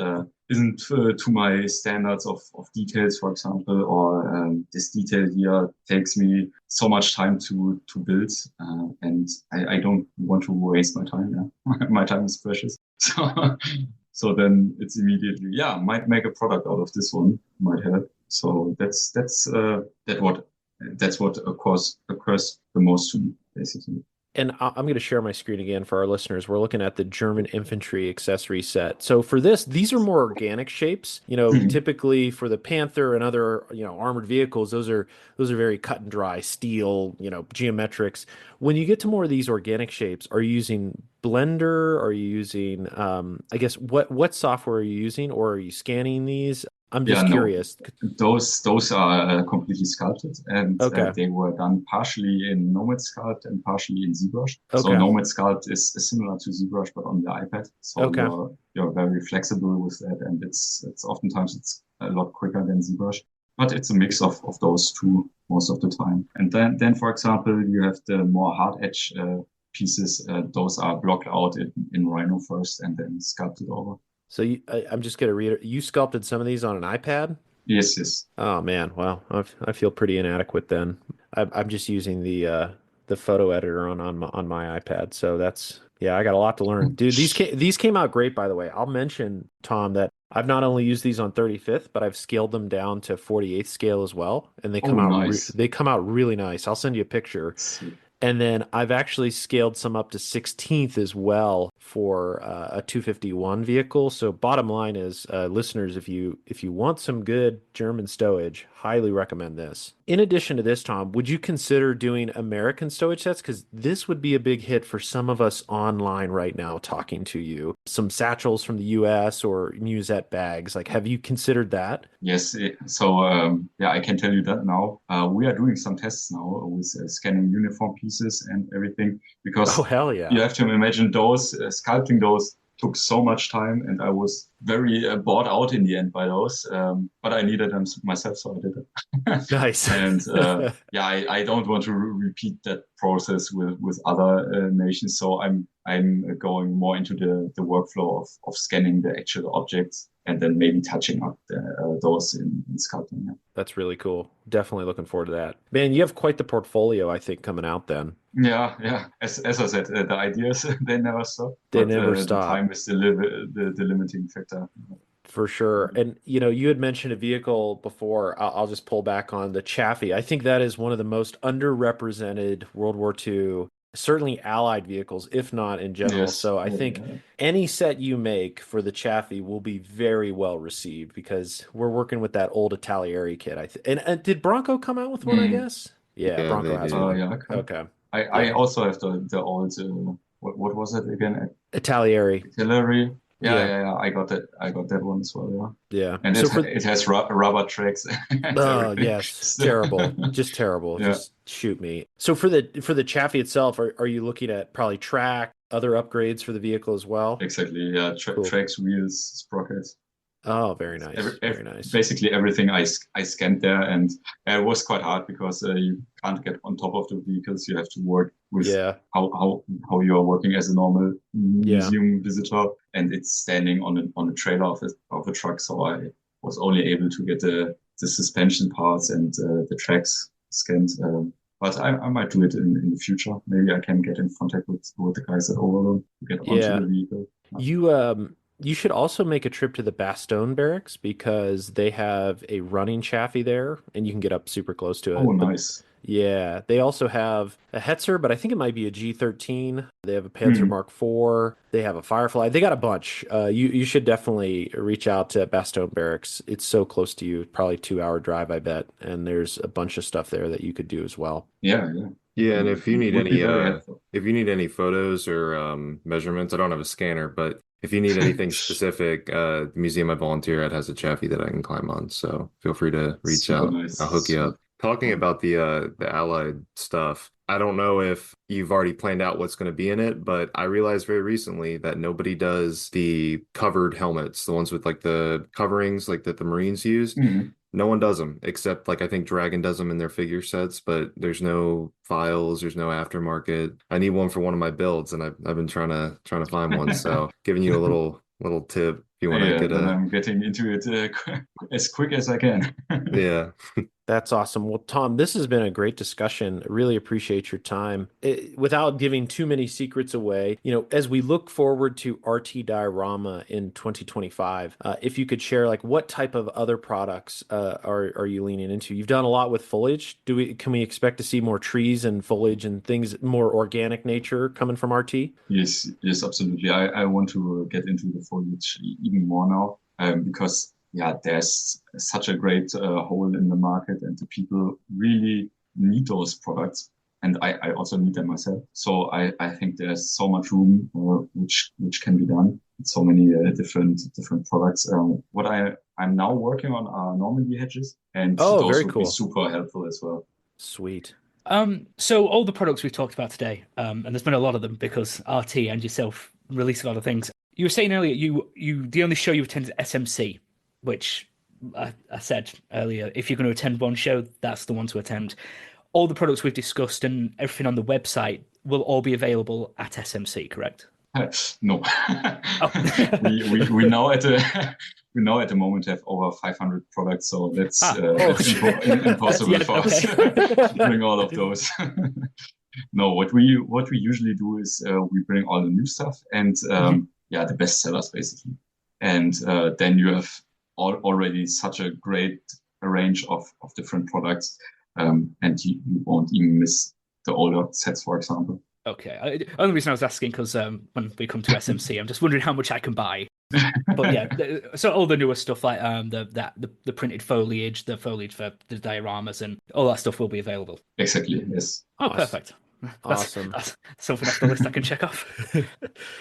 isn't to my standards of details, for example, or this detail here takes me so much time to build, and I don't want to waste my time. Yeah, my time is precious. So then it's immediately might make a product out of this one, might help. So that's what of course occurs the most to me, basically. And I'm going to share my screen again for our listeners. We're looking at the German infantry accessory set. So for this, these are more organic shapes. Mhm. Typically for the Panther and other, armored vehicles, those are very cut and dry steel, geometrics. When you get to more of these organic shapes, are you using Blender? Are you using, I guess, what software are you using, or are you scanning these? I'm Yeah, just no, curious. those are completely sculpted, and Okay. they were done partially in Nomad Sculpt and partially in ZBrush. So Okay. Nomad Sculpt is similar to ZBrush, but on the iPad. So Okay. you're very flexible with that, and it's oftentimes it's a lot quicker than ZBrush. But it's a mix of those two most of the time. And then for example, you have the more hard edge pieces. Those are blocked out in Rhino first, and then sculpted over. So I'm just going to read it. You sculpted some of these on an iPad? Yes, yes. Oh man, well, I feel pretty inadequate then. I'm just using the photo editor on my iPad, so that's yeah, I got a lot to learn, dude. These came out great, by the way. I'll mention, Tom, that I've not only used these on 35th, but I've scaled them down to 48th scale as well, and Oh, nice. they come out really nice. I'll send you a picture. See. And then I've actually scaled some up to 16th as well for a 251 vehicle. So bottom line is, listeners, if you want some good German stowage, highly recommend this. In addition to this, Tom, would you consider doing American stowage sets? Because this would be a big hit for some of us online right now talking to you. Some satchels from the US or musette bags. Like, have you considered that? Yes, so yeah, I can tell you that now. We are doing some tests now with scanning uniform pieces and everything, because Oh, hell you yeah. have to imagine those sculpting those took so much time, and I was very bored out in the end by those. But I needed them myself, so I did it. Nice. And yeah, I don't want to repeat that process with other nations, so I'm going more into the workflow of scanning the actual objects and then maybe touching up those in sculpting. Yeah. That's really cool. Definitely looking forward to that. Man, you have quite the portfolio, I think, coming out then. Yeah. As I said, the ideas they never stop, They but never the stop. time is the limiting factor. For sure. And you had mentioned a vehicle before. I'll just pull back on the Chaffee. I think that is one of the most underrepresented World War II, certainly Allied vehicles, if not in general. Yes. So I think any set you make for the Chaffee will be very well received because we're working with that old Italieri kit. And did Bronco come out with one, I guess? Yeah, Yeah, Bronco they has did. one. Yeah, okay. Okay. I Yeah. also have the old what was it again? Italieri. Artillery. Yeah. Yeah. I got that one as well. Yeah. Yeah. And So for it has rubber tracks and Oh, everything. yes. Terrible. Just terrible. Yeah. Just shoot me. So for the Chaffee itself, are you looking at probably track, other upgrades for the vehicle as well? Exactly. Yeah. Cool. Tracks, wheels, sprockets. Oh, very nice. Very nice. Basically everything I scanned there, and it was quite hard because you can't get on top of the vehicles. You have to work with Yeah. how you are working as a normal museum visitor, and it's standing on a trailer of a truck. So I was only able to get the suspension parts and the tracks scanned. But I might do it in the future. Maybe I can get in contact with the guys at Overload to get onto the vehicle. You should also make a trip to the Bastogne barracks because they have a running Chaffee there and you can get up super close to it. Oh, nice. Yeah, they also have a Hetzer, but I think it might be a G13. They have a Panzer Mark IV. They have a Firefly. They got a bunch. You should definitely reach out to Bastogne Barracks. It's so close to you, probably 2 hour drive, I bet. And there's a bunch of stuff there that you could do as well. Yeah. Yeah, and if you need Would be very any helpful. if you need any photos or measurements, I don't have a scanner, but if you need anything specific, the museum I volunteer at has a Chaffee that I can climb on, so feel free to reach Super out. nice. I'll hook you up. Talking about the Allied stuff, I don't know if you've already planned out what's going to be in it, but I realized very recently that nobody does the covered helmets, the ones with like the coverings like that the Marines use. No one does them except like I think Dragon does them in their figure sets, but there's no files, there's no aftermarket. I need one for one of my builds, and I've been trying to find one. So giving you a little tip if you want to get then I'm getting into it as quick as I can. Yeah. That's awesome. Well, Tom, this has been a great discussion. I really appreciate your time. Without giving too many secrets away, as we look forward to RT Diorama in 2025, if you could share like what type of other products are you leaning into? You've done a lot with foliage. Can we expect to see more trees and foliage and things more organic nature coming from RT? Yes, absolutely. I want to get into the foliage even more now because there's such a great hole in the market, and the people really need those products, and I also need them myself. So I think there's so much room which can be done. So many different products. What I'm now working on are Normandy hedges, and those very would cool. be super helpful as well. Sweet. So all the products we've talked about today, and there's been a lot of them because RT and yourself release a lot of things. You were saying earlier the only show you attended SMC, which I said earlier, if you're going to attend one show, that's the one to attend. All the products we've discussed and everything on the website will all be available at SMC, correct? No. We now at the moment have over 500 products, so that's impossible for us to bring all of those. No, what we usually do is we bring all the new stuff and the best sellers basically, and then you have already such a great range of different products, and you won't even miss the older sets, for example. Okay. Only reason I was asking because when we come to SMC, I'm just wondering how much I can buy. But yeah, so all the newer stuff like the printed foliage, the foliage for the dioramas, and all that stuff will be available. Exactly. Yes. Oh, Awesome. perfect. Awesome. That's something off the list I can check off.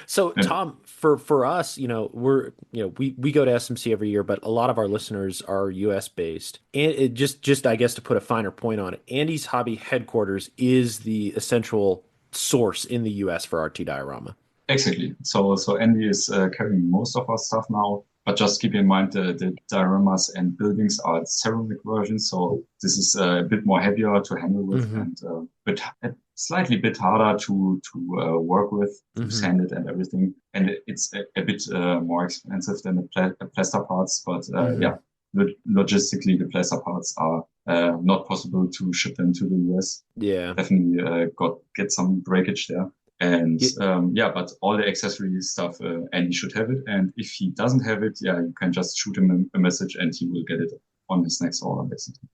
So Yeah. Tom, for us, we go to SMC every year, but a lot of our listeners are US based. And it just I guess to put a finer point on it, Andy's Hobby headquarters is the essential source in the US for RT Diorama. Exactly. So Andy is carrying most of our stuff now, but just keep in mind the dioramas and buildings are ceramic versions, so this is a bit more heavier to handle with and but slightly bit harder to work with, to sand it and everything, and it's a bit more expensive than the plaster parts, but yeah, logistically the plaster parts are not possible to ship them to the US. Yeah. Definitely get some breakage there. And yeah, but all the accessory stuff, Andy should have it. And if he doesn't have it, yeah, you can just shoot him a message and he will get it on his next order, basically.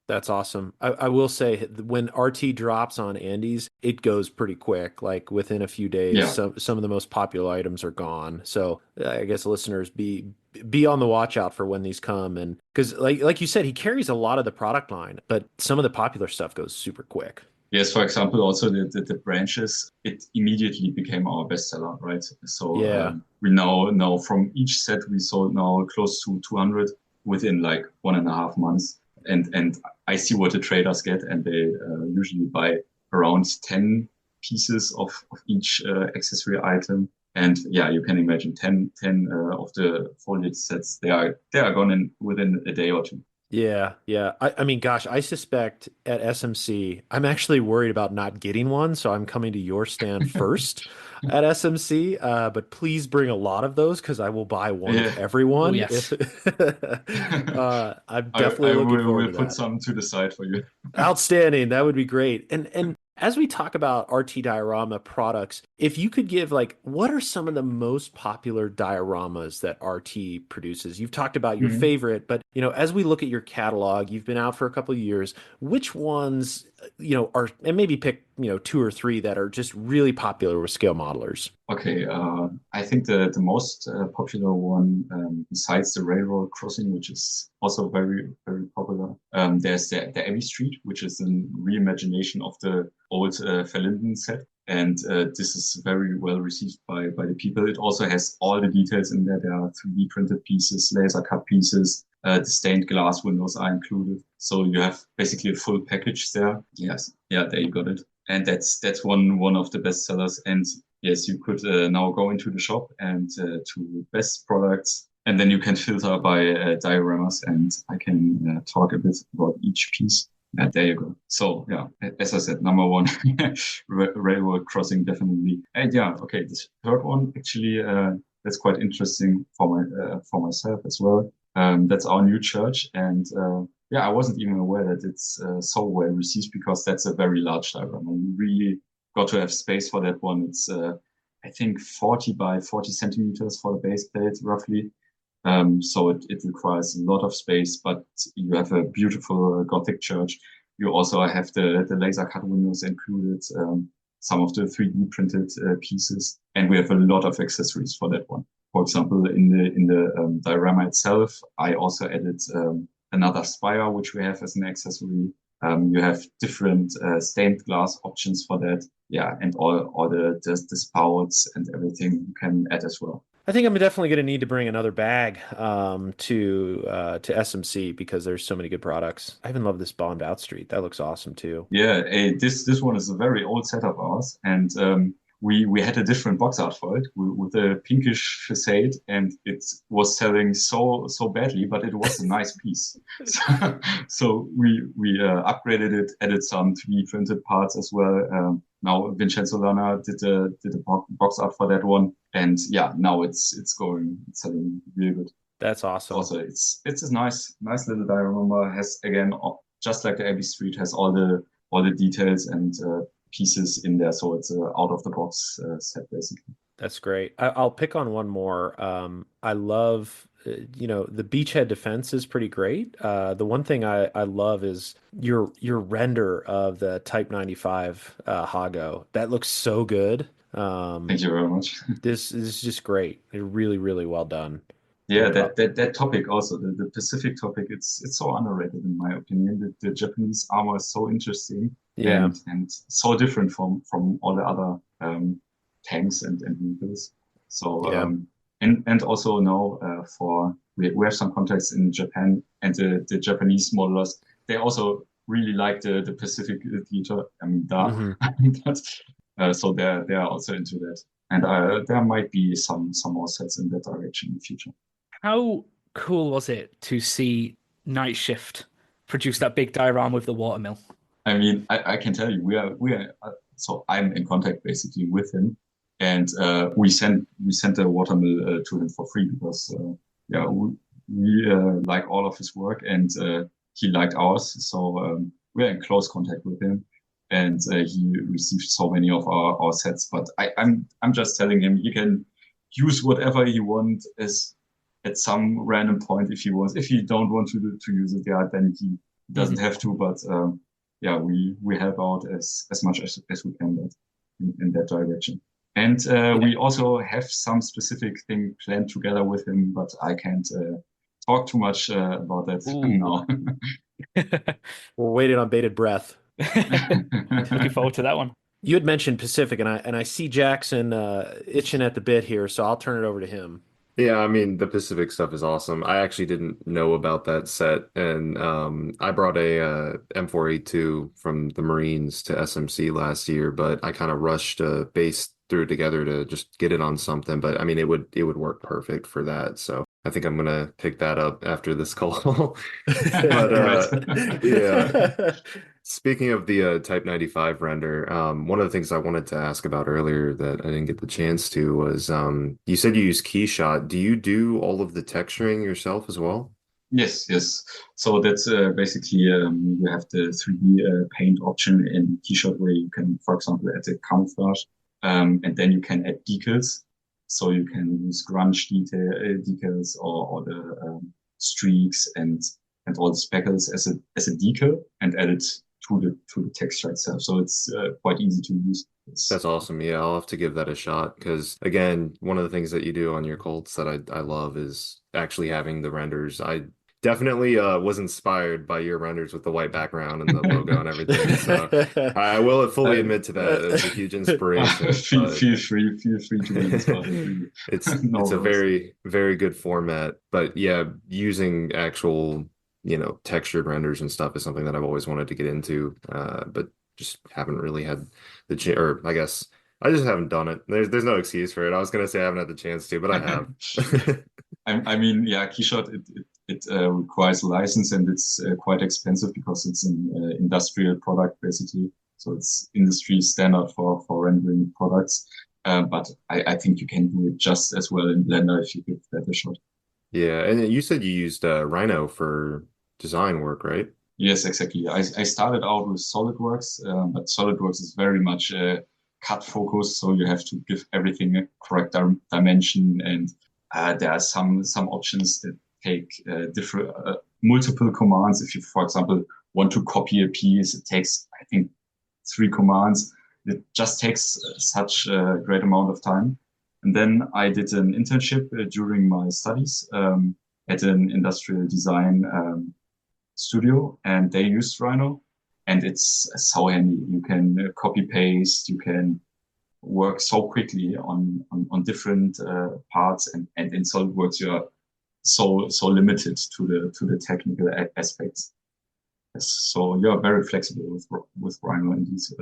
That's awesome. I will say when RT drops on Andy's, it goes pretty quick. Like within a few days, Yeah. some of the most popular items are gone. So I guess listeners be on the watch out for when these come. And because like you said, he carries a lot of the product line, but some of the popular stuff goes super quick. Yes, for example, also the branches, it immediately became our bestseller, right? So Yeah. we now from each set we sold now close to 200 within like 1.5 months. And I see what the traders get, and they usually buy around 10 pieces of each accessory item. And yeah, you can imagine 10 of the foliage sets, they are gone within a day or two. Yeah, yeah. I mean, gosh, I suspect at SMC, I'm actually worried about not getting one, so I'm coming to your stand first at SMC. But please bring a lot of those because I will buy one of Yeah. everyone. Oh, yes. I'm I definitely looking will forward to put that. some to the side for you. Outstanding. That would be great. And as we talk about RT Diorama products, if you could give like what are some of the most popular dioramas that RT produces? You've talked about your Mhm. favorite, but as we look at your catalog, you've been out for a couple of years. Which ones, are and maybe pick, 2 or 3 that are just really popular with scale modelers. Okay, I think the most popular one, besides the railroad crossing, which is also very, very popular, there's the Abbey Street, which is a reimagination of the old Verlinden set. And this is very well received by the people. It also has all the details in there. There are 3D printed pieces, laser cut pieces, the stained glass windows are included. So you have basically a full package there. Yes, yeah, there you got it. And that's one of the best sellers. And yes, you could now go into the shop and to best products, and then you can filter by dioramas, and I can talk a bit about each piece. Yeah, there you go. So yeah, as I said, number one, railroad crossing definitely. And yeah, okay, this third one actually that's quite interesting for myself as well. That's our new church, and yeah, I wasn't even aware that it's so well received because that's a very large diorama. You really got to have space for that one. It's I think 40 by 40 centimeters for the base plate roughly. So it requires a lot of space, but you have a beautiful Gothic church. You also have the laser cut windows included, some of the 3D printed pieces, and we have a lot of accessories for that one. For example, in the diorama itself, I also added another spire, which we have as an accessory. You have different stained glass options for that. Yeah, and all the spouts and everything you can add as well. I think I'm definitely going to need to bring another bag to SMC because there's so many good products. I even love this bombed out street. That looks awesome too. Yeah, this one is a very old set of ours, and we had a different box art for it with a pinkish facade, and it was selling so badly, but it was a nice piece. So we upgraded it, added some 3D printed parts as well. Now Vincenzo Lana did a box art for that one, and yeah, now it's selling really good. That's awesome. Also, it's a nice little diorama. Has again, just like the Abbey Street, has all the details and pieces in there, so it's out of the box set basically. That's great. I'll pick on one more. I love the beachhead defense is pretty great. The one thing I love is your render of the Type 95 Hago. That looks so good. Thank you very much. This is just great. Really, really well done. Yeah, that topic also, the Pacific topic, it's so underrated in my opinion. The Japanese armor is so interesting Yeah. and so different from all the other tanks and vehicles. So Yeah. and also now we have some contacts in Japan, and the Japanese modelers, they also really like the Pacific theater. I mean, Mhm. so they are also into that, and there might be some more sets in that direction in the future. How cool was it to see Night Shift produce that big diorama with the watermill? I mean, I can tell you, we are so I'm in contact basically with him, and we sent a watermill to him for free because yeah, we like all of his work, and he liked ours, so we're in close contact with him, and he received so many of our sets. But I'm just telling him he can use whatever he wants as at some random point if he wants. If he don't want to use it, yeah, then he doesn't have to. But yeah, we help out as much as we can in that direction. And we also have some specific thing planned together with him, but I can't talk too much about that now. We're waiting on bated breath. Looking forward to that one. You had mentioned Pacific, and I see Jackson itching at the bit here, so I'll turn it over to him. Yeah, I mean, the Pacific stuff is awesome. I actually didn't know about that set, and I brought a M4A2 from the Marines to SMC last year, but I kind of rushed a base threw it together to just get it on something. But I mean, it would work perfect for that. So I think I'm gonna pick that up after this call. But yeah. Speaking of the Type 95 render, one of the things I wanted to ask about earlier that I didn't get the chance to was you said you use Keyshot. Do you do all of the texturing yourself as well? Yes, yes. So that's basically you have the 3D paint option in Keyshot where you can, for example, add a camouflage, and then you can add decals. So you can use grunge decals or the streaks and all the speckles as a decal and add it to the texture itself. So it's quite easy to use. That's awesome. Yeah, I'll have to give that a shot because again, one of the things that you do on your Colts that I love is actually having the renders. I definitely was inspired by your renders with the white background and the logo and everything. So I will fully admit to that. It was a huge inspiration. Feel free to be inspired. It's No it's a worries. very, very good format. But yeah, using actual, textured renders and stuff is something that I've always wanted to get into, but just haven't really had the chance, or I guess I just haven't done it. There's no excuse for it. I was gonna say I haven't had the chance to, but I have. I mean, yeah, Keyshot it requires a license and it's quite expensive because it's an industrial product basically. So it's industry standard for rendering products. But I think you can do it just as well in Blender if you give that a shot. Yeah, and then you said you used Rhino for design work, right? Yes, exactly. I started out with SolidWorks, but SolidWorks is very much cut focus, so you have to give everything a correct dimension, and there are some options that take different multiple commands. If you, for example, want to copy a piece, it takes I think 3 commands. It just takes such a great amount of time. And then I did an internship during my studies at an industrial design studio, and they used Rhino, and it's so handy. You can copy paste, you can work so quickly on different parts, and in SolidWorks you are so limited to the technical aspects. So you are very flexible with Rhino in these.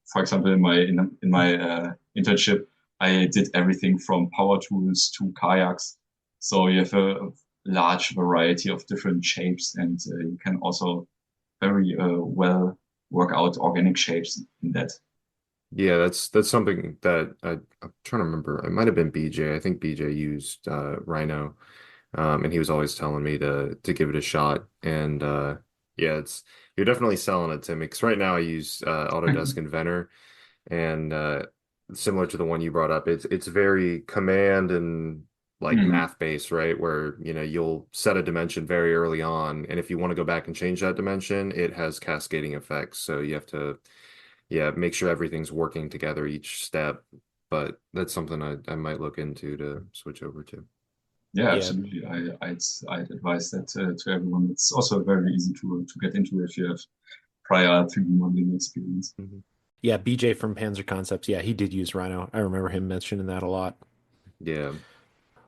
For example, in my internship, I did everything from power tools to kayaks. So you have a large variety of different shapes, and you can also very well work out organic shapes in that. Yeah, that's something that I'm trying to remember. It might have been BJ. I think BJ used Rhino, and he was always telling me to give it a shot. And yeah, you're definitely selling it to me because right now I use Autodesk Inventor, and similar to the one you brought up, it's very command and like math based, right? Where, you'll set a dimension very early on, and if you want to go back and change that dimension, it has cascading effects. So you have to, yeah, make sure everything's working together each step. But that's something I might look into to switch over to. Yeah, Yeah. absolutely. I'd advise that to everyone. It's also very easy to get into if you have prior 3D modeling experience. Yeah, BJ from Panzer Concepts. Yeah, he did use Rhino. I remember him mentioning that a lot. Yeah.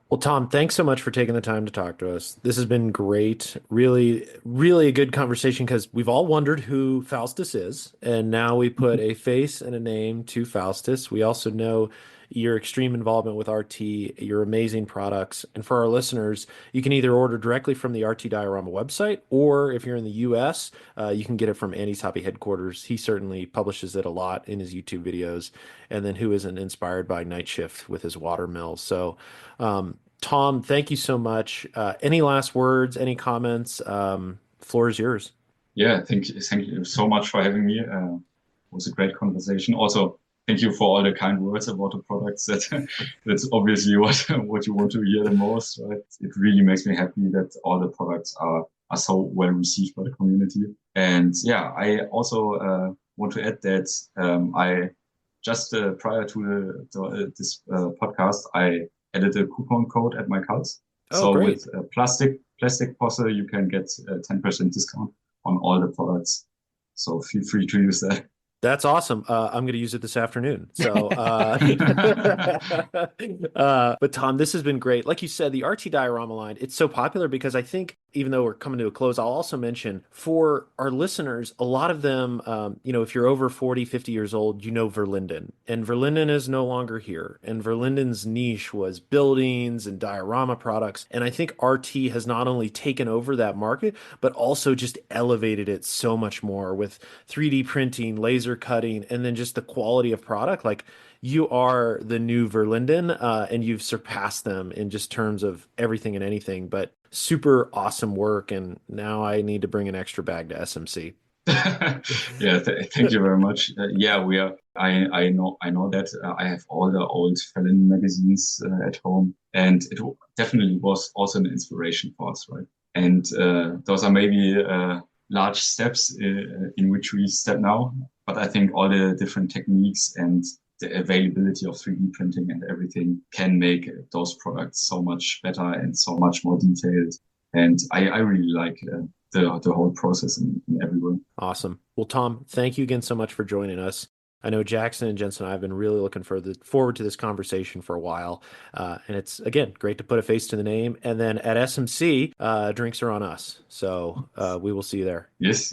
Well, Tom, thanks so much for taking the time to talk to us. This has been great. Really, really a good conversation because we've all wondered who Faustus is, and now we put a face and a name to Faustus. We also know your extreme involvement with RT, your amazing products. And for our listeners, you can either order directly from the RT Diorama website, or if you're in the US, you can get it from Andy's Hobby headquarters. He certainly publishes it a lot in his YouTube videos. And then who isn't inspired by Night Shift with his water mills? So, Tom, thank you so much. Any last words, any comments? Floor is yours. Yeah, thank you so much for having me. It was a great conversation. Also, thank you for all the kind words about the products. That's obviously what you want to hear the most, right? It really makes me happy that all the products are so well received by the community. And yeah, I also want to add that I just prior to this podcast, I added a coupon code at my cards. Oh, so great. with plastic posse, you can get a 10% discount on all the products. So feel free to use that. That's awesome. I'm going to use it this afternoon. So, but Tom, this has been great. Like you said, the RT Diorama line, it's so popular because I think, even though we're coming to a close, I'll also mention for our listeners, a lot of them, if you're over 40, 50 years old, Verlinden. And Verlinden is no longer here. And Verlinden's niche was buildings and diorama products. And I think RT has not only taken over that market, but also just elevated it so much more with 3D printing, laser cutting, and then just the quality of product. Like, you are the new Verlinden, and you've surpassed them in just terms of everything and anything. But super awesome work, and now I need to bring an extra bag to SMC. Yeah, thank you very much. Yeah, we are. I know that I have all the old Verlinden magazines at home, and it definitely was also an inspiration for us, right? And those are maybe large steps in which we step now. But I think all the different techniques and the availability of 3D printing and everything can make those products so much better and so much more detailed. And I really like the whole process in every way. Awesome. Well, Tom, thank you again so much for joining us. I know Jackson and Jensen and I have been really looking forward to this conversation for a while. And it's, again, great to put a face to the name. And then at SMC, drinks are on us. So we will see you there. Yes.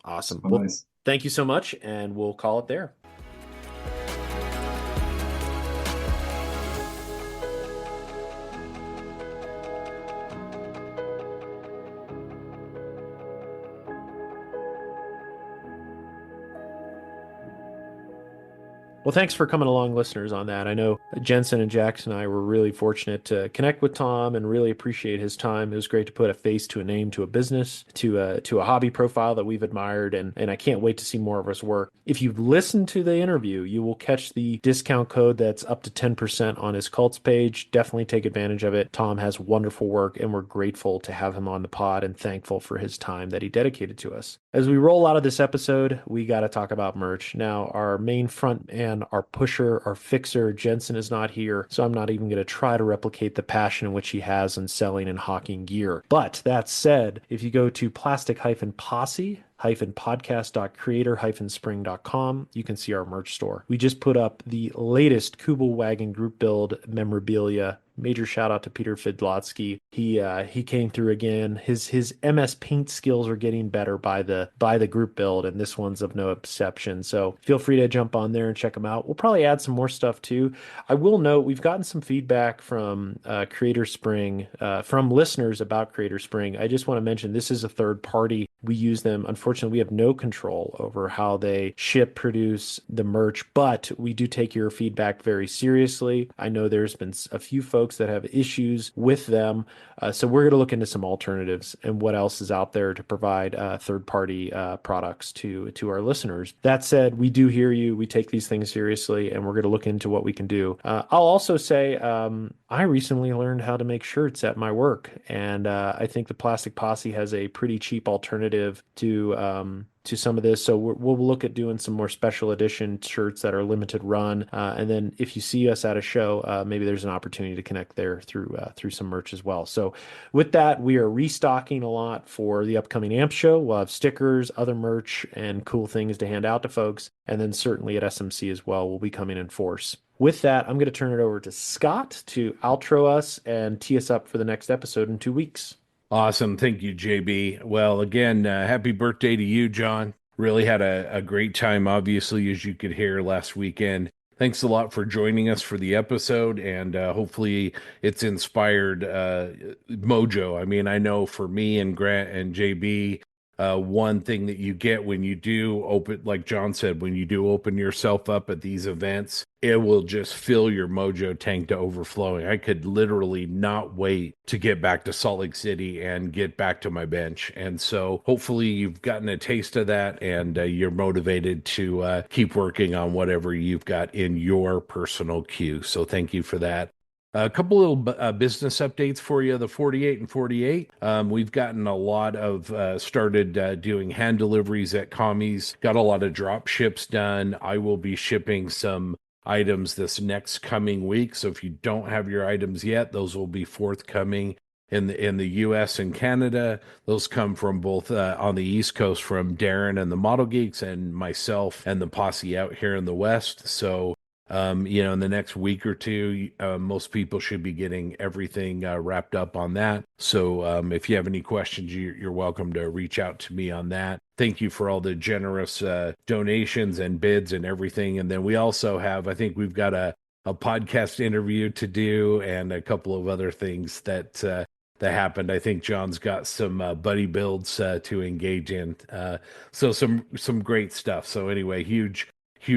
Awesome. Super well, nice. Thank you so much, and we'll call it there. Well, thanks for coming along, listeners, on that. I know Jensen and Jackson and I were really fortunate to connect with Tom and really appreciate his time. It was great to put a face to a name, to a business, to a hobby profile that we've admired, and I can't wait to see more of his work. If you've listened to the interview, you will catch the discount code that's up to 10% on his Cults page. Definitely take advantage of it. Tom has wonderful work, and we're grateful to have him on the pod and thankful for his time that he dedicated to us. As we roll out of this episode, we got to talk about merch. Now, our main front man, our pusher, our fixer, Jensen, is not here, so I'm not even going to try to replicate the passion in which he has in selling and hawking gear. But that said, if you go to plastic-posse-podcast.creator-spring.com, you can see our merch store. We just put up the latest Kubel Wagon group build memorabilia. Major shout out to Peter Fidlotsky. He came through again. His MS Paint skills are getting better by the group build, and this one's of no exception. So feel free to jump on there and check them out. We'll probably add some more stuff too. I will note we've gotten some feedback from Creator Spring, from listeners about Creator Spring. I just want to mention this is a third party. We use them. Unfortunately, we have no control over how they ship, produce the merch, but we do take your feedback very seriously. I know there's been a few folks that have issues with them. So we're going to look into some alternatives and what else is out there to provide third-party products to our listeners. That said, we do hear you. We take these things seriously, and we're going to look into what we can do. I'll also say I'm I recently learned how to make shirts at my work, and I think the Plastic Posse has a pretty cheap alternative to some of this. So we'll look at doing some more special edition shirts that are limited run, and then if you see us at a show, maybe there's an opportunity to connect there through some merch as well. So with that, we are restocking a lot for the upcoming AMP show. We'll have stickers, other merch, and cool things to hand out to folks, and then certainly at SMC as well, we'll be coming in force. With that, I'm going to turn it over to Scott to outro us and tee us up for the next episode in 2 weeks. Awesome. Thank you, JB. Well, again, happy birthday to you, John. Really had a great time, obviously, as you could hear last weekend. Thanks a lot for joining us for the episode, and hopefully it's inspired mojo. I mean, I know for me and Grant and JB, one thing that you get when you do open, like John said, when you do open yourself up at these events, it will just fill your mojo tank to overflowing. I could literally not wait to get back to Salt Lake City and get back to my bench. And so hopefully you've gotten a taste of that, and you're motivated to keep working on whatever you've got in your personal queue. So thank you for that. A couple little business updates for you. The 48 and 48. We've gotten a lot of started doing hand deliveries at Commies. Got a lot of drop ships done. I will be shipping some items this next coming week. So if you don't have your items yet, those will be forthcoming in the U.S. and Canada. Those come from both on the East Coast from Darren and the Model Geeks, and myself and the posse out here in the West. So in the next week or two, most people should be getting everything wrapped up on that. So if you have any questions, you're welcome to reach out to me on that. Thank you for all the generous donations and bids and everything. And then we also have, I think we've got a podcast interview to do and a couple of other things that happened. I think John's got some buddy builds to engage in. So some great stuff. So anyway, huge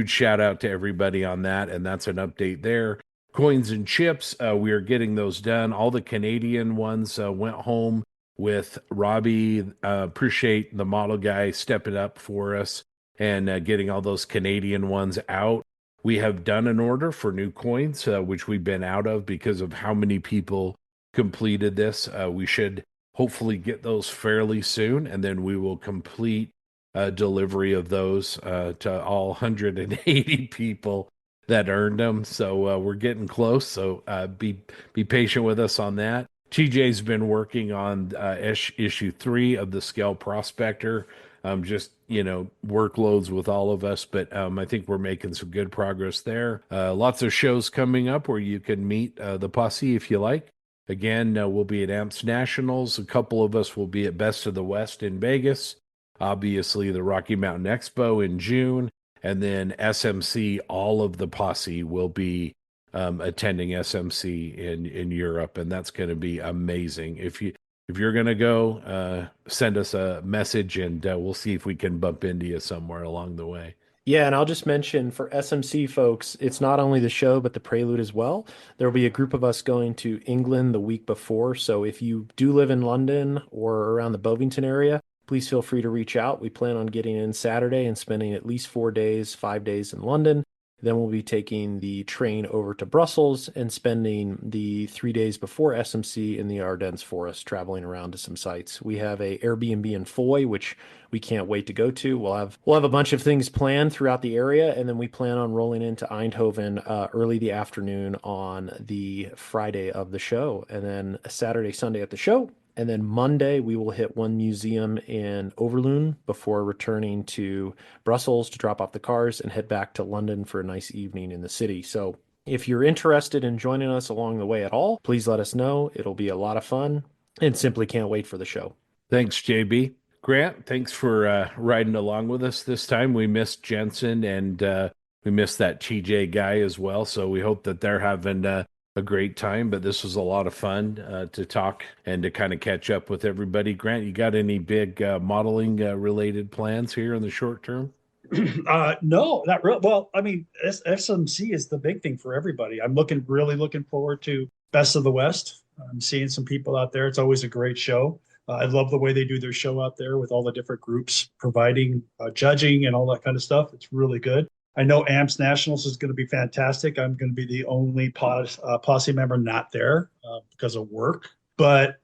shout out to everybody on that. And that's an update there. Coins and chips, we are getting those done. All the Canadian ones went home with Robbie. Appreciate the model guy stepping up for us and getting all those Canadian ones out. We have done an order for new coins, which we've been out of because of how many people completed this. We should hopefully get those fairly soon, and then we will complete delivery of those to all 180 people that earned them. So we're getting close. So be patient with us on that. TJ's been working on issue 3 of the Scale Prospector. Just workloads with all of us, but I think we're making some good progress there. Lots of shows coming up where you can meet the posse if you like. Again, we'll be at AMPS Nationals. A couple of us will be at Best of the West in Vegas. Obviously, the Rocky Mountain Expo in June, and then SMC. All of the posse will be attending SMC in Europe, and that's going to be amazing. If you're going to go, send us a message, and we'll see if we can bump into you somewhere along the way. Yeah, and I'll just mention for SMC folks, it's not only the show, but the prelude as well. There will be a group of us going to England the week before. So if you do live in London or around the Bovington area, please feel free to reach out. We plan on getting in Saturday and spending at least 4 days, 5 days in London. Then we'll be taking the train over to Brussels and spending the 3 days before SMC in the Ardennes Forest, traveling around to some sites. We have a Airbnb in Foy, which we can't wait to go to. We'll have a bunch of things planned throughout the area, and then we plan on rolling into Eindhoven early the afternoon on the Friday of the show, and then a Saturday, Sunday at the show. And then Monday, we will hit one museum in Overloon before returning to Brussels to drop off the cars and head back to London for a nice evening in the city. So if you're interested in joining us along the way at all, please let us know. It'll be a lot of fun and simply can't wait for the show. Thanks, JB. Grant, thanks for riding along with us this time. We missed Jensen, and we missed that TJ guy as well. So we hope that they're having a great time, but this was a lot of fun to talk and to kind of catch up with everybody. Grant, you got any big modeling related plans here in the short term? No, not real. Well, I mean, SMC is the big thing for everybody. I'm really looking forward to Best of the West. I'm seeing some people out there. It's always a great show. I love the way they do their show out there with all the different groups providing judging and all that kind of stuff. It's really good. I know AMPS Nationals is going to be fantastic. I'm going to be the only posse member not there because of work. But,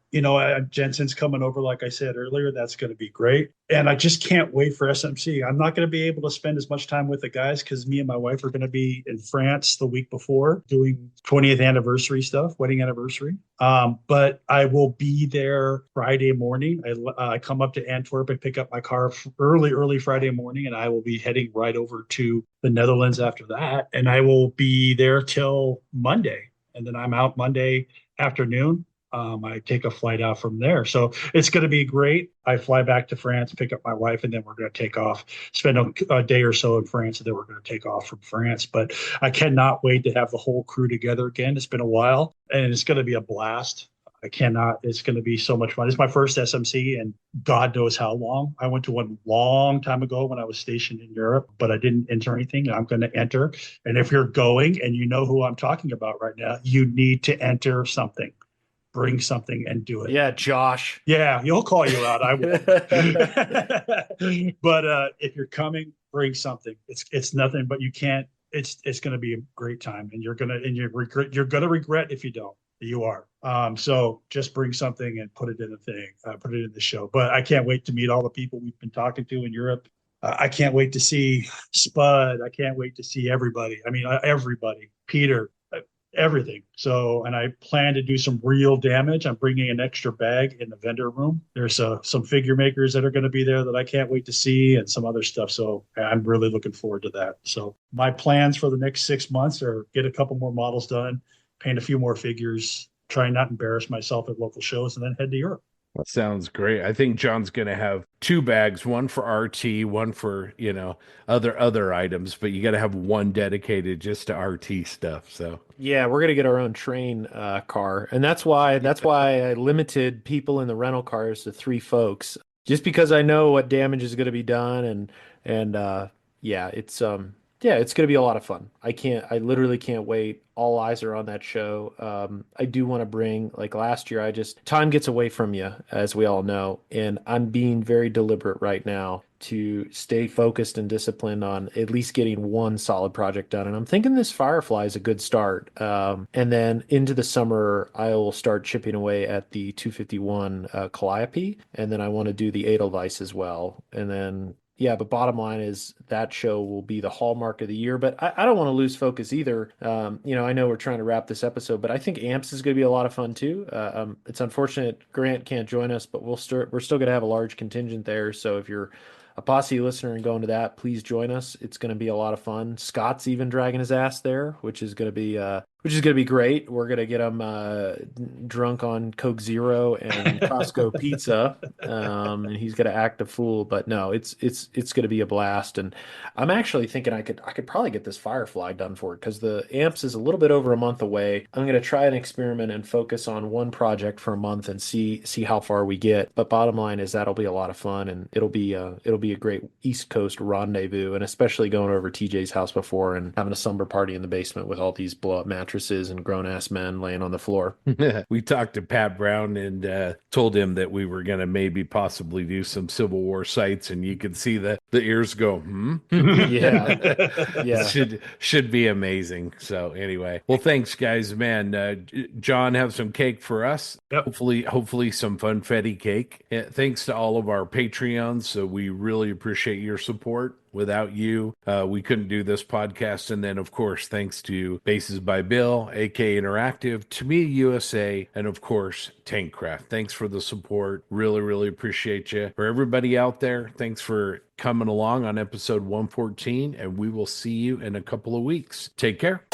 Jensen's coming over, like I said earlier. That's going to be great. And I just can't wait for SMC. I'm not going to be able to spend as much time with the guys because me and my wife are going to be in France the week before doing 20th anniversary stuff, wedding anniversary. But I will be there Friday morning. I come up to Antwerp and pick up my car early Friday morning, and I will be heading right over to the Netherlands after that. And I will be there till Monday. And then I'm out Monday afternoon. I take a flight out from there. So it's going to be great. I fly back to France, pick up my wife, and then we're going to take off, spend a day or so in France, and then we're going to take off from France. But I cannot wait to have the whole crew together again. It's been a while, and it's going to be a blast. It's going to be so much fun. It's my first SMC, and God knows how long. I went to one long time ago when I was stationed in Europe, but I didn't enter anything. I'm going to enter. And if you're going and you know who I'm talking about right now, you need to enter something. Bring something and do it. Yeah, Josh. Yeah, he'll call you out. I will. But if you're coming, bring something. It's nothing, but you can't. It's going to be a great time, and you're gonna regret if you don't. You are. So just bring something and put it in the thing. Put it in the show. But I can't wait to meet all the people we've been talking to in Europe. I can't wait to see Spud. I can't wait to see everybody. I mean, everybody. Peter. Everything. So, and I plan to do some real damage. I'm bringing an extra bag in the vendor room. There's some figure makers that are going to be there that I can't wait to see, and some other stuff. So I'm really looking forward to that. So my plans for the next 6 months are get a couple more models done, paint a few more figures, try not embarrass myself at local shows, and then head to Europe. That sounds great. I think John's going to have 2 bags, one for RT, one for, other items, but you got to have one dedicated just to RT stuff. So yeah, we're gonna get our own train car, and that's why I limited people in the rental cars to 3 folks, just because I know what damage is going to be done, and it's going to be a lot of fun. I literally can't wait. All eyes are on that show. I do want to bring, like last year, time gets away from you, as we all know, and I'm being very deliberate right now to stay focused and disciplined on at least getting one solid project done. And I'm thinking this Firefly is a good start. And then into the summer, I will start chipping away at the 251 Calliope, and then I want to do the Edelweiss as well. And then yeah, but bottom line is that show will be the hallmark of the year. But I don't want to lose focus either. I know we're trying to wrap this episode, but I think AMPS is going to be a lot of fun too. It's unfortunate Grant can't join us, but we're still going to have a large contingent there. So if you're a posse listener and going to that, please join us. It's going to be a lot of fun. Scott's even dragging his ass there, which is going to be great. We're going to get him drunk on Coke Zero and Costco pizza, and he's going to act a fool. But no, it's going to be a blast. And I'm actually thinking I could probably get this Firefly done for it, because the AMPS is a little bit over a month away. I'm going to try an experiment and focus on one project for a month and see how far we get. But bottom line is that'll be a lot of fun, and it'll be a great East Coast rendezvous, and especially going over TJ's house before and having a slumber party in the basement with all these blow up mattresses and grown-ass men laying on the floor. We talked to Pat Brown and told him that we were going to maybe possibly do some Civil War sites, and you could see the ears go, yeah. Should be amazing. So anyway, well, thanks, guys, man. John, have some cake for us. Yep. Hopefully some funfetti cake. Thanks to all of our Patreons. So we really appreciate your support. Without you, we couldn't do this podcast. And then, of course, thanks to Bases by Bill, AK Interactive, Tamiya USA, and of course, Tankcraft. Thanks for the support. Really, really appreciate you. For everybody out there, thanks for coming along on episode 114, and we will see you in a couple of weeks. Take care.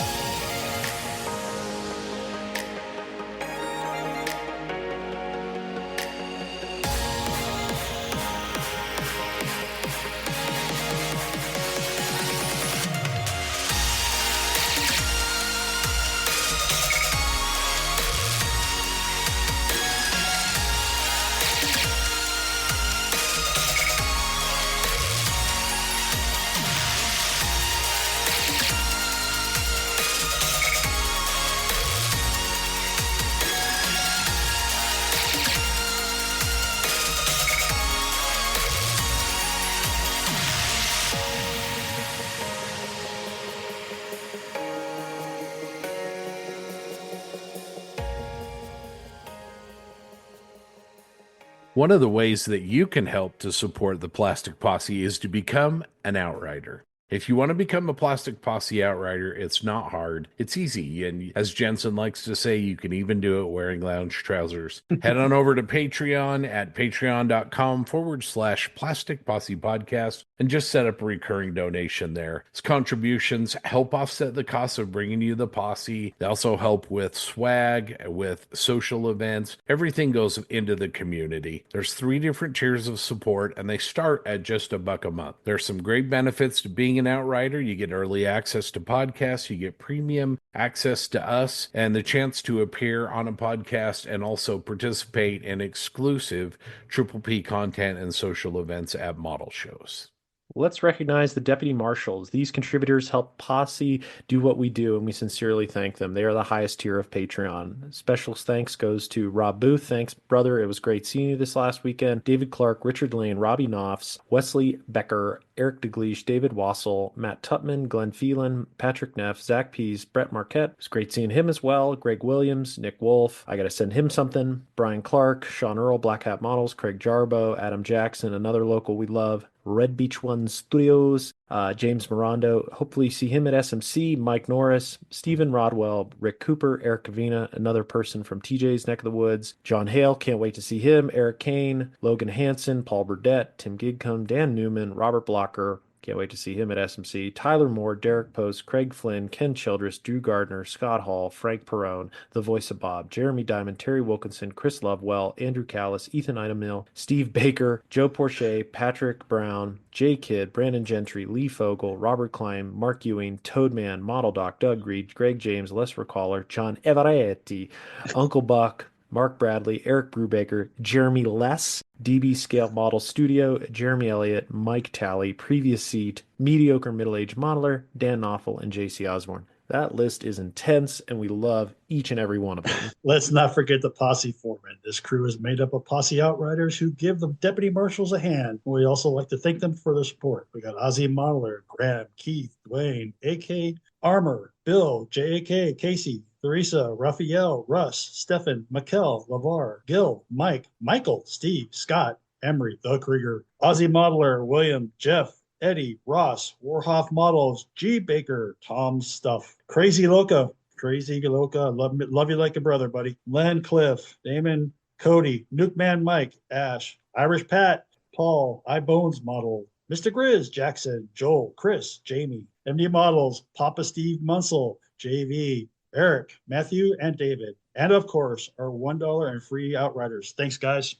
One of the ways that you can help to support the Plastic Posse is to become an outrider. If you want to become a Plastic Posse outrider, it's not hard. It's easy. And as Jensen likes to say, you can even do it wearing lounge trousers. Head on over to Patreon at patreon.com/Plastic Posse Podcast and just set up a recurring donation there. Its contributions help offset the cost of bringing you the posse. They also help with swag, with social events. Everything goes into the community. There's 3 different tiers of support, and they start at just $1 a month. There's some great benefits to being an outrider. You get early access to podcasts, you get premium access to us, and the chance to appear on a podcast and also participate in exclusive Triple P content and social events at model shows. Let's recognize the deputy marshals. These contributors help Posse do what we do, and we sincerely thank them. They are the highest tier of Patreon. Special thanks goes to Rob Booth. Thanks, brother. It was great seeing you this last weekend. David Clark, Richard Lane, Robbie Knopfs, Wesley Becker, Eric DeGleish, David Wassel, Matt Tutman, Glenn Phelan, Patrick Neff, Zach Pease, Brett Marquette. It was great seeing him as well. Greg Williams, Nick Wolf. I got to send him something. Brian Clark, Sean Earl, Black Hat Models, Craig Jarbo, Adam Jackson, another local we love. Red Beach One Studios, James Mirando. Hopefully see him at SMC. Mike Norris, Stephen Rodwell, Rick Cooper, Eric Kavina, another person from TJ's neck of the woods. John Hale, can't wait to see him. Eric Kane, Logan Hansen, Paul Burdett, Tim Gidcombe, Dan Newman, Robert Blocker. Can't wait to see him at SMC. Tyler Moore, Derek Post, Craig Flynn, Ken Childress, Drew Gardner, Scott Hall, Frank Perrone, The Voice of Bob, Jeremy Diamond, Terry Wilkinson, Chris Lovewell, Andrew Callis, Ethan Idemill, Steve Baker, Joe Porche, Patrick Brown, Jay Kidd, Brandon Gentry, Lee Fogel, Robert Klein, Mark Ewing, Toadman, Model Doc, Doug Reed, Greg James, Les Recaller, John Everetti, Uncle Buck, Mark Bradley, Eric Brubaker, Jeremy Less, DB Scale Model Studio, Jeremy Elliott, Mike Talley, Previous Seat, Mediocre Middle-Aged Modeler, Dan Knopfel, and JC Osborne. That list is intense, and we love each and every one of them. Let's not forget the posse foreman. This crew is made up of posse outriders who give the deputy marshals a hand. We also like to thank them for their support. We got Ozzy Modeler, Graham, Keith, Dwayne, AK Armor, Bill, JAK, Casey, Theresa, Raphael, Russ, Stefan, Mikkel, Lavar, Gil, Mike, Michael, Steve, Scott, Emery, The Krieger, Ozzy Modeler, William, Jeff, Eddie, Ross, Warhoff Models, G. Baker, Tom Stuff, Crazy Loca, love you like a brother, buddy, Len Cliff, Damon, Cody, Nuke Man Mike, Ash, Irish Pat, Paul, iBones Model, Mr. Grizz, Jackson, Joel, Chris, Jamie, MD Models, Papa Steve Munsell, JV, Eric, Matthew, and David. And of course, our $1 and free Outriders. Thanks, guys.